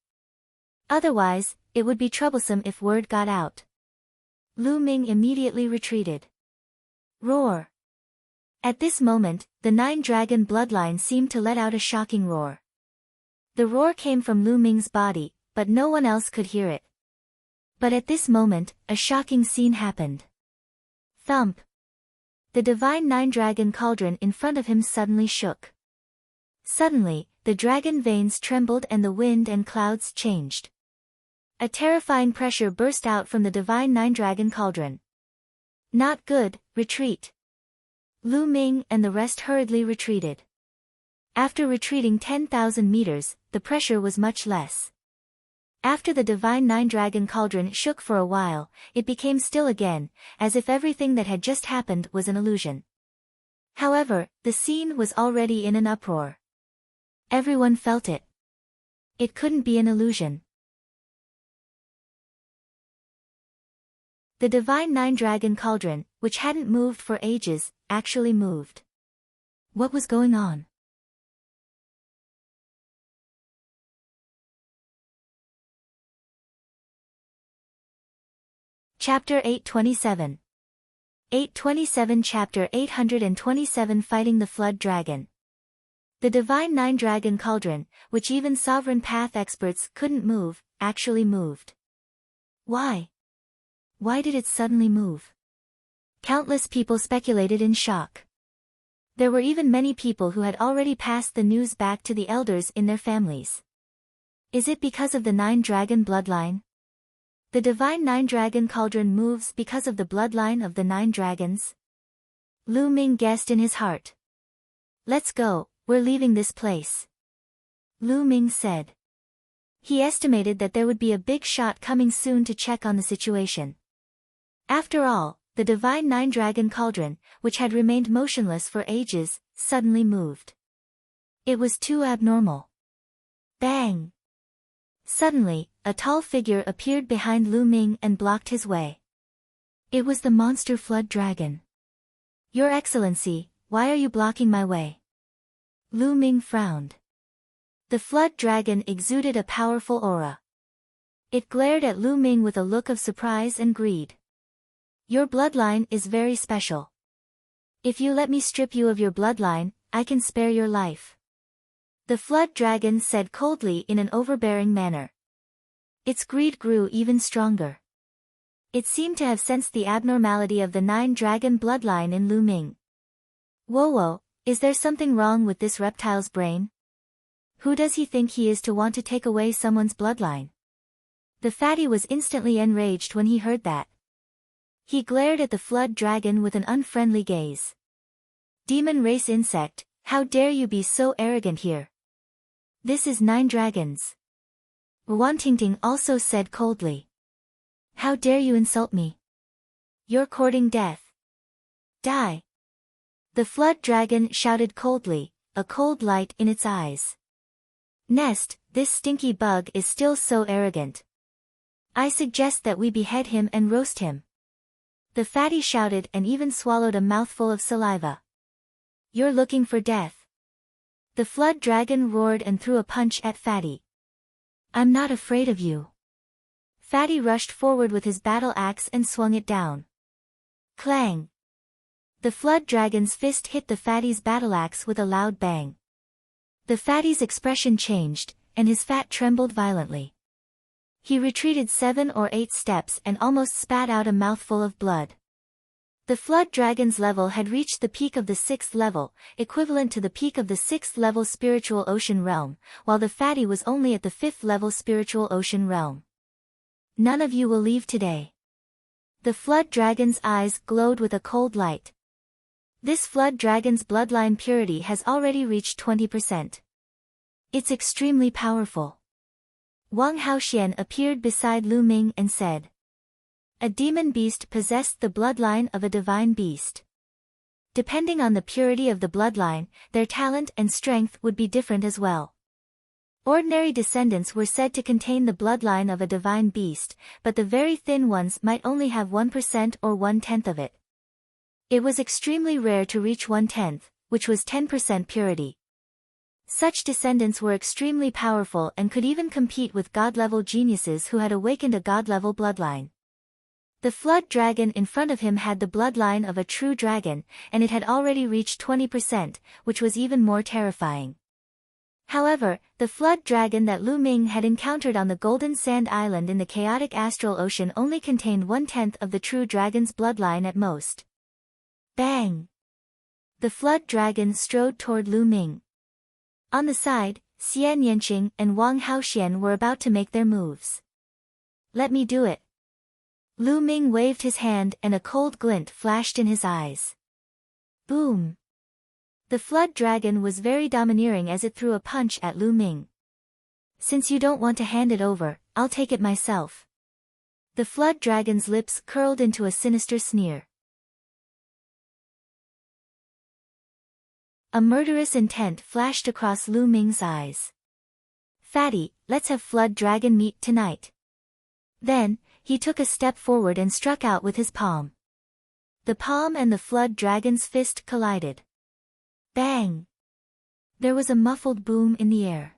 Otherwise, it would be troublesome if word got out. Lu Ming immediately retreated. Roar! At this moment, the 9-dragon bloodline seemed to let out a shocking roar. The roar came from Lu Ming's body, but no one else could hear it. But at this moment, a shocking scene happened. Thump! The divine 9-dragon cauldron in front of him suddenly shook. Suddenly, the dragon veins trembled and the wind and clouds changed. A terrifying pressure burst out from the divine 9-dragon cauldron. Not good, retreat. Lu Ming and the rest hurriedly retreated. After retreating 10,000 meters, the pressure was much less. After the divine 9-dragon cauldron shook for a while, it became still again, as if everything that had just happened was an illusion. However, the scene was already in an uproar. Everyone felt it. It couldn't be an illusion. The divine 9-dragon cauldron, which hadn't moved for ages, actually moved. What was going on? Chapter 827. 827 Chapter 827 Fighting the Flood Dragon. The divine 9-dragon cauldron, which even sovereign path experts couldn't move, actually moved. Why? Why did it suddenly move? Countless people speculated in shock. There were even many people who had already passed the news back to the elders in their families. Is it because of the 9-dragon bloodline? The divine 9-dragon cauldron moves because of the bloodline of the 9 dragons? Lu Ming guessed in his heart. Let's go, we're leaving this place. Lu Ming said. He estimated that there would be a big shot coming soon to check on the situation. After all, the divine 9-dragon cauldron, which had remained motionless for ages, suddenly moved. It was too abnormal. Bang! Suddenly, a tall figure appeared behind Lu Ming and blocked his way. It was the monster flood dragon. Your Excellency, why are you blocking my way? Lu Ming frowned. The flood dragon exuded a powerful aura. It glared at Lu Ming with a look of surprise and greed. Your bloodline is very special. If you let me strip you of your bloodline, I can spare your life. The flood dragon said coldly in an overbearing manner. Its greed grew even stronger. It seemed to have sensed the abnormality of the 9-dragon bloodline in Lu Ming. Whoa, is there something wrong with this reptile's brain? Who does he think he is to want to take away someone's bloodline? The fatty was instantly enraged when he heard that. He glared at the flood dragon with an unfriendly gaze. Demon race insect, how dare you be so arrogant here? This is 9 dragons. Wantingting also said coldly. How dare you insult me? You're courting death. Die. The flood dragon shouted coldly, a cold light in its eyes. Nest, this stinky bug is still so arrogant. I suggest that we behead him and roast him. The fatty shouted and even swallowed a mouthful of saliva. You're looking for death. The flood dragon roared and threw a punch at Fatty. I'm not afraid of you. Fatty rushed forward with his battle axe and swung it down. Clang! The flood dragon's fist hit the fatty's battle axe with a loud bang. The fatty's expression changed, and his fat trembled violently. He retreated 7 or 8 steps and almost spat out a mouthful of blood. The flood dragon's level had reached the peak of the 6th level, equivalent to the peak of the 6th level spiritual ocean realm, while the fatty was only at the 5th level spiritual ocean realm. None of you will leave today. The flood dragon's eyes glowed with a cold light. This flood dragon's bloodline purity has already reached 20%. It's extremely powerful. Wang Haoxian appeared beside Lu Ming and said. A demon beast possessed the bloodline of a divine beast. Depending on the purity of the bloodline, their talent and strength would be different as well. Ordinary descendants were said to contain the bloodline of a divine beast, but the very thin ones might only have 1% or 1/10 of it. It was extremely rare to reach 1/10, which was 10% purity. Such descendants were extremely powerful and could even compete with god-level geniuses who had awakened a god-level bloodline. The flood dragon in front of him had the bloodline of a true dragon, and it had already reached 20%, which was even more terrifying. However, the flood dragon that Lu Ming had encountered on the Golden Sand Island in the chaotic astral ocean only contained 1/10 of the true dragon's bloodline at most. Bang! The flood dragon strode toward Lu Ming. On the side, Xian Yanqing and Wang Haoxian were about to make their moves. Let me do it. Lu Ming waved his hand and a cold glint flashed in his eyes. Boom! The flood dragon was very domineering as it threw a punch at Lu Ming. Since you don't want to hand it over, I'll take it myself. The flood dragon's lips curled into a sinister sneer. A murderous intent flashed across Lu Ming's eyes. Fatty, let's have flood dragon meat tonight. Then, he took a step forward and struck out with his palm. The palm and the flood dragon's fist collided. Bang! There was a muffled boom in the air.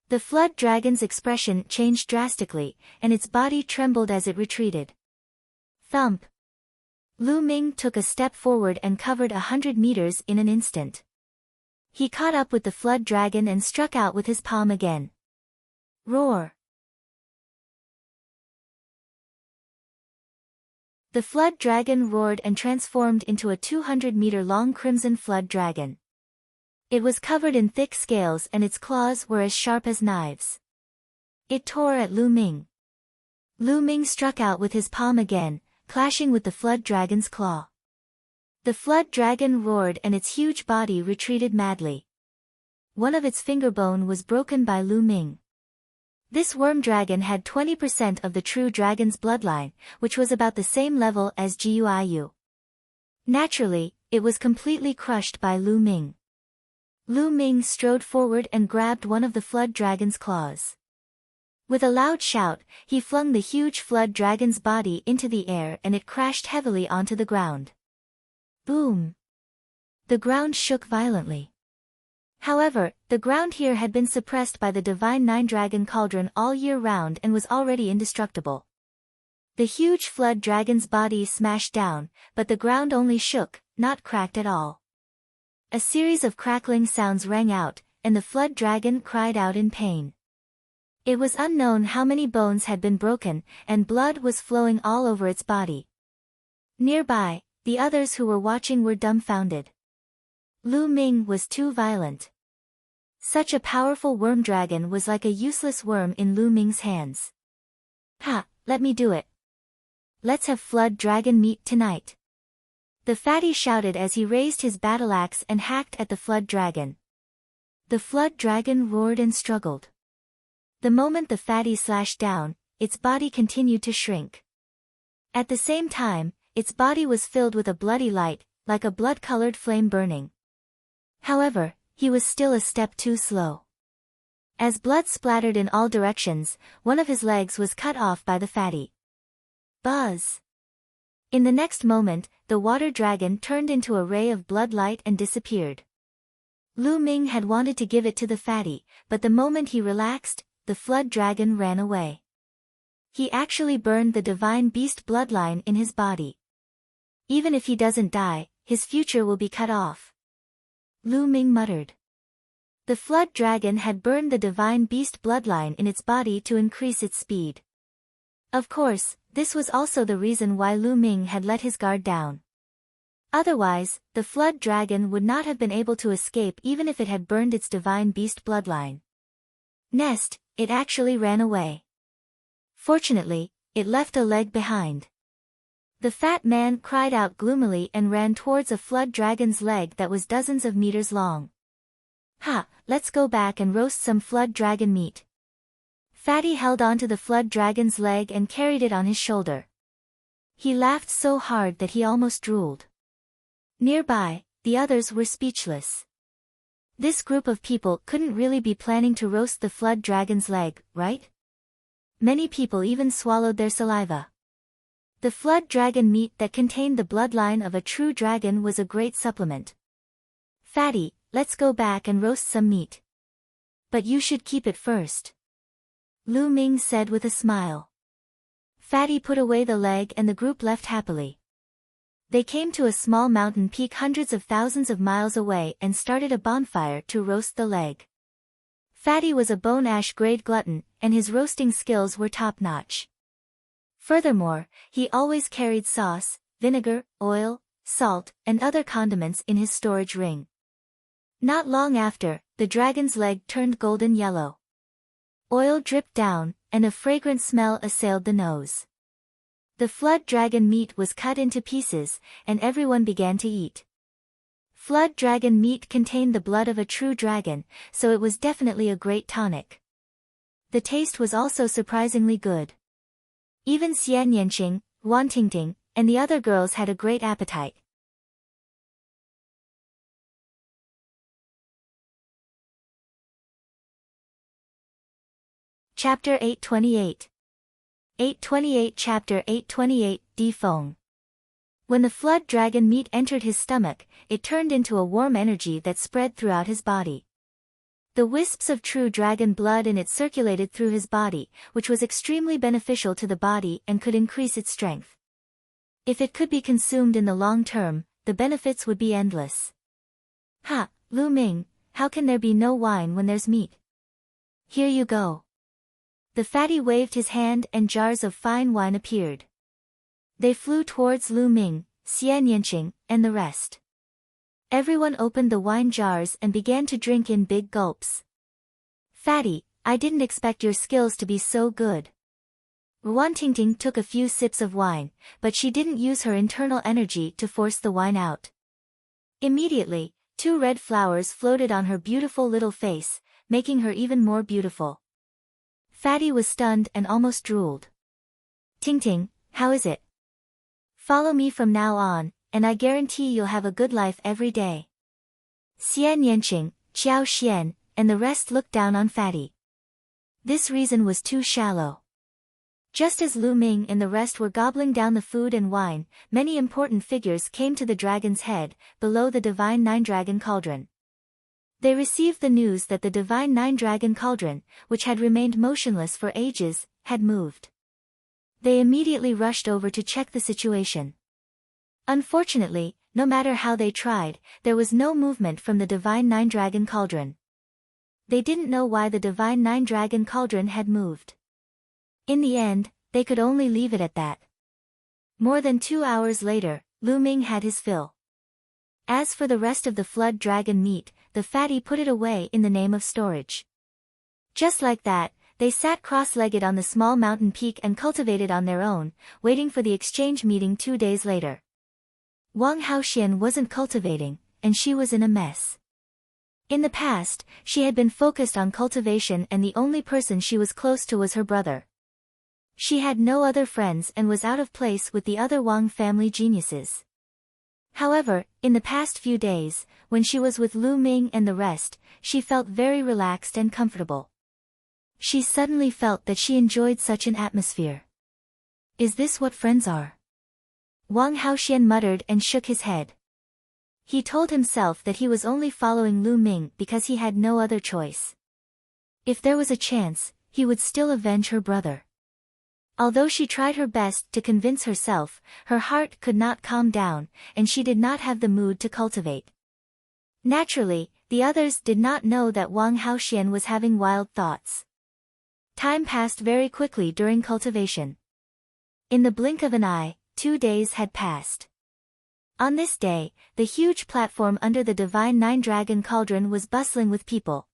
The flood dragon's expression changed drastically, and its body trembled as it retreated. Thump! Lu Ming took a step forward and covered 100 meters in an instant. He caught up with the flood dragon and struck out with his palm again. Roar! The flood dragon roared and transformed into a 200-meter-long crimson flood dragon. It was covered in thick scales and its claws were as sharp as knives. It tore at Lu Ming. Lu Ming struck out with his palm again, clashing with the flood dragon's claw. The flood dragon roared and its huge body retreated madly. One of its finger bone was broken by Lu Ming. This worm dragon had 20% of the true dragon's bloodline, which was about the same level as Guiyu. Naturally, it was completely crushed by Lu Ming. Lu Ming strode forward and grabbed one of the flood dragon's claws. With a loud shout, he flung the huge flood dragon's body into the air and it crashed heavily onto the ground. Boom! The ground shook violently. However, the ground here had been suppressed by the divine nine-dragon cauldron all year round and was already indestructible. The huge flood dragon's body smashed down, but the ground only shook, not cracked at all. A series of crackling sounds rang out, and the flood dragon cried out in pain. It was unknown how many bones had been broken, and blood was flowing all over its body. Nearby, the others who were watching were dumbfounded. Lu Ming was too violent. Such a powerful worm dragon was like a useless worm in Lu Ming's hands. Ha, let me do it. Let's have flood dragon meat tonight. The fatty shouted as he raised his battle axe and hacked at the flood dragon. The flood dragon roared and struggled. The moment the fatty slashed down, its body continued to shrink. At the same time, its body was filled with a bloody light, like a blood-colored flame burning. However, he was still a step too slow. As blood splattered in all directions, one of his legs was cut off by the fatty. Buzz! In the next moment, the water dragon turned into a ray of blood light and disappeared. Lu Ming had wanted to give it to the fatty, but the moment he relaxed, the flood dragon ran away. He actually burned the divine beast bloodline in his body. Even if he doesn't die, his future will be cut off. Lu Ming muttered. The flood dragon had burned the divine beast bloodline in its body to increase its speed. Of course, this was also the reason why Lu Ming had let his guard down. Otherwise, the flood dragon would not have been able to escape even if it had burned its divine beast bloodline. Next, it actually ran away. Fortunately, it left a leg behind. The fat man cried out gloomily and ran towards a flood dragon's leg that was dozens of meters long. Ha, let's go back and roast some flood dragon meat. Fatty held onto the flood dragon's leg and carried it on his shoulder. He laughed so hard that he almost drooled. Nearby, the others were speechless. This group of people couldn't really be planning to roast the flood dragon's leg, right? Many people even swallowed their saliva. The flood dragon meat that contained the bloodline of a true dragon was a great supplement. Fatty, let's go back and roast some meat. But you should keep it first. Lu Ming said with a smile. Fatty put away the leg and the group left happily. They came to a small mountain peak hundreds of thousands of miles away and started a bonfire to roast the leg. Fatty was a bone-ash grade glutton, and his roasting skills were top-notch. Furthermore, he always carried sauce, vinegar, oil, salt, and other condiments in his storage ring. Not long after, the dragon's leg turned golden yellow. Oil dripped down, and a fragrant smell assailed the nose. The flood dragon meat was cut into pieces, and everyone began to eat. Flood dragon meat contained the blood of a true dragon, so it was definitely a great tonic. The taste was also surprisingly good. Even Xian Yanqing, Wan Tingting, and the other girls had a great appetite. Chapter 828. 828 Chapter 828, Di Feng. When the flood dragon meat entered his stomach, it turned into a warm energy that spread throughout his body. The wisps of true dragon blood in it circulated through his body, which was extremely beneficial to the body and could increase its strength. If it could be consumed in the long term, the benefits would be endless. Ha, Lu Ming, how can there be no wine when there's meat? Here you go. The fatty waved his hand and jars of fine wine appeared. They flew towards Lu Ming, Xian Yanqing, and the rest. Everyone opened the wine jars and began to drink in big gulps. Fatty, I didn't expect your skills to be so good. Wan Tingting took a few sips of wine, but she didn't use her internal energy to force the wine out. Immediately, 2 red flowers floated on her beautiful little face, making her even more beautiful. Fatty was stunned and almost drooled. Tingting, how is it? Follow me from now on, and I guarantee you'll have a good life every day. Xian Yanqing, Qiao Xian, and the rest looked down on Fatty. This reason was too shallow. Just as Lu Ming and the rest were gobbling down the food and wine, many important figures came to the dragon's head, below the divine nine-dragon cauldron. They received the news that the divine nine-dragon cauldron, which had remained motionless for ages, had moved. They immediately rushed over to check the situation. Unfortunately, no matter how they tried, there was no movement from the divine nine-dragon cauldron. They didn't know why the divine nine-dragon cauldron had moved. In the end, they could only leave it at that. More than 2 hours later, Lu Ming had his fill. As for the rest of the flood dragon meat, the fatty put it away in the name of storage. Just like that, they sat cross-legged on the small mountain peak and cultivated on their own, waiting for the exchange meeting 2 days later. Wang Haoxian wasn't cultivating, and she was in a mess. In the past, she had been focused on cultivation and the only person she was close to was her brother. She had no other friends and was out of place with the other Wang family geniuses. However, in the past few days, when she was with Lu Ming and the rest, she felt very relaxed and comfortable. She suddenly felt that she enjoyed such an atmosphere. Is this what friends are? Wang Haoxian muttered and shook his head. He told himself that he was only following Lu Ming because he had no other choice. If there was a chance, he would still avenge her brother. Although she tried her best to convince herself, her heart could not calm down, and she did not have the mood to cultivate. Naturally, the others did not know that Wang Haoxian was having wild thoughts. Time passed very quickly during cultivation. In the blink of an eye, 2 days had passed. On this day, the huge platform under the divine nine-dragon cauldron was bustling with people.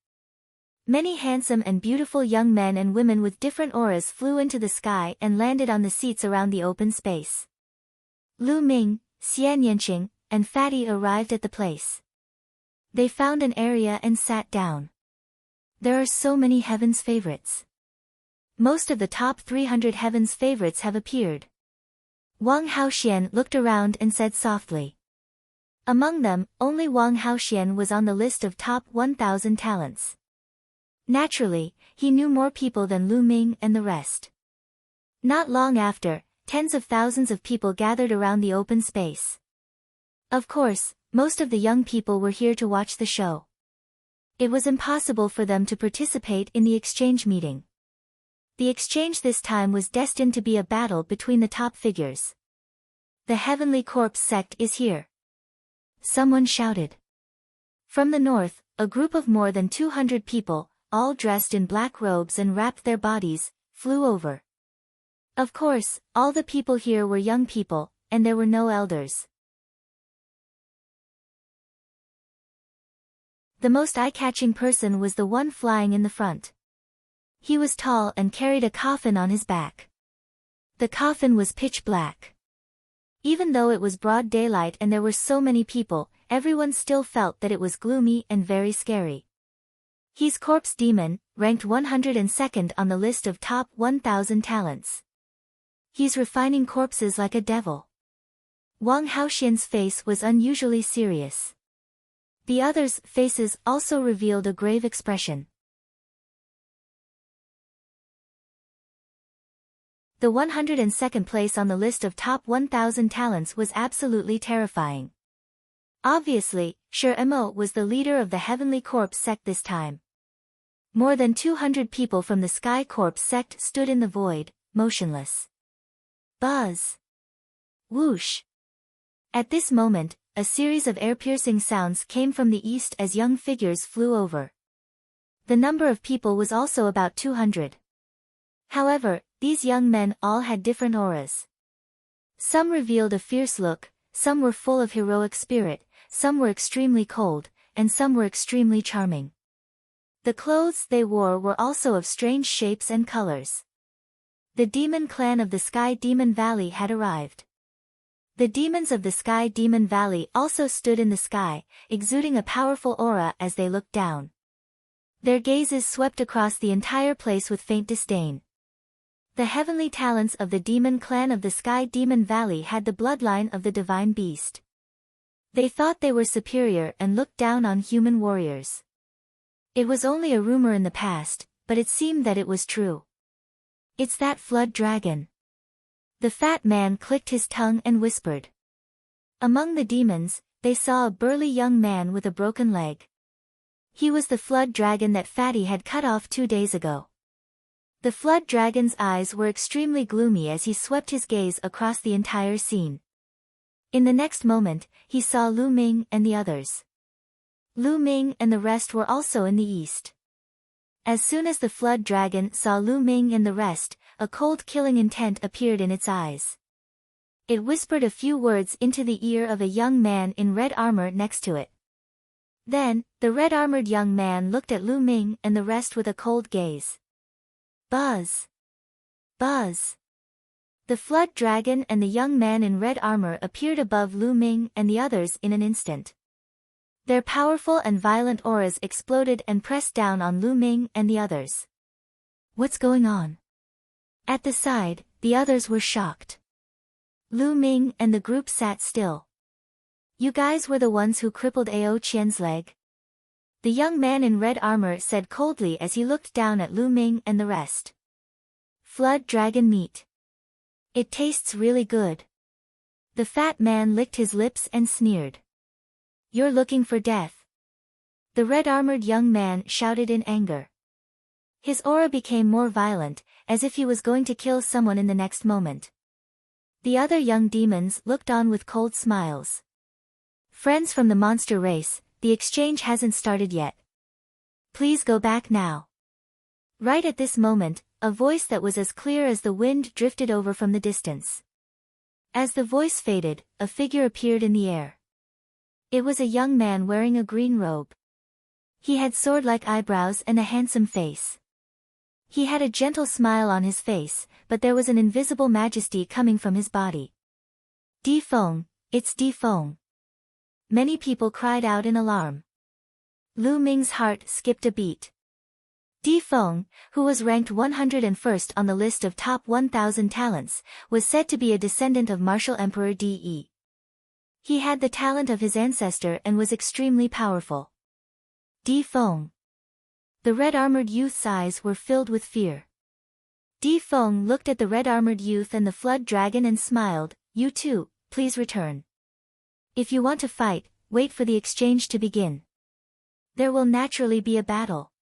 Many handsome and beautiful young men and women with different auras flew into the sky and landed on the seats around the open space. Lu Ming, Xian Yanqing, and Fatty arrived at the place. They found an area and sat down. There are so many Heaven's favorites. Most of the top 300 Heaven's favorites have appeared. Wang Haoxian looked around and said softly. Among them, only Wang Haoxian was on the list of top 1,000 talents. Naturally, he knew more people than Lu Ming and the rest. Not long after, tens of thousands of people gathered around the open space. Of course, most of the young people were here to watch the show. It was impossible for them to participate in the exchange meeting. The exchange this time was destined to be a battle between the top figures. The Heavenly Corpse sect is here. Someone shouted. From the north, a group of more than 200 people, all dressed in black robes and wrapped their bodies, flew over. Of course, all the people here were young people, and there were no elders. The most eye-catching person was the one flying in the front. He was tall and carried a coffin on his back. The coffin was pitch black. Even though it was broad daylight and there were so many people, everyone still felt that it was gloomy and very scary. He's Corpse Demon, ranked 102nd on the list of top 1,000 talents. He's refining corpses like a devil. Wang Haoxian's face was unusually serious. The others' faces also revealed a grave expression. The 102nd place on the list of top 1,000 talents was absolutely terrifying. Obviously, Shi Emo was the leader of the Heavenly Corpse sect this time. More than 200 people from the Sky Corpse sect stood in the void, motionless. Buzz! Whoosh! At this moment, a series of air-piercing sounds came from the east as young figures flew over. The number of people was also about 200. However, these young men all had different auras. Some revealed a fierce look, some were full of heroic spirit, some were extremely cold, and some were extremely charming. The clothes they wore were also of strange shapes and colors. The demon clan of the Sky Demon Valley had arrived. The demons of the Sky Demon Valley also stood in the sky, exuding a powerful aura as they looked down. Their gazes swept across the entire place with faint disdain. The heavenly talents of the demon clan of the Sky Demon Valley had the bloodline of the divine beast. They thought they were superior and looked down on human warriors. It was only a rumor in the past, but it seemed that it was true. It's that flood dragon. The fat man clicked his tongue and whispered. Among the demons, they saw a burly young man with a broken leg. He was the flood dragon that Fatty had cut off 2 days ago. The flood dragon's eyes were extremely gloomy as he swept his gaze across the entire scene. In the next moment, he saw Lu Ming and the others. Lu Ming and the rest were also in the east. As soon as the flood dragon saw Lu Ming and the rest, a cold killing intent appeared in its eyes. It whispered a few words into the ear of a young man in red armor next to it. Then, the red-armored young man looked at Lu Ming and the rest with a cold gaze. Buzz! Buzz! The flood dragon and the young man in red armor appeared above Lu Ming and the others in an instant. Their powerful and violent auras exploded and pressed down on Lu Ming and the others. What's going on? At the side, the others were shocked. Lu Ming and the group sat still. You guys were the ones who crippled Ao Qian's leg? The young man in red armor said coldly as he looked down at Lu Ming and the rest. Flood dragon meat. It tastes really good. The fat man licked his lips and sneered. You're looking for death. The red-armored young man shouted in anger. His aura became more violent, as if he was going to kill someone in the next moment. The other young demons looked on with cold smiles. Friends from the monster race, the exchange hasn't started yet. Please go back now. Right at this moment, a voice that was as clear as the wind drifted over from the distance. As the voice faded, a figure appeared in the air. It was a young man wearing a green robe. He had sword-like eyebrows and a handsome face. He had a gentle smile on his face, but there was an invisible majesty coming from his body. Di Feng, it's Di Feng. Many people cried out in alarm. Lu Ming's heart skipped a beat. Di Feng, who was ranked 101st on the list of top 1,000 talents, was said to be a descendant of martial emperor Di. He had the talent of his ancestor and was extremely powerful. Di Feng. The red-armored youth's eyes were filled with fear. Di Feng looked at the red-armored youth and the flood dragon and smiled. You too, please return. If you want to fight, wait for the exchange to begin. There will naturally be a battle.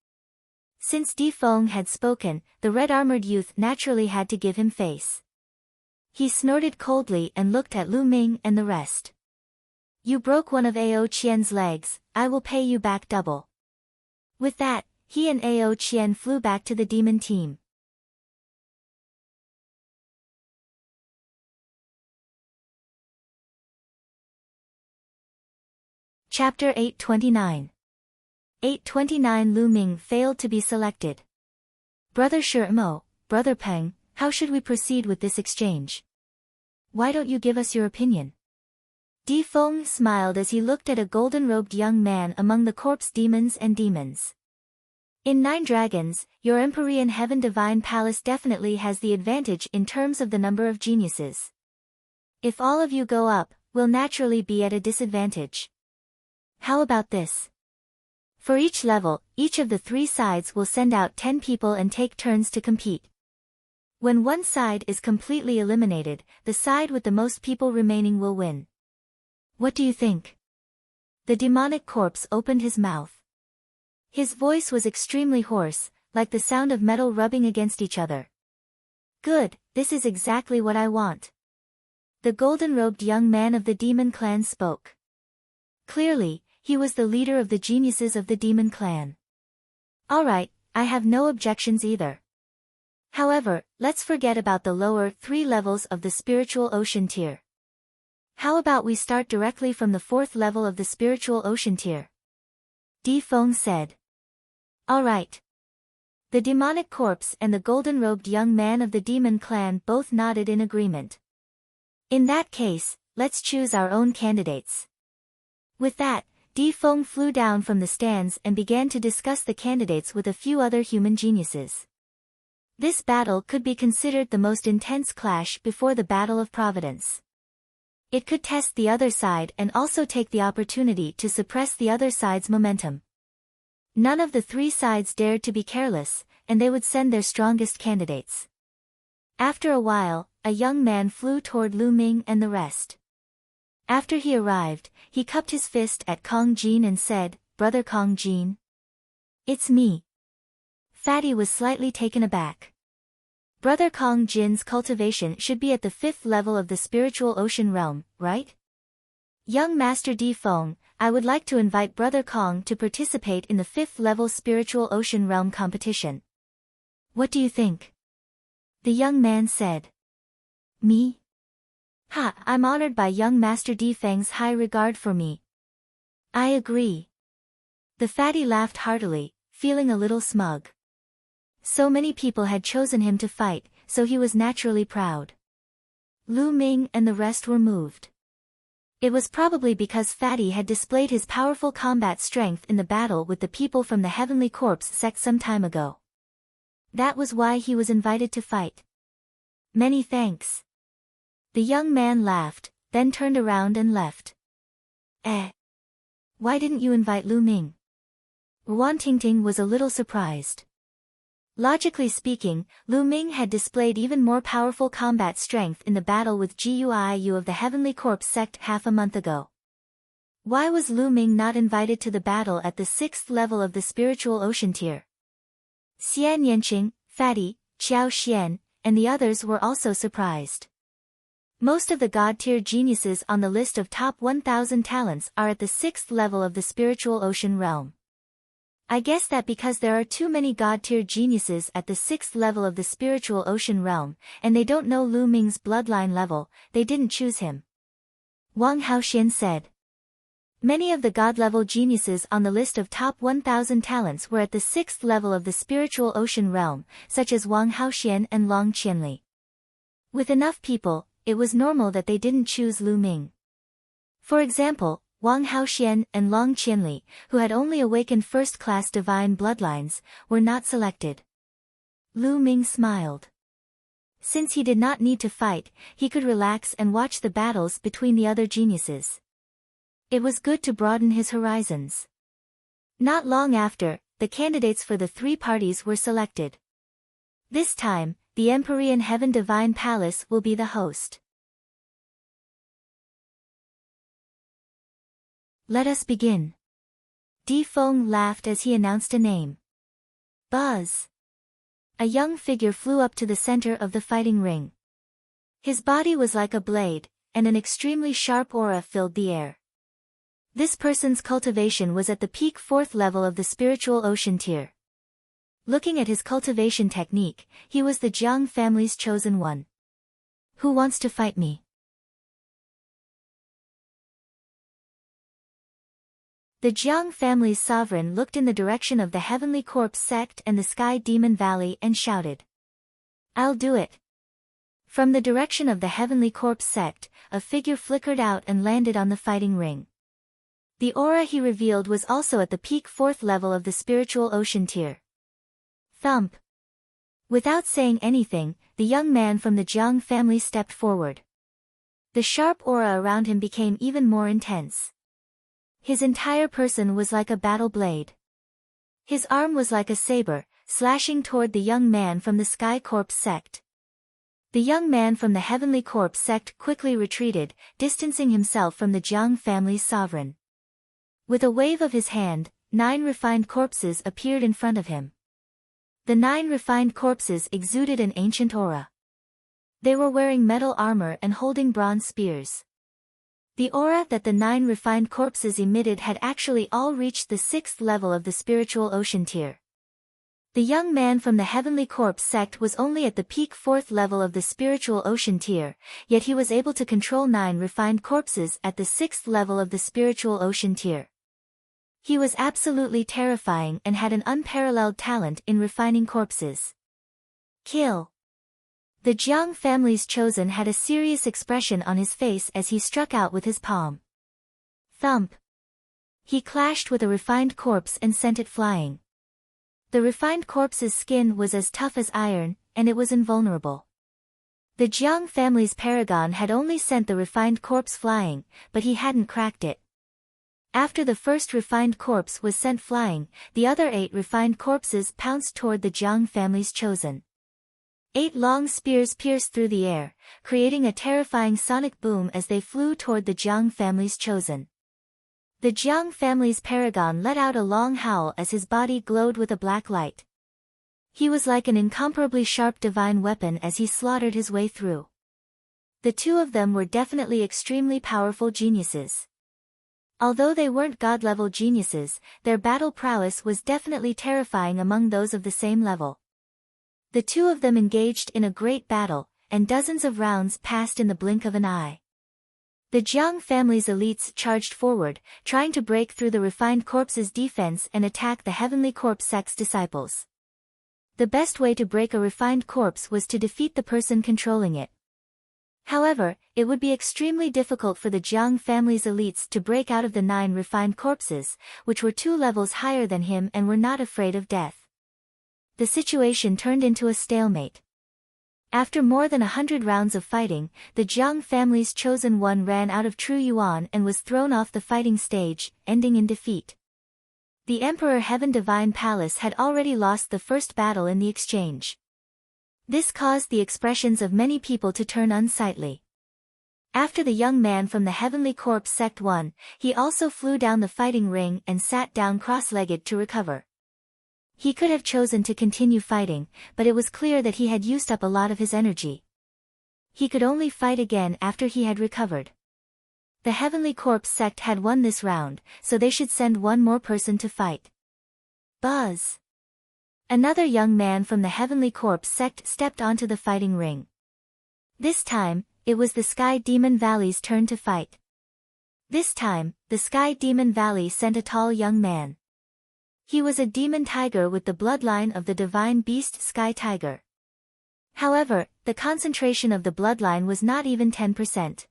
Since Di Feng had spoken, the red-armored youth naturally had to give him face. He snorted coldly and looked at Lu Ming and the rest. You broke one of Ao Qian's legs, I will pay you back double. With that, he and Ao Qian flew back to the demon team. Chapter 829. 829 Lu Ming failed to be selected. Brother Shimo, Brother Peng, how should we proceed with this exchange? Why don't you give us your opinion? Di Feng smiled as he looked at a golden-robed young man among the corpse demons and demons. In 9 Dragons, your Empyrean Heaven Divine Palace definitely has the advantage in terms of the number of geniuses. If all of you go up, we'll naturally be at a disadvantage. How about this? For each level, each of the 3 sides will send out 10 people and take turns to compete. When one side is completely eliminated, the side with the most people remaining will win. What do you think? The demonic corpse opened his mouth. His voice was extremely hoarse, like the sound of metal rubbing against each other. Good, this is exactly what I want. The golden-robed young man of the demon clan spoke. Clearly, he was the leader of the geniuses of the demon clan. Alright, I have no objections either. However, let's forget about the lower 3 levels of the spiritual ocean tier. How about we start directly from the 4th level of the spiritual ocean tier? Di Feng said. Alright. The demonic corpse and the golden-robed young man of the demon clan both nodded in agreement. In that case, let's choose our own candidates. With that, Di Feng flew down from the stands and began to discuss the candidates with a few other human geniuses. This battle could be considered the most intense clash before the Battle of Providence. It could test the other side and also take the opportunity to suppress the other side's momentum. None of the 3 sides dared to be careless, and they would send their strongest candidates. After a while, a young man flew toward Lu Ming and the rest. After he arrived, he cupped his fist at Kong Jin and said, Brother Kong Jin. It's me. Fatty was slightly taken aback. Brother Kong Jin's cultivation should be at the 5th level of the spiritual ocean realm, right? Young Master Di Feng, I would like to invite Brother Kong to participate in the 5th level spiritual ocean realm competition. What do you think? The young man said. Me? Ha, I'm honored by young Master Di Feng's high regard for me. I agree. The fatty laughed heartily, feeling a little smug. So many people had chosen him to fight, so he was naturally proud. Lu Ming and the rest were moved. It was probably because Fatty had displayed his powerful combat strength in the battle with the people from the Heavenly Corpse sect some time ago. That was why he was invited to fight. Many thanks. The young man laughed, then turned around and left. Why didn't you invite Lu Ming? Wan Tingting was a little surprised. Logically speaking, Lu Ming had displayed even more powerful combat strength in the battle with Guiu of the Heavenly Corpse sect half a month ago. Why was Lu Ming not invited to the battle at the 6th level of the spiritual ocean tier? Xian Yanqing, Fatty, Qiao Xian, and the others were also surprised. Most of the God-tier geniuses on the list of top 1,000 talents are at the 6th level of the spiritual ocean realm. I guess that because there are too many God-tier geniuses at the 6th level of the spiritual ocean realm, and they don't know Lu Ming's bloodline level, they didn't choose him. Wang Haoxian said. Many of the God-level geniuses on the list of top 1,000 talents were at the 6th level of the spiritual ocean realm, such as Wang Haoxian and Long Qianli. With enough people, it was normal that they didn't choose Lu Ming. For example, Wang Haoxian and Long Qianli, who had only awakened first-class divine bloodlines, were not selected. Lu Ming smiled. Since he did not need to fight, he could relax and watch the battles between the other geniuses. It was good to broaden his horizons. Not long after, the candidates for the three parties were selected. This time, the Empyrean Heaven Divine Palace will be the host. Let us begin. Di Feng laughed as he announced a name. Buzz. A young figure flew up to the center of the fighting ring. His body was like a blade, and an extremely sharp aura filled the air. This person's cultivation was at the peak 4th level of the spiritual ocean tier. Looking at his cultivation technique, he was the Jiang family's chosen one. Who wants to fight me? The Jiang family's sovereign looked in the direction of the Heavenly Corpse sect and the Sky Demon Valley and shouted. I'll do it. From the direction of the Heavenly Corpse sect, a figure flickered out and landed on the fighting ring. The aura he revealed was also at the peak 4th level of the spiritual ocean tier. Thump. Without saying anything, the young man from the Jiang family stepped forward. The sharp aura around him became even more intense. His entire person was like a battle blade. His arm was like a saber, slashing toward the young man from the Sky Corpse sect. The young man from the Heavenly Corpse sect quickly retreated, distancing himself from the Jiang family's sovereign. With a wave of his hand, 9 refined corpses appeared in front of him. The 9 refined corpses exuded an ancient aura. They were wearing metal armor and holding bronze spears. The aura that the 9 refined corpses emitted had actually all reached the 6th level of the spiritual ocean tier. The young man from the Heavenly Corpse sect was only at the peak 4th level of the spiritual ocean tier, yet he was able to control 9 refined corpses at the 6th level of the spiritual ocean tier. He was absolutely terrifying and had an unparalleled talent in refining corpses. Kill. The Jiang family's chosen had a serious expression on his face as he struck out with his palm. Thump. He clashed with a refined corpse and sent it flying. The refined corpse's skin was as tough as iron, and it was invulnerable. The Jiang family's paragon had only sent the refined corpse flying, but he hadn't cracked it. After the first refined corpse was sent flying, the other 8 refined corpses pounced toward the Jiang family's chosen. 8 long spears pierced through the air, creating a terrifying sonic boom as they flew toward the Jiang family's chosen. The Jiang family's paragon let out a long howl as his body glowed with a black light. He was like an incomparably sharp divine weapon as he slaughtered his way through. The 2 of them were definitely extremely powerful geniuses. Although they weren't god-level geniuses, their battle prowess was definitely terrifying among those of the same level. The 2 of them engaged in a great battle, and dozens of rounds passed in the blink of an eye. The Jiang family's elites charged forward, trying to break through the refined corpse's defense and attack the Heavenly Corpse sect's disciples. The best way to break a refined corpse was to defeat the person controlling it. However, it would be extremely difficult for the Jiang family's elites to break out of the 9 refined corpses, which were 2 levels higher than him and were not afraid of death. The situation turned into a stalemate. After more than 100 rounds of fighting, the Jiang family's chosen one ran out of true yuan and was thrown off the fighting stage, ending in defeat. The Emperor Heaven Divine Palace had already lost the first battle in the exchange. This caused the expressions of many people to turn unsightly. After the young man from the Heavenly Corpse sect won, he also flew down the fighting ring and sat down cross-legged to recover. He could have chosen to continue fighting, but it was clear that he had used up a lot of his energy. He could only fight again after he had recovered. The Heavenly Corpse sect had won this round, so they should send one more person to fight. Buzz. Another young man from the Heavenly Corpse sect stepped onto the fighting ring. This time, it was the Sky Demon Valley's turn to fight. This time, the Sky Demon Valley sent a tall young man. He was a demon tiger with the bloodline of the divine beast Sky Tiger. However, the concentration of the bloodline was not even 10%.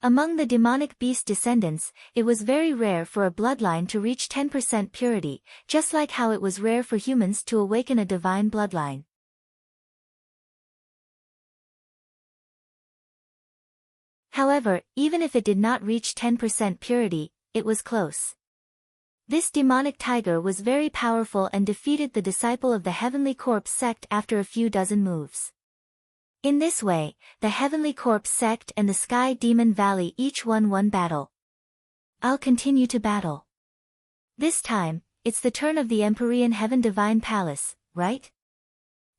Among the demonic beast descendants, it was very rare for a bloodline to reach 10% purity, just like how it was rare for humans to awaken a divine bloodline. However, even if it did not reach 10% purity, it was close. This demonic tiger was very powerful and defeated the disciple of the Heavenly Corpse sect after a few dozen moves. In this way, the Heavenly Corpse sect and the Sky Demon Valley each won one battle. I'll continue to battle. This time, it's the turn of the Empyrean Heaven Divine Palace, right?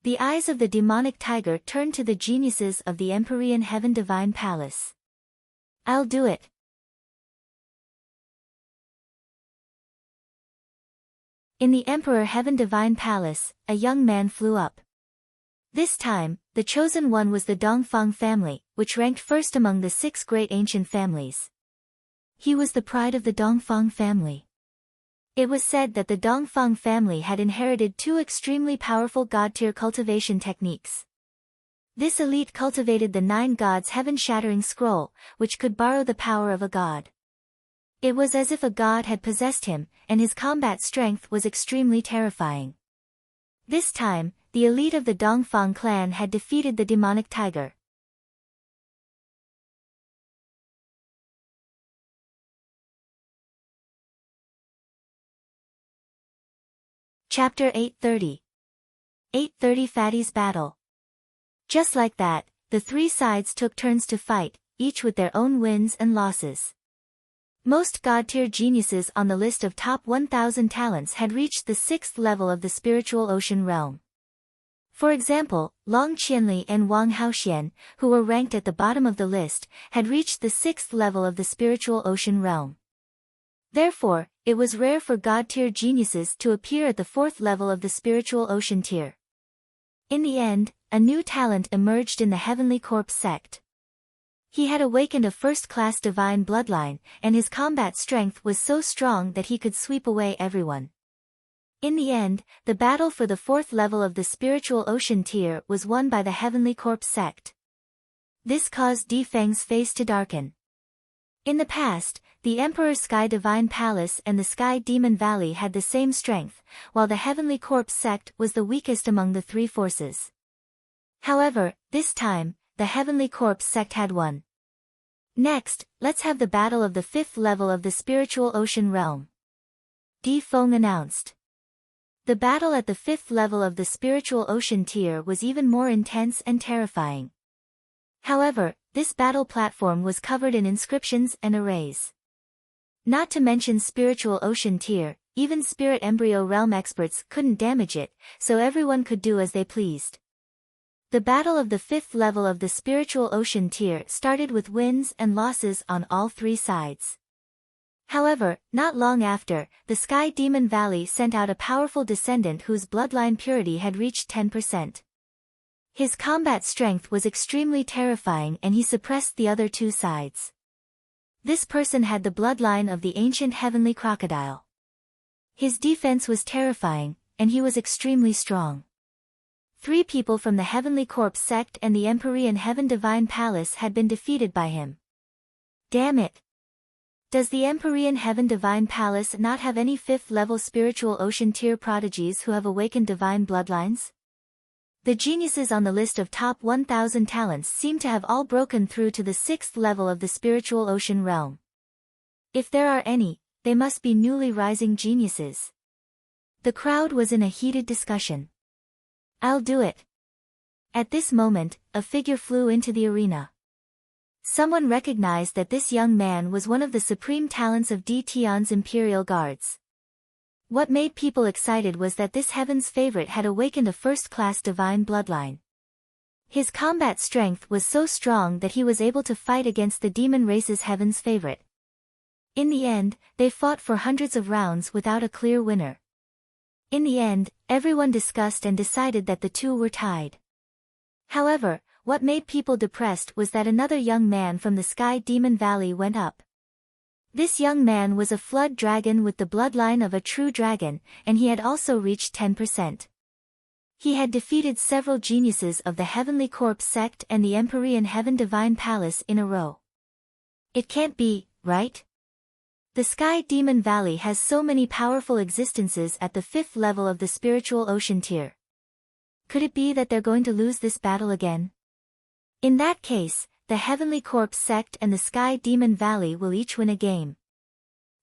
The eyes of the demonic tiger turned to the geniuses of the Empyrean Heaven Divine Palace. I'll do it. In the Emperor Heaven Divine Palace, a young man flew up. This time, the chosen one was the Dongfang family, which ranked first among the 6 great ancient families. He was the pride of the Dongfang family. It was said that the Dongfang family had inherited 2 extremely powerful god-tier cultivation techniques. This elite cultivated the 9 gods' heaven-shattering scroll, which could borrow the power of a god. It was as if a god had possessed him, and his combat strength was extremely terrifying. This time, the elite of the Dongfang clan had defeated the demonic tiger. Chapter 830. 830 Fatty's Battle. Just like that, the 3 sides took turns to fight, each with their own wins and losses. Most god-tier geniuses on the list of top 1,000 talents had reached the 6th level of the spiritual ocean realm. For example, Long Qianli and Wang Haoxian, who were ranked at the bottom of the list, had reached the 6th level of the spiritual ocean realm. Therefore, it was rare for god-tier geniuses to appear at the 4th level of the spiritual ocean tier. In the end, a new talent emerged in the Heavenly Corpse sect. He had awakened a first-class divine bloodline, and his combat strength was so strong that he could sweep away everyone. In the end, the battle for the 4th level of the spiritual ocean tier was won by the Heavenly Corpse sect. This caused Di Feng's face to darken. In the past, the Emperor's Sky Divine Palace and the Sky Demon Valley had the same strength, while the Heavenly Corpse sect was the weakest among the 3 forces. However, this time, the Heavenly Corpse sect had won. Next, let's have the battle of the 5th level of the spiritual ocean realm. Di Feng announced. The battle at the 5th level of the spiritual ocean tier was even more intense and terrifying. However, this battle platform was covered in inscriptions and arrays. Not to mention spiritual ocean tier, even spirit embryo realm experts couldn't damage it, so everyone could do as they pleased. The battle of the 5th level of the spiritual ocean tier started with wins and losses on all 3 sides. However, not long after, the Sky Demon Valley sent out a powerful descendant whose bloodline purity had reached 10%. His combat strength was extremely terrifying and he suppressed the other 2 sides. This person had the bloodline of the ancient heavenly crocodile. His defense was terrifying, and he was extremely strong. 3 people from the Heavenly Corpse sect and the Empyrean Heaven Divine Palace had been defeated by him. Damn it! Does the Empyrean Heaven Divine Palace not have any 5th level spiritual ocean tier prodigies who have awakened divine bloodlines? The geniuses on the list of top 1,000 talents seem to have all broken through to the 6th level of the spiritual ocean realm. If there are any, they must be newly rising geniuses. The crowd was in a heated discussion. I'll do it. At this moment, a figure flew into the arena. Someone recognized that this young man was one of the supreme talents of Di Tian's Imperial Guards. What made people excited was that this heaven's favorite had awakened a first-class divine bloodline. His combat strength was so strong that he was able to fight against the demon race's heaven's favorite. In the end, they fought for hundreds of rounds without a clear winner. In the end, everyone discussed and decided that the 2 were tied. However, what made people depressed was that another young man from the Sky Demon Valley went up. This young man was a flood dragon with the bloodline of a true dragon, and he had also reached 10%. He had defeated several geniuses of the Heavenly Corpse sect and the Empyrean Heaven Divine Palace in a row. It can't be, right? The Sky Demon Valley has so many powerful existences at the 5th level of the spiritual ocean tier. Could it be that they're going to lose this battle again? In that case, the Heavenly Corpse sect and the Sky Demon Valley will each win a game.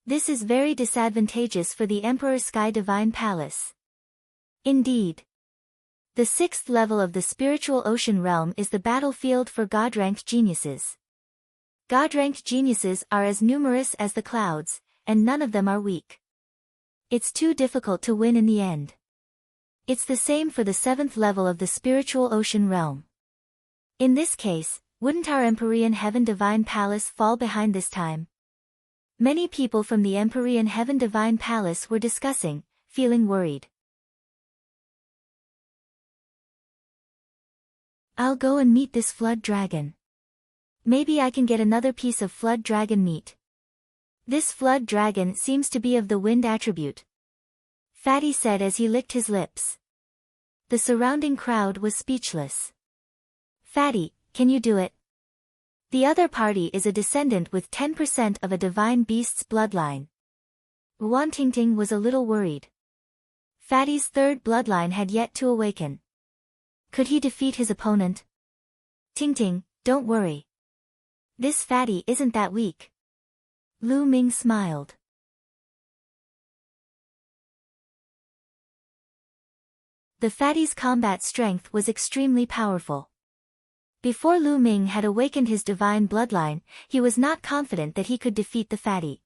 This is very disadvantageous for the Emperor Sky Divine Palace. Indeed. The 6th level of the spiritual ocean realm is the battlefield for God-ranked geniuses. God-ranked geniuses are as numerous as the clouds, and none of them are weak. It's too difficult to win in the end. It's the same for the 7th level of the spiritual ocean realm. In this case, wouldn't our Empyrean Heaven Divine Palace fall behind this time? Many people from the Empyrean Heaven Divine Palace were discussing, feeling worried. I'll go and meet this flood dragon. Maybe I can get another piece of flood dragon meat. This flood dragon seems to be of the wind attribute, Fatty said as he licked his lips. The surrounding crowd was speechless. Fatty, can you do it? The other party is a descendant with 10% of a divine beast's bloodline. Wan Tingting was a little worried. Fatty's third bloodline had yet to awaken. Could he defeat his opponent? Tingting, don't worry. This Fatty isn't that weak. Lu Ming smiled. The Fatty's combat strength was extremely powerful. Before Lu Ming had awakened his divine bloodline, he was not confident that he could defeat the Fatty.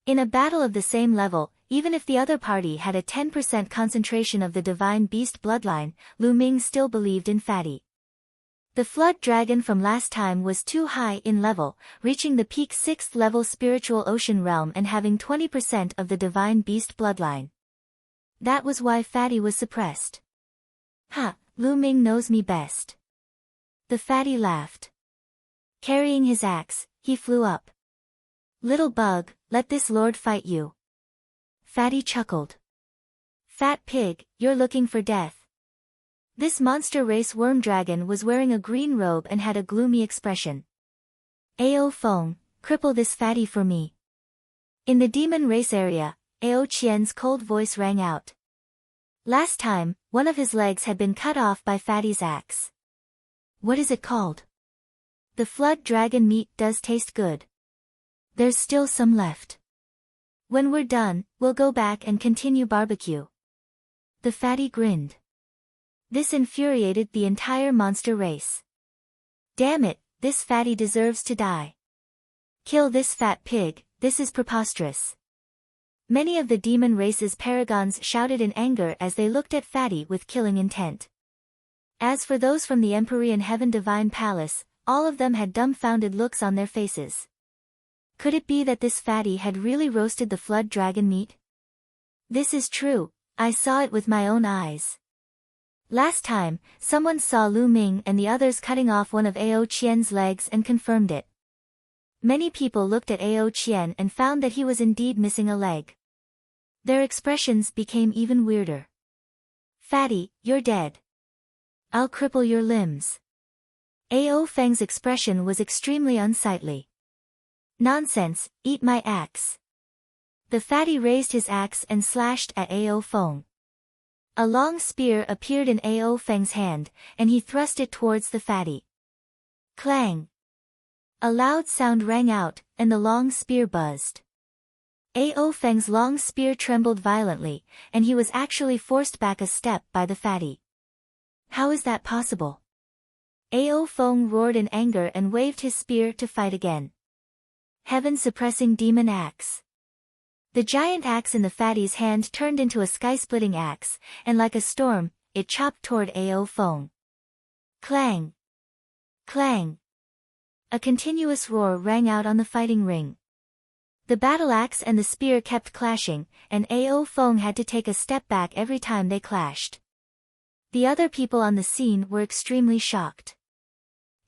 In a battle of the same level, even if the other party had a 10% concentration of the divine beast bloodline, Lu Ming still believed in Fatty. The flood dragon from last time was too high in level, reaching the peak 6th level spiritual ocean realm and having 20% of the divine beast bloodline. That was why Fatty was suppressed. Ha, Lu Ming knows me best. The Fatty laughed. Carrying his axe, he flew up. Little bug, let this lord fight you. Fatty chuckled. Fat pig, you're looking for death. This monster race worm dragon was wearing a green robe and had a gloomy expression. Ao Feng, cripple this Fatty for me. In the demon race area, Ao Qian's cold voice rang out. Last time, one of his legs had been cut off by Fatty's axe. What is it called? The flood dragon meat does taste good. There's still some left. When we're done, we'll go back and continue barbecue. The Fatty grinned. This infuriated the entire monster race. Damn it, this Fatty deserves to die. Kill this fat pig, this is preposterous. Many of the demon race's paragons shouted in anger as they looked at Fatty with killing intent. As for those from the Empyrean Heaven Divine Palace, all of them had dumbfounded looks on their faces. Could it be that this Fatty had really roasted the flood dragon meat? This is true, I saw it with my own eyes. Last time, someone saw Lu Ming and the others cutting off one of Ao Qian's legs and confirmed it. Many people looked at Ao Qian and found that he was indeed missing a leg. Their expressions became even weirder. Fatty, you're dead. I'll cripple your limbs. Ao Feng's expression was extremely unsightly. Nonsense, eat my axe. The Fatty raised his axe and slashed at Ao Feng. A long spear appeared in Ao Feng's hand, and he thrust it towards the Fatty. Clang! A loud sound rang out, and the long spear buzzed. Ao Feng's long spear trembled violently, and he was actually forced back a step by the Fatty. How is that possible? Ao Feng roared in anger and waved his spear to fight again. Heaven-suppressing demon axe. The giant axe in the Fatty's hand turned into a sky-splitting axe, and like a storm, it chopped toward Ao Feng. Clang! Clang! A continuous roar rang out on the fighting ring. The battle axe and the spear kept clashing, and Ao Feng had to take a step back every time they clashed. The other people on the scene were extremely shocked.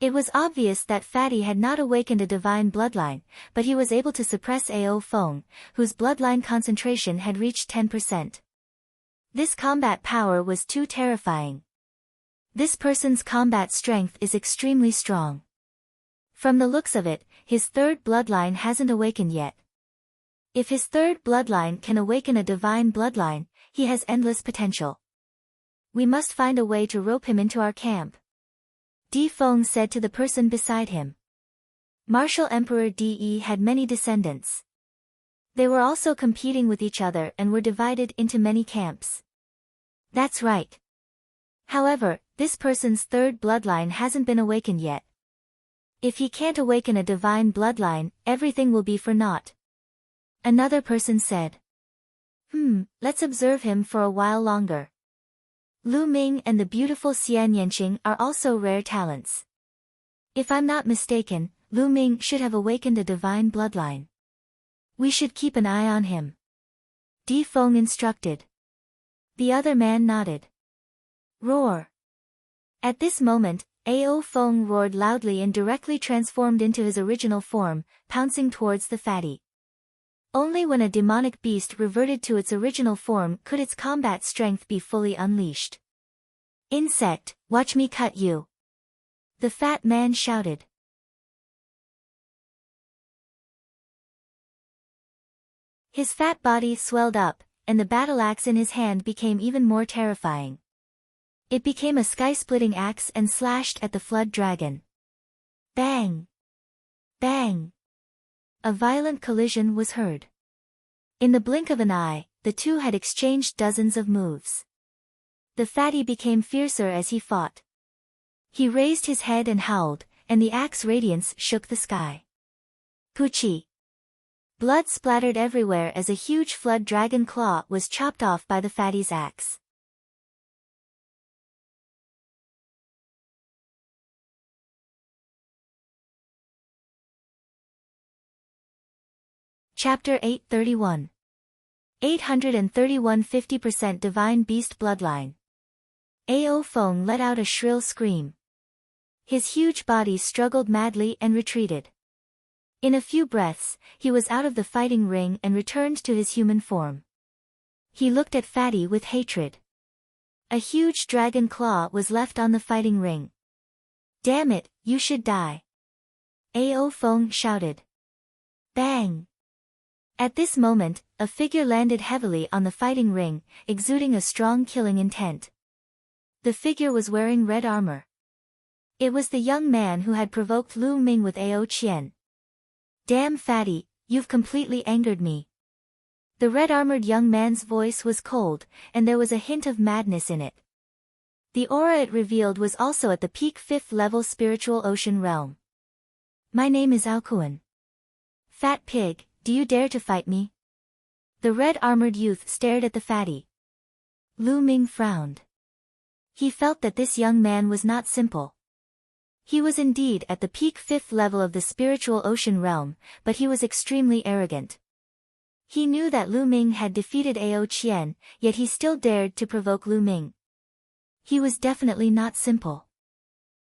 It was obvious that Fatty had not awakened a divine bloodline, but he was able to suppress Ao Feng, whose bloodline concentration had reached 10%. This combat power was too terrifying. This person's combat strength is extremely strong. From the looks of it, his third bloodline hasn't awakened yet. If his third bloodline can awaken a divine bloodline, he has endless potential. We must find a way to rope him into our camp. Di Feng said to the person beside him. Martial Emperor De had many descendants. They were also competing with each other and were divided into many camps. That's right. However, this person's third bloodline hasn't been awakened yet. If he can't awaken a divine bloodline, everything will be for naught. Another person said. Let's observe him for a while longer. Lu Ming and the beautiful Xian Yanqing are also rare talents. If I'm not mistaken, Lu Ming should have awakened a divine bloodline. We should keep an eye on him. Di Feng instructed. The other man nodded. Roar. At this moment, Ao Feng roared loudly and directly transformed into his original form, pouncing towards the fatty. Only when a demonic beast reverted to its original form could its combat strength be fully unleashed. Insect, watch me cut you. The fat man shouted. His fat body swelled up, and the battle axe in his hand became even more terrifying. It became a sky-splitting axe and slashed at the flood dragon. Bang! Bang! A violent collision was heard. In the blink of an eye, the two had exchanged dozens of moves. The fatty became fiercer as he fought. He raised his head and howled, and the axe radiance shook the sky. Puchi! Blood splattered everywhere as a huge flood dragon claw was chopped off by the fatty's axe. Chapter 831. 831 50% Divine Beast Bloodline. Ao Feng let out a shrill scream. His huge body struggled madly and retreated. In a few breaths, he was out of the fighting ring and returned to his human form. He looked at Fatty with hatred. A huge dragon claw was left on the fighting ring. Damn it, you should die. Ao Feng shouted. Bang! At this moment, a figure landed heavily on the fighting ring, exuding a strong killing intent. The figure was wearing red armor. It was the young man who had provoked Lu Ming with Ao Qian. Damn Fatty, you've completely angered me. The red-armored young man's voice was cold, and there was a hint of madness in it. The aura it revealed was also at the peak 5th level spiritual ocean realm. My name is Alcuin. Fat pig, do you dare to fight me? The red-armored youth stared at the fatty. Lu Ming frowned. He felt that this young man was not simple. He was indeed at the peak 5th level of the spiritual ocean realm, but he was extremely arrogant. He knew that Lu Ming had defeated Ao Qian, yet he still dared to provoke Lu Ming. He was definitely not simple.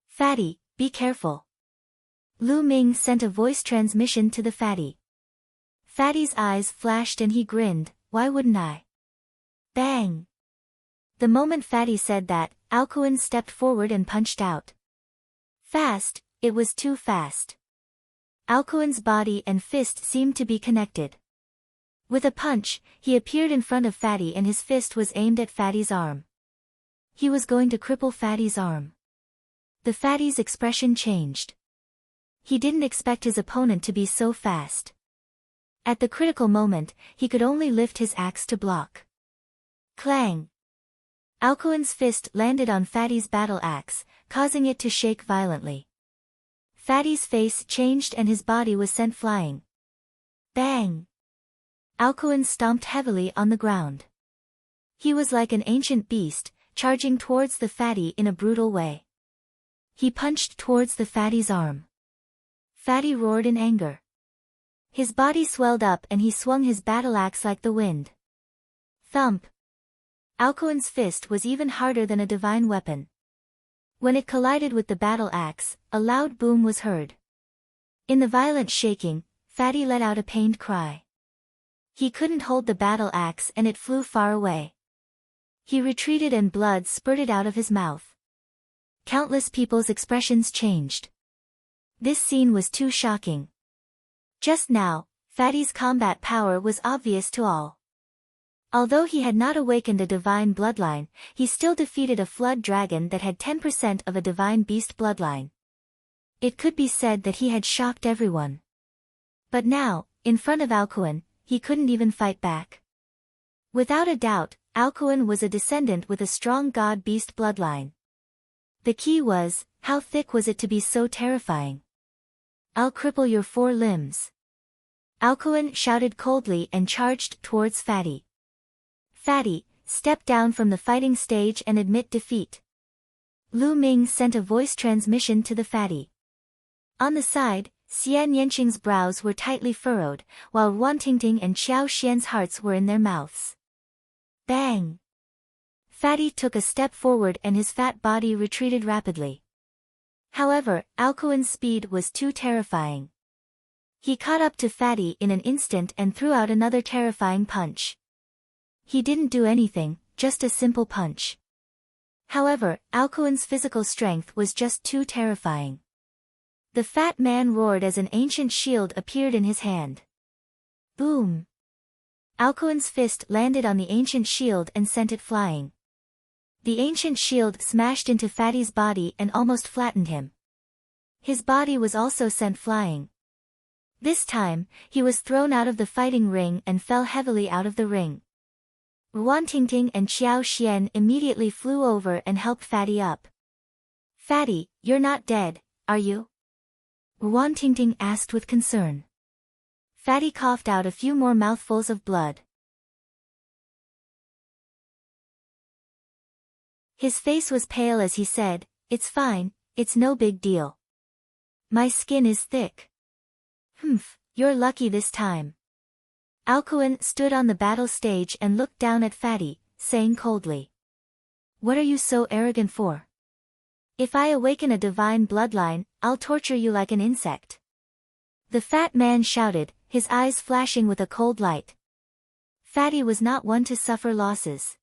Fatty, be careful. Lu Ming sent a voice transmission to the fatty. Fatty's eyes flashed and he grinned, why wouldn't I? Bang! The moment Fatty said that, Alcuin stepped forward and punched out. Fast, it was too fast. Alcuin's body and fist seemed to be connected. With a punch, he appeared in front of Fatty and his fist was aimed at Fatty's arm. He was going to cripple Fatty's arm. The fatty's expression changed. He didn't expect his opponent to be so fast. At the critical moment, he could only lift his axe to block. Clang! Alcuin's fist landed on Fatty's battle axe, causing it to shake violently. Fatty's face changed and his body was sent flying. Bang! Alcuin stomped heavily on the ground. He was like an ancient beast, charging towards the fatty in a brutal way. He punched towards the fatty's arm. Fatty roared in anger. His body swelled up and he swung his battle axe like the wind. Thump! Alcuin's fist was even harder than a divine weapon. When it collided with the battle axe, a loud boom was heard. In the violent shaking, Fatty let out a pained cry. He couldn't hold the battle axe and it flew far away. He retreated and blood spurted out of his mouth. Countless people's expressions changed. This scene was too shocking. Just now, Fatty's combat power was obvious to all. Although he had not awakened a divine bloodline, he still defeated a flood dragon that had 10% of a divine beast bloodline. It could be said that he had shocked everyone. But now, in front of Alcuin, he couldn't even fight back. Without a doubt, Alcuin was a descendant with a strong god-beast bloodline. The key was, how thick was it to be so terrifying? "I'll cripple your 4 limbs." Alcuin shouted coldly and charged towards Fatty. "Fatty, step down from the fighting stage and admit defeat." Lu Ming sent a voice transmission to the Fatty. On the side, Xian Yanqing's brows were tightly furrowed, while Wan Tingting and Xiao Xian's hearts were in their mouths. Bang! Fatty took a step forward and his fat body retreated rapidly. However, Alcuin's speed was too terrifying. He caught up to Fatty in an instant and threw out another terrifying punch. He didn't do anything, just a simple punch. However, Alcuin's physical strength was just too terrifying. The fat man roared as an ancient shield appeared in his hand. Boom! Alcuin's fist landed on the ancient shield and sent it flying. The ancient shield smashed into Fatty's body and almost flattened him. His body was also sent flying. This time, he was thrown out of the fighting ring and fell heavily out of the ring. Wan Tingting and Xiao Xian immediately flew over and helped Fatty up. "Fatty, you're not dead, are you?" Wan Tingting asked with concern. Fatty coughed out a few more mouthfuls of blood. His face was pale as he said, "It's fine, it's no big deal. My skin is thick." "Humph, you're lucky this time." Alcuin stood on the battle stage and looked down at Fatty, saying coldly, "What are you so arrogant for? If I awaken a divine bloodline, I'll torture you like an insect." The fat man shouted, his eyes flashing with a cold light. Fatty was not one to suffer losses.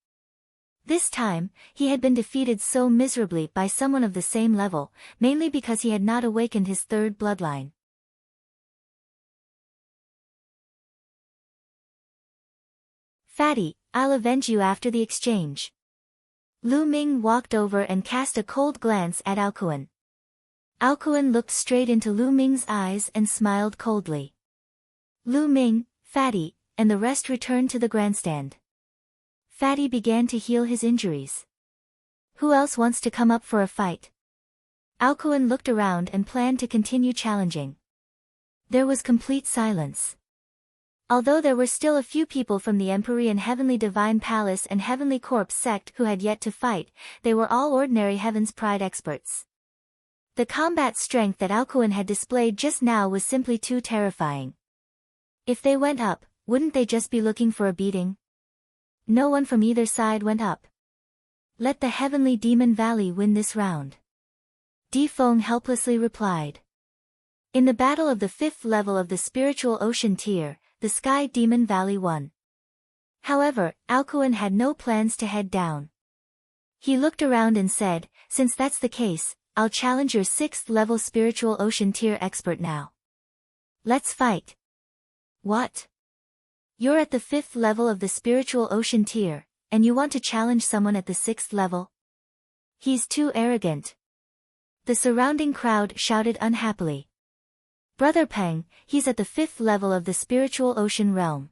This time, he had been defeated so miserably by someone of the same level, mainly because he had not awakened his 3rd bloodline. "Fatty, I'll avenge you after the exchange." Lu Ming walked over and cast a cold glance at Alcuin. Alcuin looked straight into Lu Ming's eyes and smiled coldly. Lu Ming, Fatty, and the rest returned to the grandstand. Fatty began to heal his injuries. "Who else wants to come up for a fight?" Alcuin looked around and planned to continue challenging. There was complete silence. Although there were still a few people from the Empyrean Heavenly Divine Palace and Heavenly Corpse sect who had yet to fight, they were all ordinary Heaven's Pride experts. The combat strength that Alcuin had displayed just now was simply too terrifying. If they went up, wouldn't they just be looking for a beating? No one from either side went up. Let the Heavenly Demon Valley win this round. Di Feng helplessly replied. In the battle of the 5th level of the Spiritual Ocean tier, the Sky Demon Valley won. However, Alcuin had no plans to head down. He looked around and said, "Since that's the case, I'll challenge your 6th level Spiritual Ocean tier expert now. Let's fight." "What? You're at the 5th level of the Spiritual Ocean tier, and you want to challenge someone at the 6th level? He's too arrogant." The surrounding crowd shouted unhappily. "Brother Peng, he's at the 5th level of the Spiritual Ocean realm.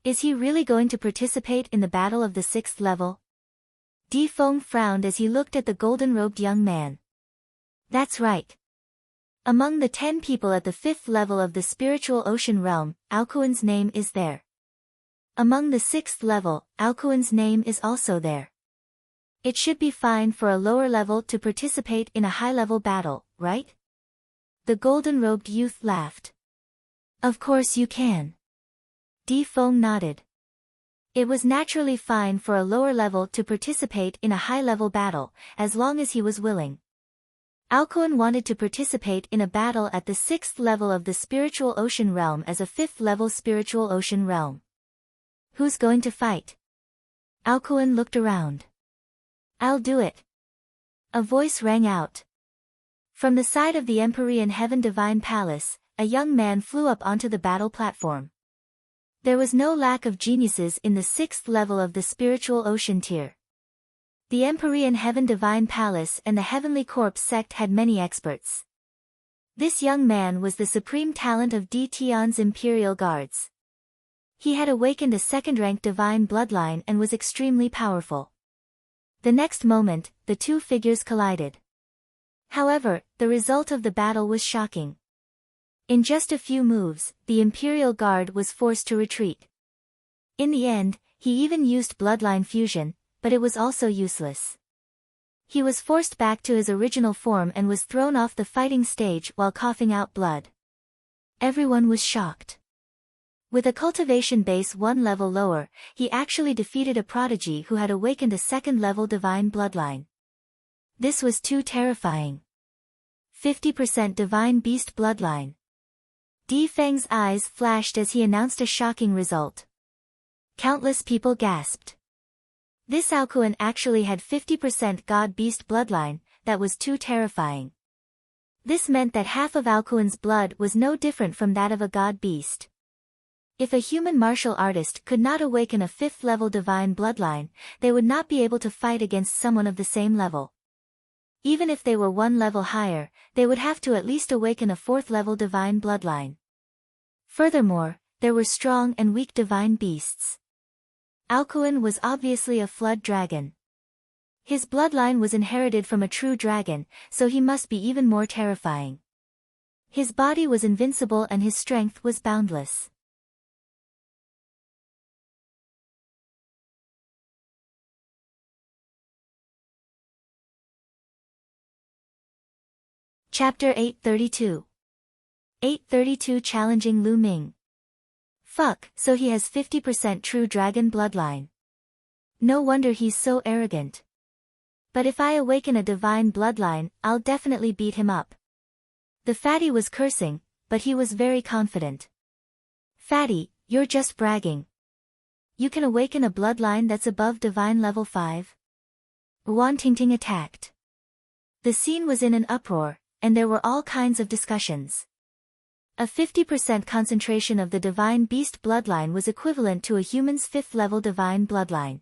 Is he really going to participate in the battle of the 6th level?" Di Feng frowned as he looked at the golden-robed young man. "That's right. Among the 10 people at the 5th level of the Spiritual Ocean realm, Alcuin's name is there. Among the 6th level, Alcuin's name is also there. It should be fine for a lower level to participate in a high-level battle, right?" The golden-robed youth laughed. "Of course you can." Di Feng nodded. It was naturally fine for a lower level to participate in a high-level battle, as long as he was willing. Alcuin wanted to participate in a battle at the 6th level of the Spiritual Ocean realm as a 5th level Spiritual Ocean realm. "Who's going to fight?" Alcuin looked around. "I'll do it." A voice rang out. From the side of the Empyrean Heaven Divine Palace, a young man flew up onto the battle platform. There was no lack of geniuses in the 6th level of the spiritual ocean tier. The Empyrean Heaven Divine Palace and the Heavenly Corpse sect had many experts. This young man was the supreme talent of Tion's Imperial Guards. He had awakened a 2nd-rank divine bloodline and was extremely powerful. The next moment, the two figures collided. However, the result of the battle was shocking. In just a few moves, the Imperial Guard was forced to retreat. In the end, he even used bloodline fusion, but it was also useless. He was forced back to his original form and was thrown off the fighting stage while coughing out blood. Everyone was shocked. With a cultivation base 1 level lower, he actually defeated a prodigy who had awakened a 2nd-level divine bloodline. This was too terrifying. 50% divine beast bloodline. Di Feng's eyes flashed as he announced a shocking result. Countless people gasped. This Alcuin actually had 50% god-beast bloodline. That was too terrifying. This meant that half of Alcuin's blood was no different from that of a god-beast. If a human martial artist could not awaken a 5th-level divine bloodline, they would not be able to fight against someone of the same level. Even if they were 1 level higher, they would have to at least awaken a 4th-level divine bloodline. Furthermore, there were strong and weak divine beasts. Alcuin was obviously a flood dragon. His bloodline was inherited from a true dragon, so he must be even more terrifying. His body was invincible and his strength was boundless. Chapter 832. 832 Challenging Lu Ming. Fuck, so he has 50% true dragon bloodline. No wonder he's so arrogant. But if I awaken a divine bloodline, I'll definitely beat him up. The fatty was cursing, but he was very confident. Fatty, you're just bragging. You can awaken a bloodline that's above divine level 5? Wan Tingting attacked. The scene was in an uproar, and there were all kinds of discussions. A 50% concentration of the divine beast bloodline was equivalent to a human's 5th-level divine bloodline.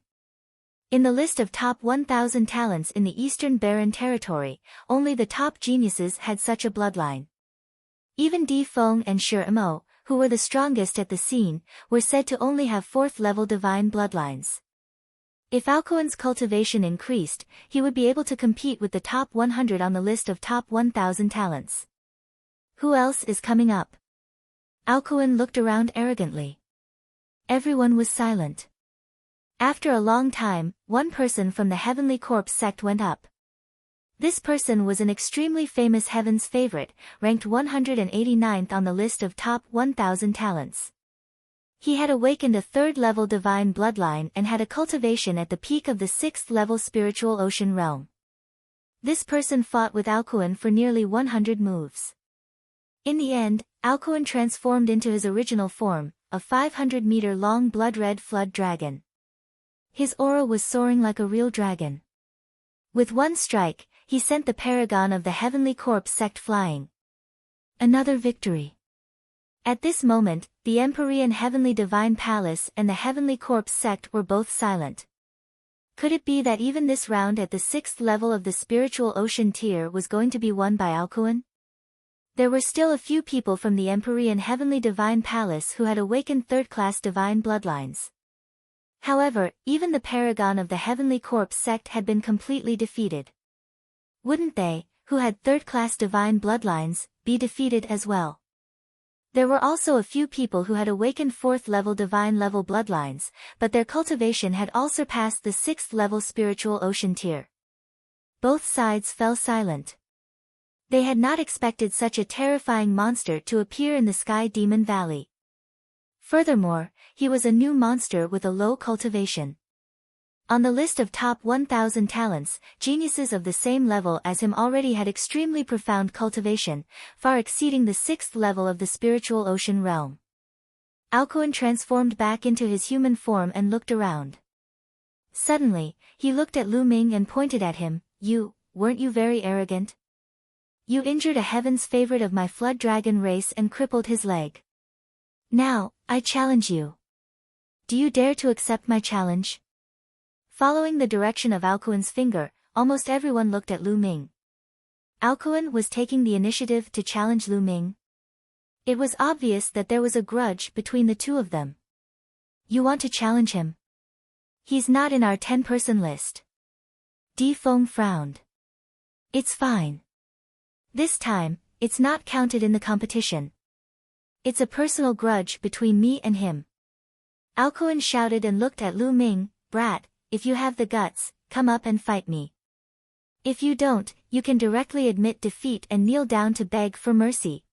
In the list of top 1,000 talents in the Eastern Barren Territory, only the top geniuses had such a bloodline. Even Di Feng and Shi Mo, who were the strongest at the scene, were said to only have 4th-level divine bloodlines. If Alcuin's cultivation increased, he would be able to compete with the top 100 on the list of top 1,000 talents. Who else is coming up? Alcuin looked around arrogantly. Everyone was silent. After a long time, one person from the Heavenly Corpse sect went up. This person was an extremely famous Heaven's favorite, ranked 189th on the list of top 1,000 talents. He had awakened a 3rd-level divine bloodline and had a cultivation at the peak of the 6th-level spiritual ocean realm. This person fought with Alcuin for nearly 100 moves. In the end, Alcuin transformed into his original form, a 500-meter-long blood-red flood dragon. His aura was soaring like a real dragon. With one strike, he sent the paragon of the Heavenly Corpse sect flying. Another victory. At this moment, the Empyrean Heavenly Divine Palace and the Heavenly Corpse sect were both silent. Could it be that even this round at the 6th level of the spiritual ocean tier was going to be won by Alcuin? There were still a few people from the Empyrean Heavenly Divine Palace who had awakened 3rd-class divine bloodlines. However, even the paragon of the Heavenly Corpse sect had been completely defeated. Wouldn't they, who had 3rd-class divine bloodlines, be defeated as well? There were also a few people who had awakened 4th-level divine level bloodlines, but their cultivation had all surpassed the 6th-level spiritual ocean tier. Both sides fell silent. They had not expected such a terrifying monster to appear in the Sky Demon Valley. Furthermore, he was a new monster with a low cultivation. On the list of top 1,000 talents, geniuses of the same level as him already had extremely profound cultivation, far exceeding the 6th level of the spiritual ocean realm. Alcuin transformed back into his human form and looked around. Suddenly, he looked at Lu Ming and pointed at him. Weren't you very arrogant? You injured a heaven's favorite of my flood dragon race and crippled his leg. Now, I challenge you. Do you dare to accept my challenge? Following the direction of Alcuin's finger, almost everyone looked at Lu Ming. Alcuin was taking the initiative to challenge Lu Ming. It was obvious that there was a grudge between the two of them. You want to challenge him? He's not in our 10-person list. Di Feng frowned. It's fine. This time, it's not counted in the competition. It's a personal grudge between me and him. Alcuin shouted and looked at Lu Ming. Brat, if you have the guts, come up and fight me. If you don't, you can directly admit defeat and kneel down to beg for mercy.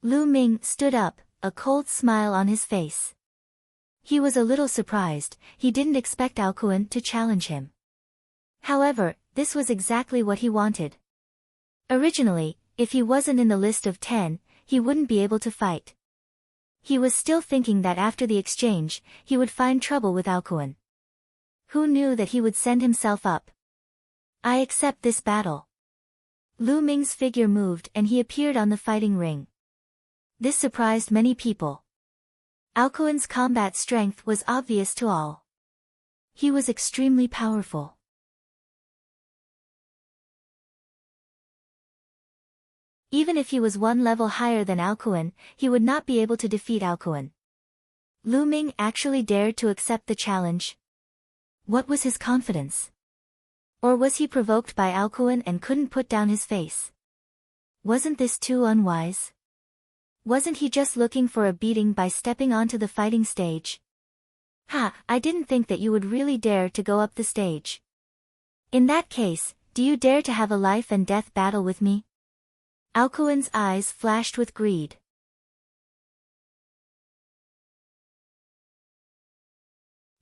Lu Ming stood up, a cold smile on his face. He was a little surprised. He didn't expect Alcuin to challenge him. However, this was exactly what he wanted. Originally, if he wasn't in the list of 10, he wouldn't be able to fight. He was still thinking that after the exchange, he would find trouble with Alcuin. Who knew that he would send himself up? I accept this battle. Lu Ming's figure moved and he appeared on the fighting ring. This surprised many people. Alcuin's combat strength was obvious to all. He was extremely powerful. Even if he was one level higher than Alcuin, he would not be able to defeat Alcuin. Lu Ming actually dared to accept the challenge. What was his confidence? Or was he provoked by Alcuin and couldn't put down his face? Wasn't this too unwise? Wasn't he just looking for a beating by stepping onto the fighting stage? Ha, I didn't think that you would really dare to go up the stage. In that case, do you dare to have a life and death battle with me? Alcuin's eyes flashed with greed.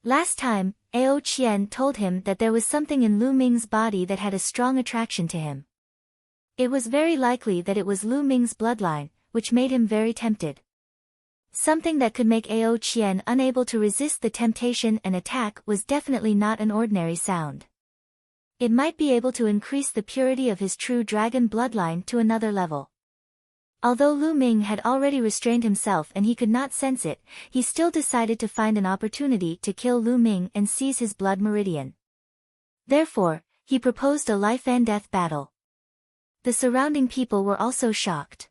Last time, Ao Qian told him that there was something in Lu Ming's body that had a strong attraction to him. It was very likely that it was Lu Ming's bloodline, which made him very tempted. Something that could make Ao Qian unable to resist the temptation and attack was definitely not an ordinary sound. It might be able to increase the purity of his true dragon bloodline to another level. Although Lu Ming had already restrained himself and he could not sense it, he still decided to find an opportunity to kill Lu Ming and seize his blood meridian. Therefore, he proposed a life and death battle. The surrounding people were also shocked.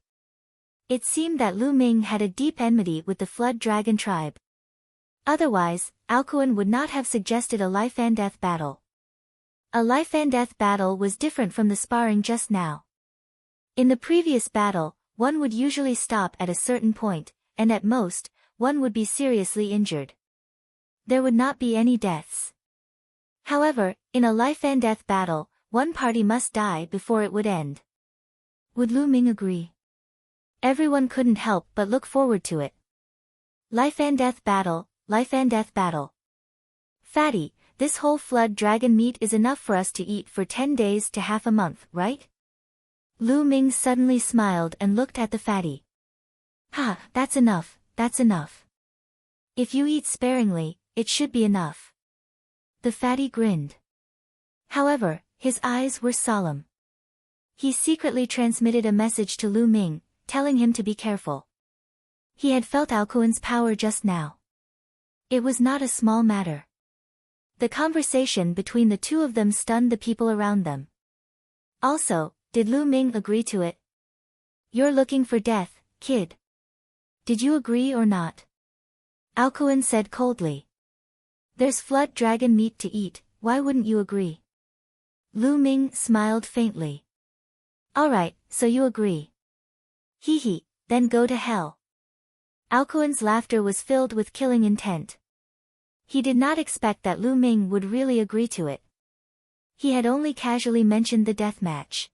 It seemed that Lu Ming had a deep enmity with the Flood Dragon tribe. Otherwise, Alcuin would not have suggested a life and death battle. A life and death battle was different from the sparring just now. In the previous battle, one would usually stop at a certain point, and at most, one would be seriously injured. There would not be any deaths. However, in a life and death battle, one party must die before it would end. Would Lu Ming agree? Everyone couldn't help but look forward to it. Life and death battle, life and death battle. Fatty, this whole flood dragon meat is enough for us to eat for 10 days to half a month, right? Lu Ming suddenly smiled and looked at the fatty. Ha, that's enough, that's enough. If you eat sparingly, it should be enough. The fatty grinned. However, his eyes were solemn. He secretly transmitted a message to Lu Ming, telling him to be careful. He had felt Alcuin's power just now. It was not a small matter. The conversation between the two of them stunned the people around them. Also, did Lu Ming agree to it? You're looking for death, kid. Did you agree or not? Alcuin said coldly. There's flood dragon meat to eat, why wouldn't you agree? Lu Ming smiled faintly. Alright, so you agree. Hee hee, then go to hell. Alcuin's laughter was filled with killing intent. He did not expect that Lu Ming would really agree to it. He had only casually mentioned the death match.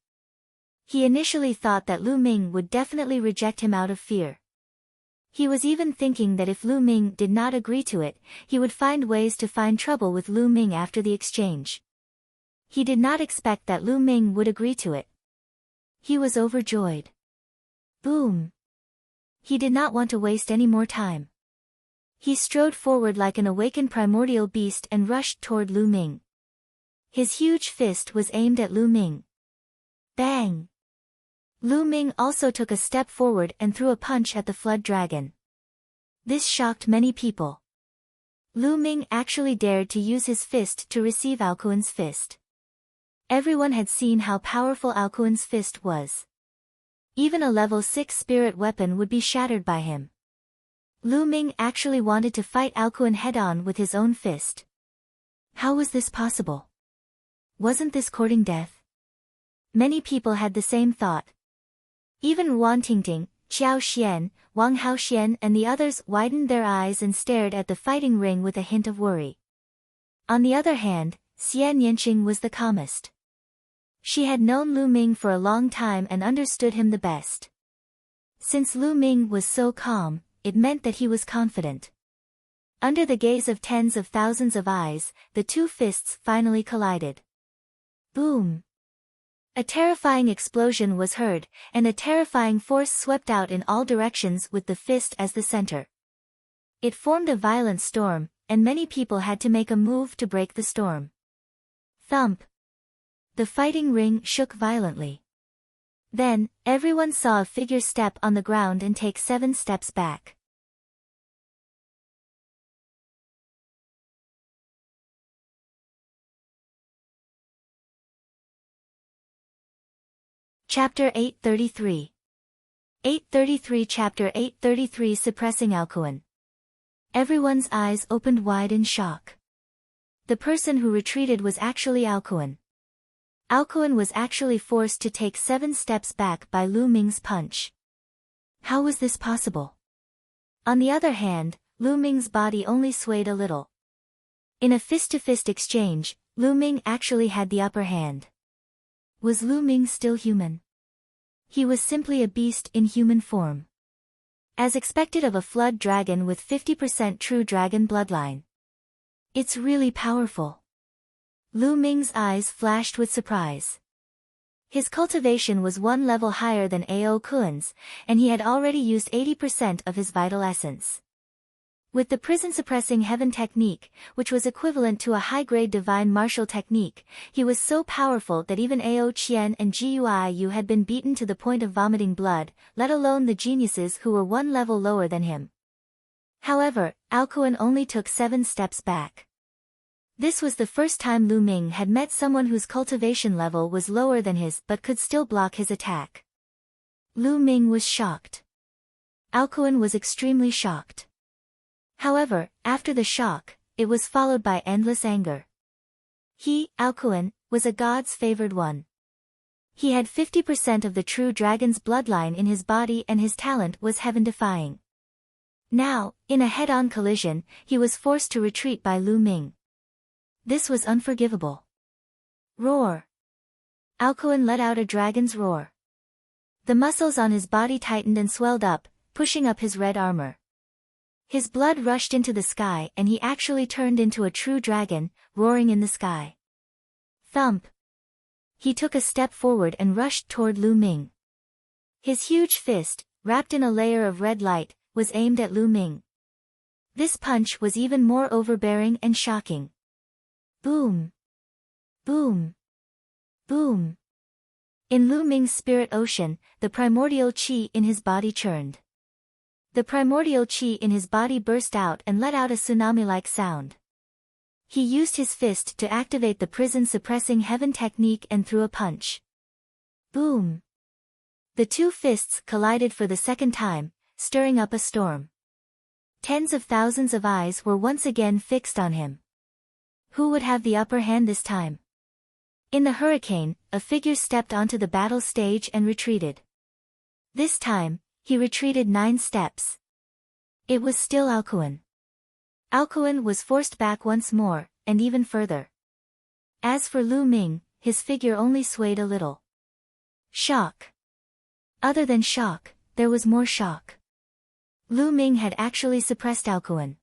He initially thought that Lu Ming would definitely reject him out of fear. He was even thinking that if Lu Ming did not agree to it, he would find ways to find trouble with Lu Ming after the exchange. He did not expect that Lu Ming would agree to it. He was overjoyed. Boom! He did not want to waste any more time. He strode forward like an awakened primordial beast and rushed toward Lu Ming. His huge fist was aimed at Lu Ming. Bang! Lu Ming also took a step forward and threw a punch at the flood dragon. This shocked many people. Lu Ming actually dared to use his fist to receive Alcuin's fist. Everyone had seen how powerful Alcuin's fist was. Even a level 6 spirit weapon would be shattered by him. Lu Ming actually wanted to fight Alcuin head-on with his own fist. How was this possible? Wasn't this courting death? Many people had the same thought. Even Wan Tingting, Xiao Xian, Wang Haoxian and the others widened their eyes and stared at the fighting ring with a hint of worry. On the other hand, Xian Yanqing was the calmest. She had known Lu Ming for a long time and understood him the best. Since Lu Ming was so calm, it meant that he was confident. Under the gaze of tens of thousands of eyes, the two fists finally collided. Boom! A terrifying explosion was heard, and a terrifying force swept out in all directions with the fist as the center. It formed a violent storm, and many people had to make a move to break the storm. Thump! The fighting ring shook violently. Then, everyone saw a figure step on the ground and take 7 steps back. Chapter 833. 833 Chapter 833 Suppressing Alcuin. Everyone's eyes opened wide in shock. The person who retreated was actually Alcuin. Alcuin was actually forced to take 7 steps back by Lu Ming's punch. How was this possible? On the other hand, Lu Ming's body only swayed a little. In a fist-to-fist exchange, Lu Ming actually had the upper hand. Was Lu Ming still human? He was simply a beast in human form. As expected of a flood dragon with 50% true dragon bloodline. It's really powerful. Lu Ming's eyes flashed with surprise. His cultivation was 1 level higher than Ao Kuan's, and he had already used 80% of his vital essence. With the prison-suppressing heaven technique, which was equivalent to a high-grade divine martial technique, he was so powerful that even Ao Qian and Guiyu had been beaten to the point of vomiting blood, let alone the geniuses who were 1 level lower than him. However, Alcuin only took 7 steps back. This was the first time Lu Ming had met someone whose cultivation level was lower than his but could still block his attack. Lu Ming was shocked. Alcuin was extremely shocked. However, after the shock, it was followed by endless anger. He, Alcuin, was a god's favored one. He had 50% of the true dragon's bloodline in his body and his talent was heaven-defying. Now, in a head-on collision, he was forced to retreat by Lu Ming. This was unforgivable. Roar! Alcuin let out a dragon's roar. The muscles on his body tightened and swelled up, pushing up his red armor. His blood rushed into the sky and he actually turned into a true dragon, roaring in the sky. Thump! He took a step forward and rushed toward Lu Ming. His huge fist, wrapped in a layer of red light, was aimed at Lu Ming. This punch was even more overbearing and shocking. Boom! Boom! Boom! In Lu Ming's spirit ocean, the primordial qi in his body churned. The primordial qi in his body burst out and let out a tsunami-like sound. He used his fist to activate the prison-suppressing heaven technique and threw a punch. Boom! The two fists collided for the second time, stirring up a storm. Tens of thousands of eyes were once again fixed on him. Who would have the upper hand this time? In the hurricane, a figure stepped onto the battle stage and retreated. This time, he retreated 9 steps. It was still Alcuin. Alcuin was forced back once more, and even further. As for Lu Ming, his figure only swayed a little. Shock. Other than shock, there was more shock. Lu Ming had actually suppressed Alcuin.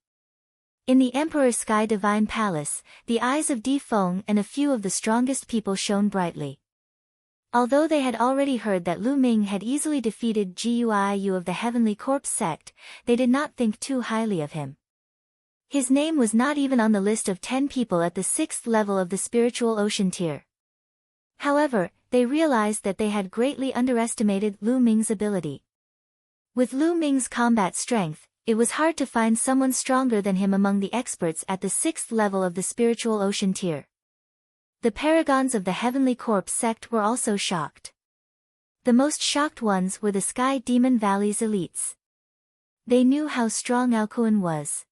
In the Emperor's Sky Divine Palace, the eyes of Di Feng and a few of the strongest people shone brightly. Although they had already heard that Lu Ming had easily defeated Guiyu of the Heavenly Corpse sect, they did not think too highly of him. His name was not even on the list of 10 people at the 6th level of the spiritual ocean tier. However, they realized that they had greatly underestimated Lu Ming's ability. With Lu Ming's combat strength, it was hard to find someone stronger than him among the experts at the 6th level of the spiritual ocean tier. The paragons of the Heavenly Corpse sect were also shocked. The most shocked ones were the Sky Demon Valley's elites. They knew how strong Alcuin was.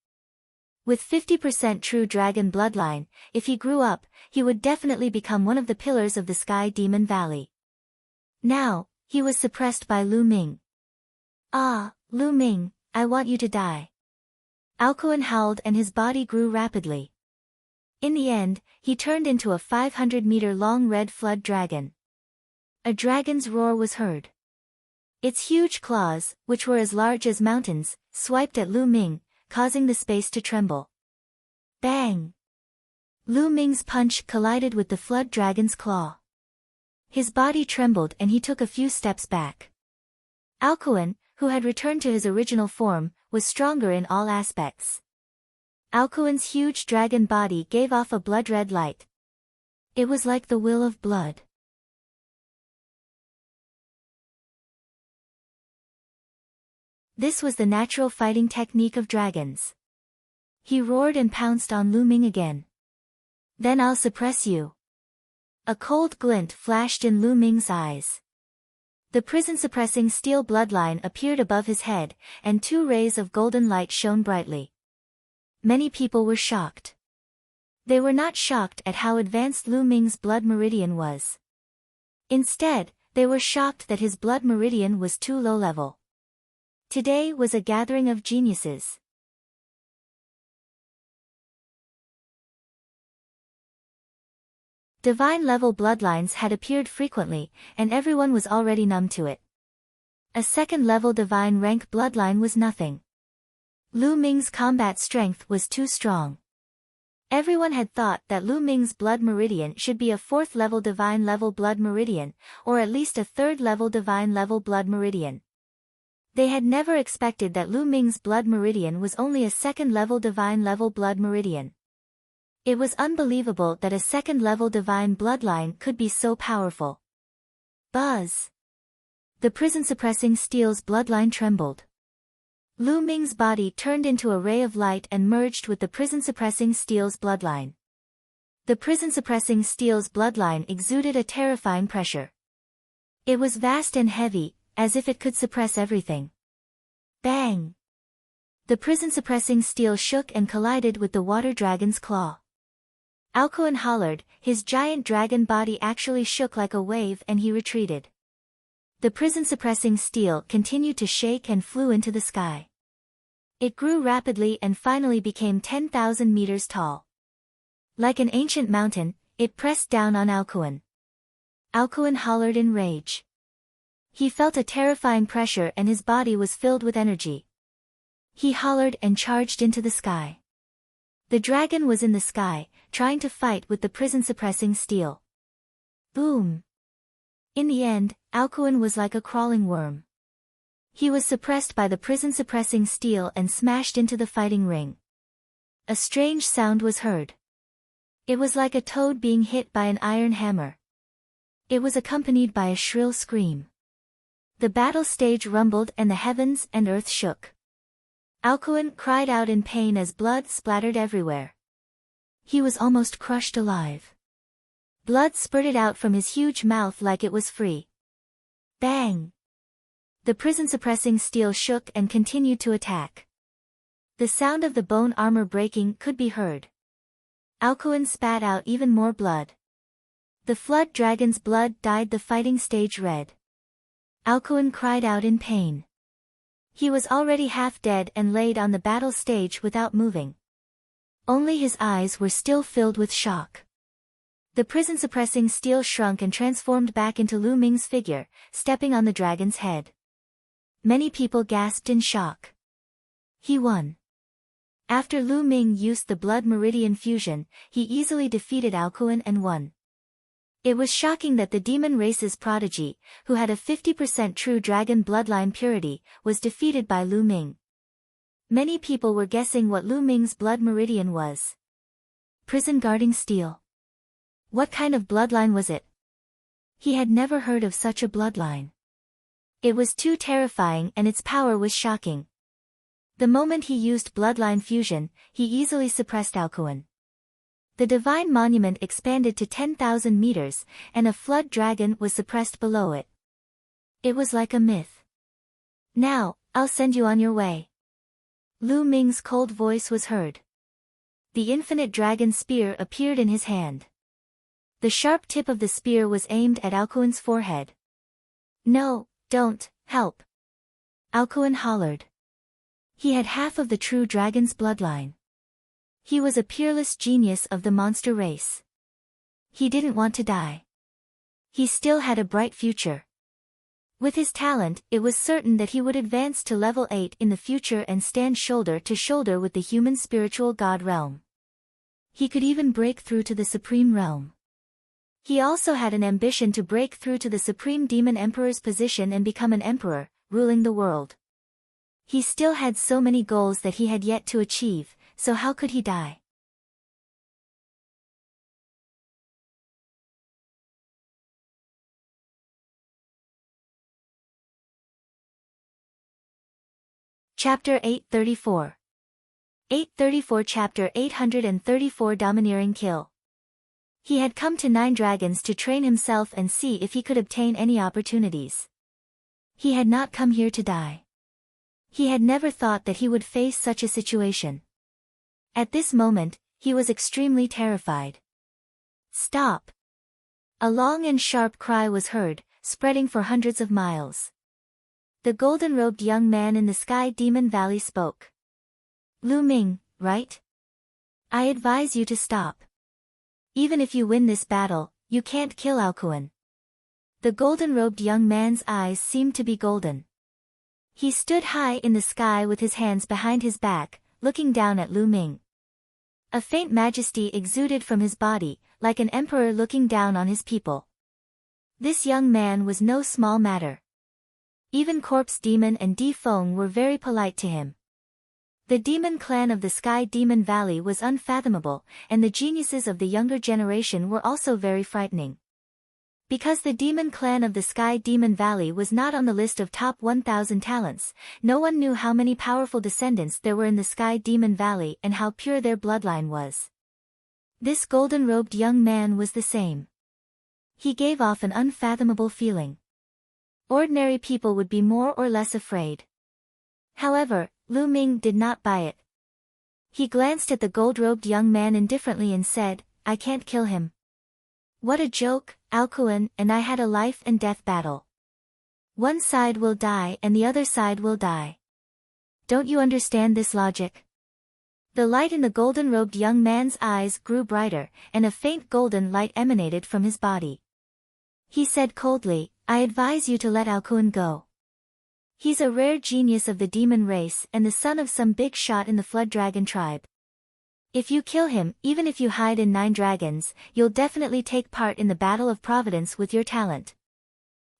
With 50% true dragon bloodline, if he grew up, he would definitely become one of the pillars of the Sky Demon Valley. Now, he was suppressed by Lu Ming. "Ah, Lu Ming, I want you to die." Alcuin howled and his body grew rapidly. In the end, he turned into a 500-meter-long red flood dragon. A dragon's roar was heard. Its huge claws, which were as large as mountains, swiped at Lu Ming, causing the space to tremble. Bang! Lu Ming's punch collided with the flood dragon's claw. His body trembled and he took a few steps back. Alcuin, who had returned to his original form, was stronger in all aspects. Alcuin's huge dragon body gave off a blood-red light. It was like the will of blood. This was the natural fighting technique of dragons. He roared and pounced on Lu Ming again. "Then I'll suppress you." A cold glint flashed in Lu Ming's eyes. The prison-suppressing steel bloodline appeared above his head, and 2 rays of golden light shone brightly. Many people were shocked. They were not shocked at how advanced Lu Ming's blood meridian was. Instead, they were shocked that his blood meridian was too low level. Today was a gathering of geniuses. Divine-level bloodlines had appeared frequently, and everyone was already numb to it. A second-level divine rank bloodline was nothing. Lu Ming's combat strength was too strong. Everyone had thought that Lu Ming's blood meridian should be a 4th-level divine-level blood meridian, or at least a 3rd-level divine-level blood meridian. They had never expected that Lu Ming's blood meridian was only a 2nd-level divine-level blood meridian. It was unbelievable that a 2nd-level divine bloodline could be so powerful. Buzz! The prison-suppressing steel's bloodline trembled. Lu Ming's body turned into a ray of light and merged with the prison-suppressing steel's bloodline. The prison-suppressing steel's bloodline exuded a terrifying pressure. It was vast and heavy, as if it could suppress everything. Bang! The prison-suppressing steel shook and collided with the water dragon's claw. Alcuin hollered, his giant dragon body actually shook like a wave and he retreated. The prison-suppressing steel continued to shake and flew into the sky. It grew rapidly and finally became 10,000 meters tall. Like an ancient mountain, it pressed down on Alcuin. Alcuin hollered in rage. He felt a terrifying pressure and his body was filled with energy. He hollered and charged into the sky. The dragon was in the sky, trying to fight with the prison-suppressing steel. Boom! In the end, Alcuin was like a crawling worm. He was suppressed by the prison-suppressing steel and smashed into the fighting ring. A strange sound was heard. It was like a toad being hit by an iron hammer. It was accompanied by a shrill scream. The battle stage rumbled and the heavens and earth shook. Alcuin cried out in pain as blood splattered everywhere. He was almost crushed alive. Blood spurted out from his huge mouth like it was free. Bang! The prison-suppressing steel shook and continued to attack. The sound of the bone armor breaking could be heard. Alcuin spat out even more blood. The flood dragon's blood dyed the fighting stage red. Alcuin cried out in pain. He was already half dead and laid on the battle stage without moving. Only his eyes were still filled with shock. The prison-suppressing steel shrunk and transformed back into Lu Ming's figure, stepping on the dragon's head. Many people gasped in shock. He won. After Lu Ming used the blood meridian fusion, he easily defeated Alcuin and won. It was shocking that the demon race's prodigy, who had a 50% true dragon bloodline purity, was defeated by Lu Ming. Many people were guessing what Lu Ming's blood meridian was. Prison guarding steel. What kind of bloodline was it? He had never heard of such a bloodline. It was too terrifying and its power was shocking. The moment he used bloodline fusion, he easily suppressed Alcuin. The divine monument expanded to 10,000 meters, and a flood dragon was suppressed below it. It was like a myth. Now, I'll send you on your way. Lu Ming's cold voice was heard. The infinite dragon spear appeared in his hand. The sharp tip of the spear was aimed at Alcuin's forehead. No, don't, help! Alcuin hollered. He had half of the true dragon's bloodline. He was a peerless genius of the monster race. He didn't want to die. He still had a bright future. With his talent, it was certain that he would advance to level 8 in the future and stand shoulder to shoulder with the human spiritual god realm. He could even break through to the supreme realm. He also had an ambition to break through to the supreme demon emperor's position and become an emperor, ruling the world. He still had so many goals that he had yet to achieve, so how could he die? Chapter 834. 834 Chapter 834 Domineering Kill. He had come to 9 dragons to train himself and see if he could obtain any opportunities. He had not come here to die. He had never thought that he would face such a situation. At this moment, he was extremely terrified. Stop! A long and sharp cry was heard, spreading for hundreds of miles. The golden-robed young man in the Sky Demon Valley spoke. Lu Ming, right? I advise you to stop. Even if you win this battle, you can't kill Alcuin. The golden-robed young man's eyes seemed to be golden. He stood high in the sky with his hands behind his back, looking down at Lu Ming. A faint majesty exuded from his body, like an emperor looking down on his people. This young man was no small matter. Even Corpse Demon and Di Feng were very polite to him. The demon clan of the Sky Demon Valley was unfathomable, and the geniuses of the younger generation were also very frightening. Because the demon clan of the Sky Demon Valley was not on the list of top 1,000 talents, no one knew how many powerful descendants there were in the Sky Demon Valley and how pure their bloodline was. This golden-robed young man was the same. He gave off an unfathomable feeling. Ordinary people would be more or less afraid. However, Lu Ming did not buy it. He glanced at the gold-robed young man indifferently and said, I can't kill him. What a joke, Alcuin and I had a life and death battle. One side will die and the other side will die. Don't you understand this logic? The light in the golden-robed young man's eyes grew brighter, and a faint golden light emanated from his body. He said coldly, I advise you to let Alcuin go. He's a rare genius of the demon race and the son of some big shot in the Flood Dragon tribe. If you kill him, even if you hide in 9 dragons, you'll definitely take part in the Battle of Providence with your talent.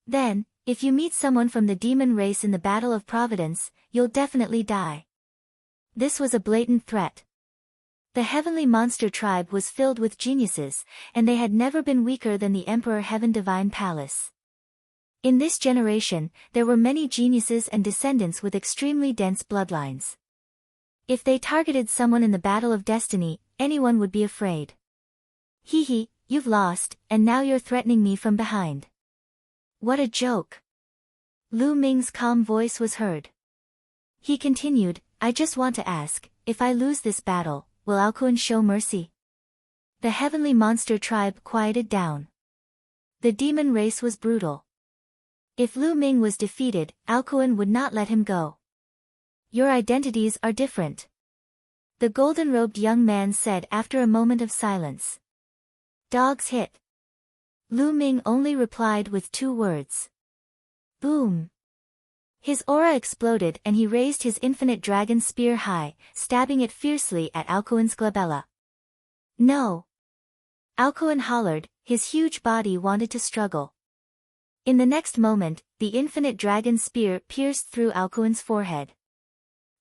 Then, if you meet someone from the demon race in the Battle of Providence, you'll definitely die. This was a blatant threat. The heavenly monster tribe was filled with geniuses, and they had never been weaker than the Emperor Heaven Divine Palace. In this generation, there were many geniuses and descendants with extremely dense bloodlines. If they targeted someone in the Battle of Destiny, anyone would be afraid. Hee, you've lost, and now you're threatening me from behind. What a joke. Lu Ming's calm voice was heard. He continued, I just want to ask, if I lose this battle, will Alcuin show mercy? The heavenly monster tribe quieted down. The demon race was brutal. If Lu Ming was defeated, Alcuin would not let him go. Your identities are different. The golden-robed young man said after a moment of silence. Dogs hit. Lu Ming only replied with 2 words. Boom. His aura exploded and he raised his infinite dragon spear high, stabbing it fiercely at Alcuin's glabella. No. Alcuin hollered, his huge body wanted to struggle. In the next moment, the infinite dragon spear pierced through Alcuin's forehead.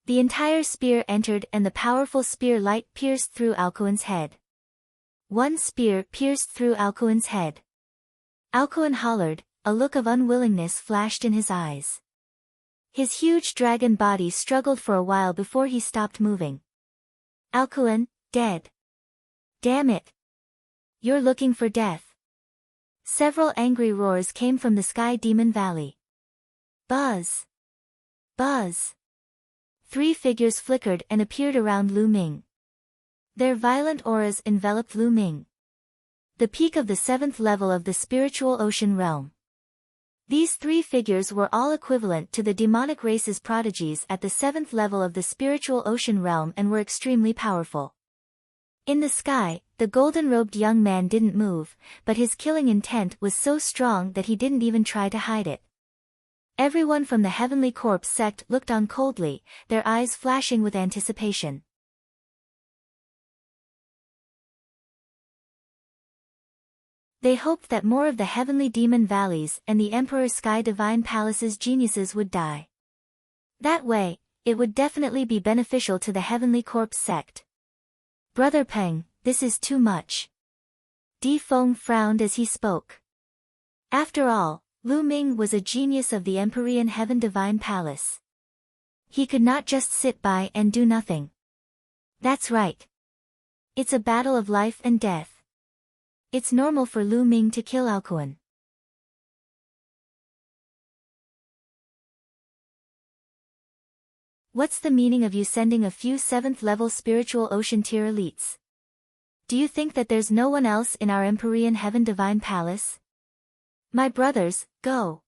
The entire spear entered and the powerful spear light pierced through Alcuin's head. One spear pierced through Alcuin's head. Alcuin hollered, a look of unwillingness flashed in his eyes. His huge dragon body struggled for a while before he stopped moving. Alcuin, dead. Damn it. You're looking for death. Several angry roars came from the Sky Demon Valley. Buzz. Buzz. 3 figures flickered and appeared around Lu Ming. Their violent auras enveloped Lu Ming. The peak of the 7th level of the spiritual ocean realm. These 3 figures were all equivalent to the demonic race's prodigies at the 7th level of the spiritual ocean realm and were extremely powerful. In the sky, the golden-robed young man didn't move, but his killing intent was so strong that he didn't even try to hide it. Everyone from the Heavenly Corpse sect looked on coldly, their eyes flashing with anticipation. They hoped that more of the Heavenly Demon Valleys and the Emperor Sky Divine Palace's geniuses would die. That way, it would definitely be beneficial to the Heavenly Corpse sect. Brother Peng, this is too much. Di Feng frowned as he spoke. After all, Lu Ming was a genius of the Empyrean Heaven Divine Palace. He could not just sit by and do nothing. That's right. It's a battle of life and death. It's normal for Lu Ming to kill Alcuin. What's the meaning of you sending a few 7th-level spiritual ocean tier elites? Do you think that there's no one else in our Empyrean Heaven Divine Palace? My brothers, go!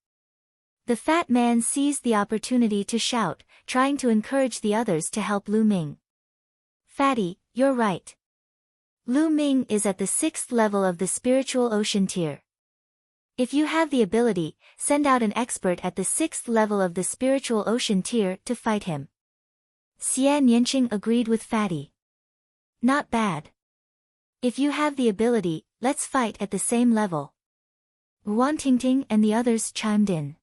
The fat man seized the opportunity to shout, trying to encourage the others to help Lu Ming. Fatty, you're right. Lu Ming is at the 6th level of the spiritual ocean tier. If you have the ability, send out an expert at the 6th level of the spiritual ocean tier to fight him. Xie Nianqing agreed with Fatty. Not bad. If you have the ability, let's fight at the same level. Wan Tingting and the others chimed in.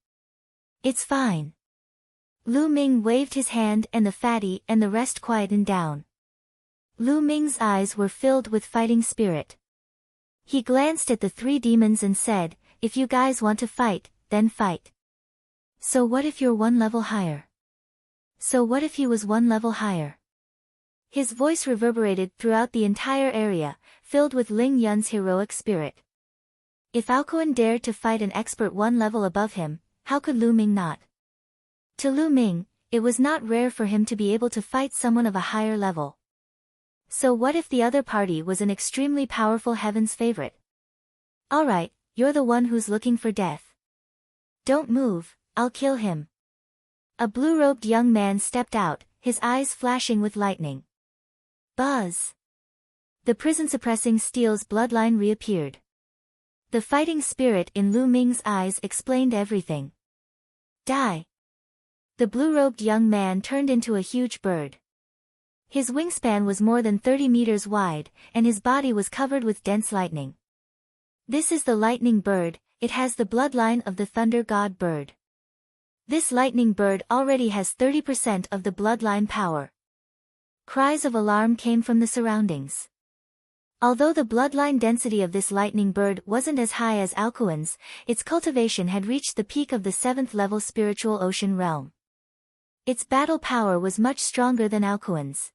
It's fine. Lu Ming waved his hand and the Fatty and the rest quietened down. Lu Ming's eyes were filled with fighting spirit. He glanced at the 3 demons and said, if you guys want to fight, then fight. So what if you're 1 level higher? So what if he was 1 level higher? His voice reverberated throughout the entire area, filled with Ling Yun's heroic spirit. If Alcuin dared to fight an expert 1 level above him, how could Lu Ming not? To Lu Ming, it was not rare for him to be able to fight someone of a higher level. So what if the other party was an extremely powerful Heaven's favorite? Alright, you're the one who's looking for death. Don't move, I'll kill him. A blue-robed young man stepped out, his eyes flashing with lightning. Buzz! The prison-suppressing steel's bloodline reappeared. The fighting spirit in Lu Ming's eyes explained everything. Die! The blue-robed young man turned into a huge bird. His wingspan was more than 30 meters wide, and his body was covered with dense lightning. This is the lightning bird, it has the bloodline of the thunder god bird. This lightning bird already has 30% of the bloodline power. Cries of alarm came from the surroundings. Although the bloodline density of this lightning bird wasn't as high as Alcuin's, its cultivation had reached the peak of the 7th level spiritual ocean realm. Its battle power was much stronger than Alcuin's.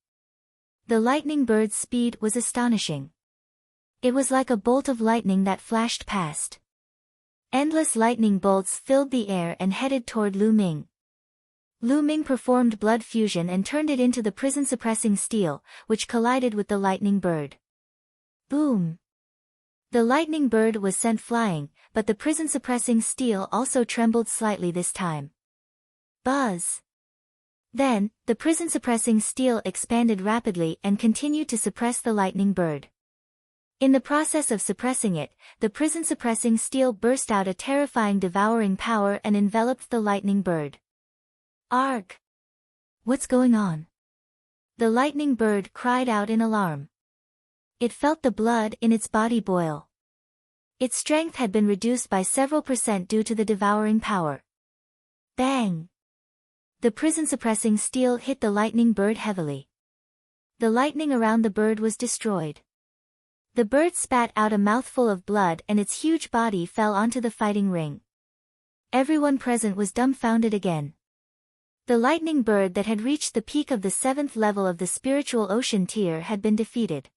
The lightning bird's speed was astonishing. It was like a bolt of lightning that flashed past. Endless lightning bolts filled the air and headed toward Lu Ming. Lu Ming performed blood fusion and turned it into the prison-suppressing steel, which collided with the lightning bird. Boom! The lightning bird was sent flying, but the prison-suppressing steel also trembled slightly this time. Buzz! Then, the prison-suppressing steel expanded rapidly and continued to suppress the lightning bird. In the process of suppressing it, the prison-suppressing steel burst out a terrifying devouring power and enveloped the lightning bird. Arg! What's going on? The lightning bird cried out in alarm. It felt the blood in its body boil. Its strength had been reduced by several % due to the devouring power. Bang! The prison-suppressing steel hit the lightning bird heavily. The lightning around the bird was destroyed. The bird spat out a mouthful of blood and its huge body fell onto the fighting ring. Everyone present was dumbfounded again. The lightning bird that had reached the peak of the 7th level of the spiritual ocean tier had been defeated.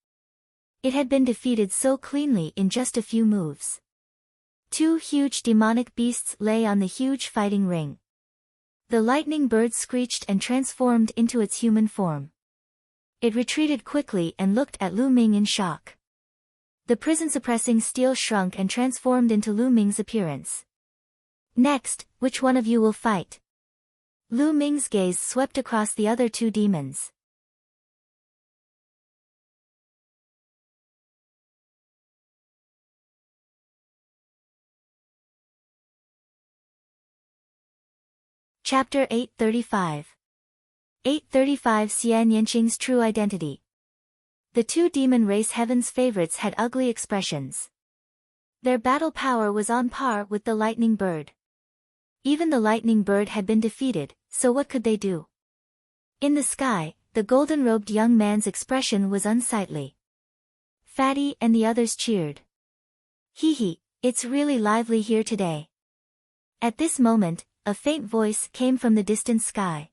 It had been defeated so cleanly in just a few moves. 2 huge demonic beasts lay on the huge fighting ring. The lightning bird screeched and transformed into its human form. It retreated quickly and looked at Lu Ming in shock. The prison-suppressing steel shrunk and transformed into Lu Ming's appearance. Next, which one of you will fight? Lu Ming's gaze swept across the other 2 demons. Chapter 835. 835 Xian Yanqing's True Identity. The 2 demon race heaven's favorites had ugly expressions. Their battle power was on par with the lightning bird. Even the lightning bird had been defeated, so what could they do? In the sky, the golden-robed young man's expression was unsightly. Fatty and the others cheered. Hee hee, it's really lively here today. At this moment, a faint voice came from the distant sky.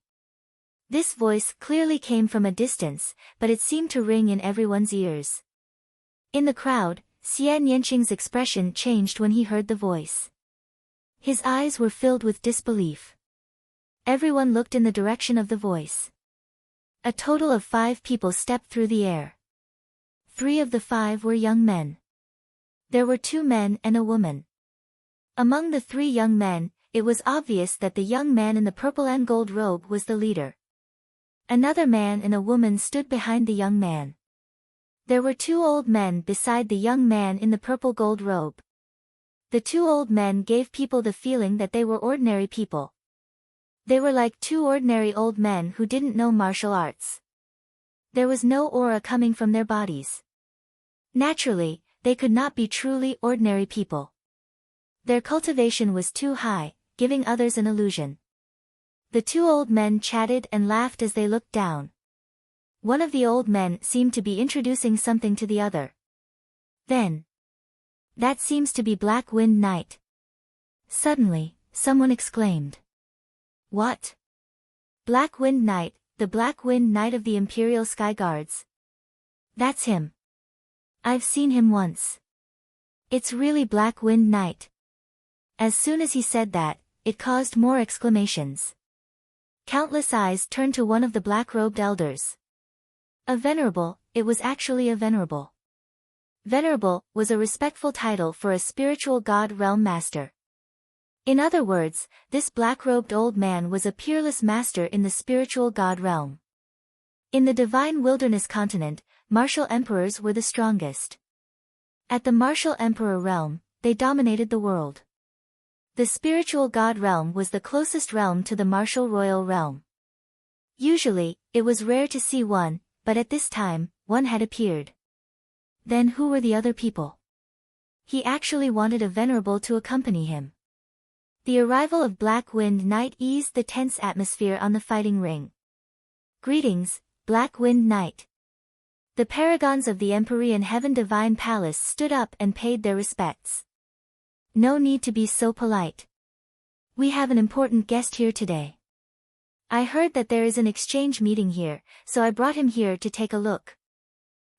This voice clearly came from a distance, but it seemed to ring in everyone's ears. In the crowd, Xian Yanqing's expression changed when he heard the voice. His eyes were filled with disbelief. Everyone looked in the direction of the voice. A total of 5 people stepped through the air. 3 of the 5 were young men. There were 2 men and a woman. Among the 3 young men, it was obvious that the young man in the purple and gold robe was the leader. Another man and a woman stood behind the young man. There were 2 old men beside the young man in the purple gold robe. The 2 old men gave people the feeling that they were ordinary people. They were like 2 ordinary old men who didn't know martial arts. There was no aura coming from their bodies. Naturally, they could not be truly ordinary people. Their cultivation was too high, giving others an illusion. The 2 old men chatted and laughed as they looked down. One of the old men seemed to be introducing something to the other. Then, "That seems to be Black Wind Night." Suddenly, someone exclaimed. "What? Black Wind Night, the Black Wind Knight of the Imperial Sky Guards? That's him. I've seen him once. It's really Black Wind Night." As soon as he said that, it caused more exclamations. Countless eyes turned to one of the black-robed elders. A venerable, it was actually a venerable. Venerable was a respectful title for a spiritual god realm master. In other words, this black-robed old man was a peerless master in the spiritual god realm. In the divine wilderness continent, martial emperors were the strongest. At the martial emperor realm, they dominated the world. The spiritual god realm was the closest realm to the martial royal realm. Usually, it was rare to see one, but at this time, one had appeared. Then who were the other people? He actually wanted a venerable to accompany him. The arrival of Black Wind Knight eased the tense atmosphere on the fighting ring. "Greetings, Black Wind Knight." The paragons of the Empyrean Heaven Divine Palace stood up and paid their respects. "No need to be so polite. We have an important guest here today. I heard that there is an exchange meeting here, so I brought him here to take a look,"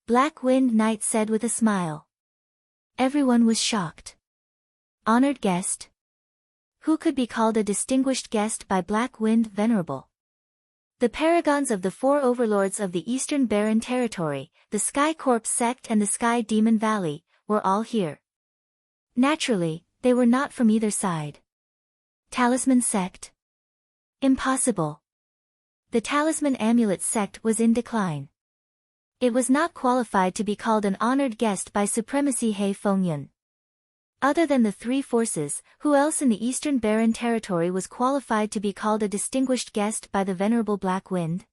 Black Wind Knight said with a smile. Everyone was shocked. Honored guest? Who could be called a distinguished guest by Black Wind Venerable? The paragons of the 4 overlords of the Eastern Barren Territory, the Sky Corpse Sect and the Sky Demon Valley, were all here. Naturally, they were not from either side. Talisman Sect? Impossible. The Talisman Amulet Sect was in decline. It was not qualified to be called an honored guest by Supremacy He Fengyun. Other than the 3 forces, who else in the Eastern Barren Territory was qualified to be called a distinguished guest by the Venerable Black Wind?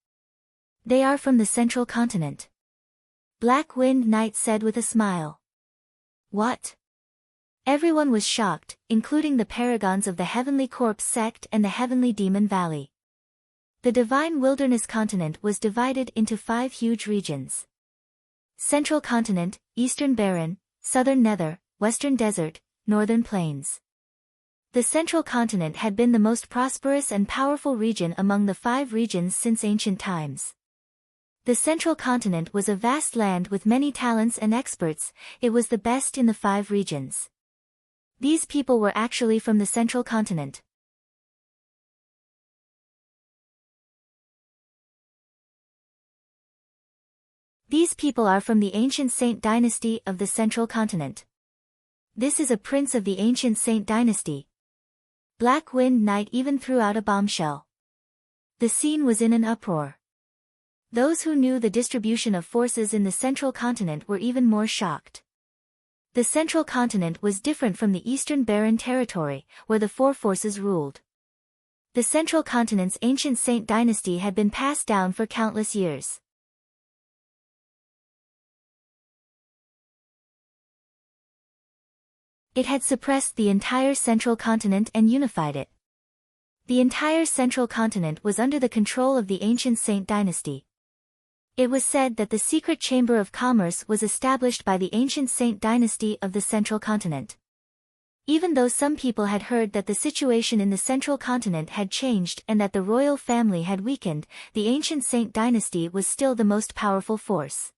They are from the Central Continent, Black Wind Knight said with a smile. What? Everyone was shocked, including the paragons of the Heavenly Corpse Sect and the Heavenly Demon Valley. The Divine Wilderness Continent was divided into 5 huge regions. Central Continent, Eastern Barren, Southern Nether, Western Desert, Northern Plains. The Central Continent had been the most prosperous and powerful region among the 5 regions since ancient times. The Central Continent was a vast land with many talents and experts. It was the best in the 5 regions. These people were actually from the Central Continent. These people are from the ancient Saint dynasty of the Central Continent. This is a prince of the ancient Saint dynasty. Black Wind Knight even threw out a bombshell. The scene was in an uproar. Those who knew the distribution of forces in the Central Continent were even more shocked. The Central Continent was different from the Eastern Barren Territory, where the 4 forces ruled. The Central Continent's ancient Saint dynasty had been passed down for countless years. It had suppressed the entire Central Continent and unified it. The entire Central Continent was under the control of the ancient Saint dynasty. It was said that the secret chamber of commerce was established by the ancient Saint dynasty of the Central Continent. Even though some people had heard that the situation in the Central Continent had changed and that the royal family had weakened, the ancient Saint dynasty was still the most powerful force.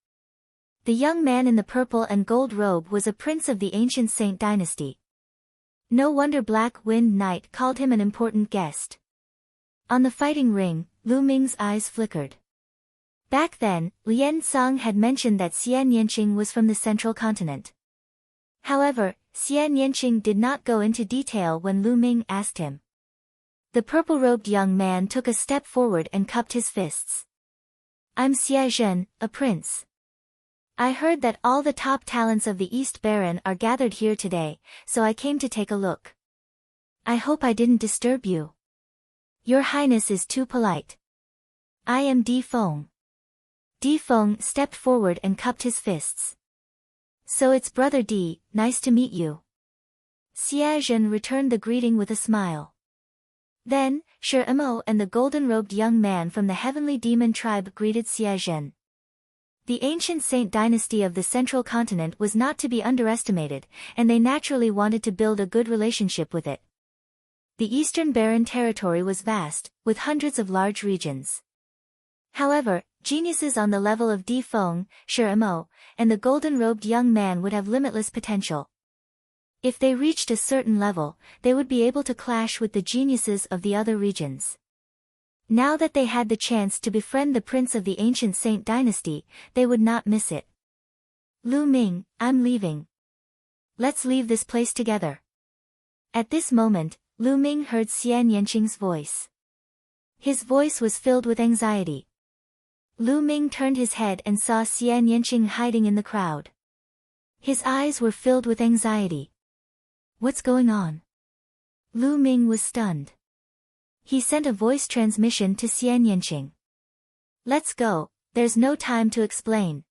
The young man in the purple and gold robe was a prince of the ancient Saint dynasty. No wonder Black Wind Knight called him an important guest. On the fighting ring, Lu Ming's eyes flickered. Back then, Lian Song had mentioned that Xian Yanqing was from the Central Continent. However, Xian Yanqing did not go into detail when Lu Ming asked him. The purple-robed young man took a step forward and cupped his fists. I'm Xia Zhen, a prince. I heard that all the top talents of the East Baron are gathered here today, so I came to take a look. I hope I didn't disturb you. Your Highness is too polite. I am Di Feng. Di Feng stepped forward and cupped his fists. So it's Brother Di, nice to meet you. Xia Zhen returned the greeting with a smile. Then, Shi Imo and the golden-robed young man from the heavenly demon tribe greeted Xia Zhen. The ancient Saint dynasty of the Central Continent was not to be underestimated, and they naturally wanted to build a good relationship with it. The Eastern Barren Territory was vast, with hundreds of large regions. However, geniuses on the level of Di Feng, Shi Imo, and the golden-robed young man would have limitless potential. If they reached a certain level, they would be able to clash with the geniuses of the other regions. Now that they had the chance to befriend the prince of the ancient Saint dynasty, they would not miss it. Lu Ming, I'm leaving. Let's leave this place together. At this moment, Lu Ming heard Xian Yanqing's voice. His voice was filled with anxiety. Lu Ming turned his head and saw Xian Yanqing hiding in the crowd. His eyes were filled with anxiety. What's going on? Lu Ming was stunned. He sent a voice transmission to Xian Yanqing. Let's go, there's no time to explain.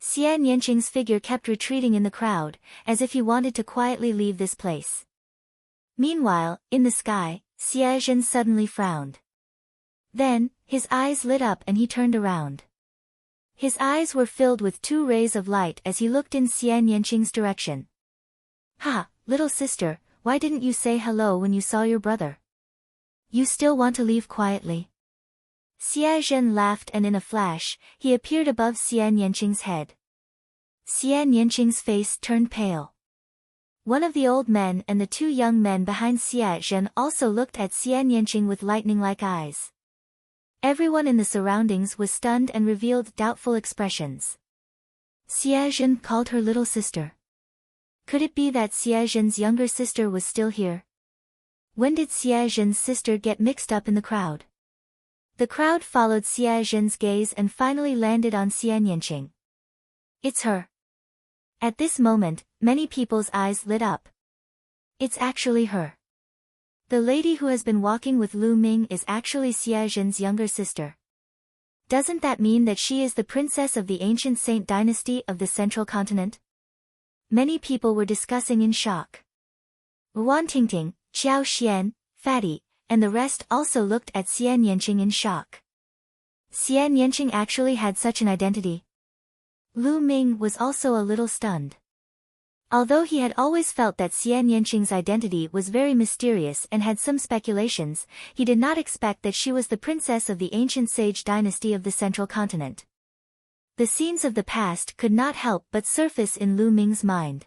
Xian Yanqing's figure kept retreating in the crowd, as if he wanted to quietly leave this place. Meanwhile, in the sky, Xia Zhen suddenly frowned. Then, his eyes lit up and he turned around. His eyes were filled with 2 rays of light as he looked in Xian Yanqing's direction. Ha, little sister, why didn't you say hello when you saw your brother? You still want to leave quietly? Xia Zhen laughed and in a flash, he appeared above Xian Yanqing's head. Xian Yanqing's face turned pale. One of the old men and the 2 young men behind Xia Zhen also looked at Xian Yanqing with lightning-like eyes. Everyone in the surroundings was stunned and revealed doubtful expressions. Xia Zhen called her little sister. Could it be that Xia Zhen's younger sister was still here? When did Xia Zhen's sister get mixed up in the crowd? The crowd followed Xia Zhen's gaze and finally landed on Xian Yanqing. It's her. At this moment, many people's eyes lit up. It's actually her. The lady who has been walking with Lu Ming is actually Xia Zhen's younger sister. Doesn't that mean that she is the princess of the ancient Saint dynasty of the Central Continent? Many people were discussing in shock. Wan Tingting, Xiao Xian, Fatty, and the rest also looked at Xian Yanqing in shock. Xian Yanqing actually had such an identity. Lu Ming was also a little stunned. Although he had always felt that Xian Yanqing's identity was very mysterious and had some speculations, he did not expect that she was the princess of the ancient sage dynasty of the central continent. The scenes of the past could not help but surface in Lu Ming's mind.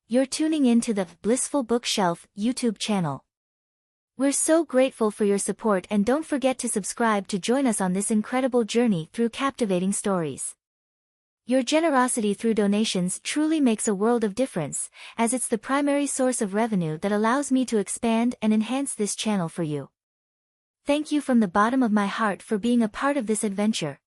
You're tuning in to the Blissful Bookshelf YouTube channel. We're so grateful for your support, and don't forget to subscribe to join us on this incredible journey through captivating stories. Your generosity through donations truly makes a world of difference, as it's the primary source of revenue that allows me to expand and enhance this channel for you. Thank you from the bottom of my heart for being a part of this adventure.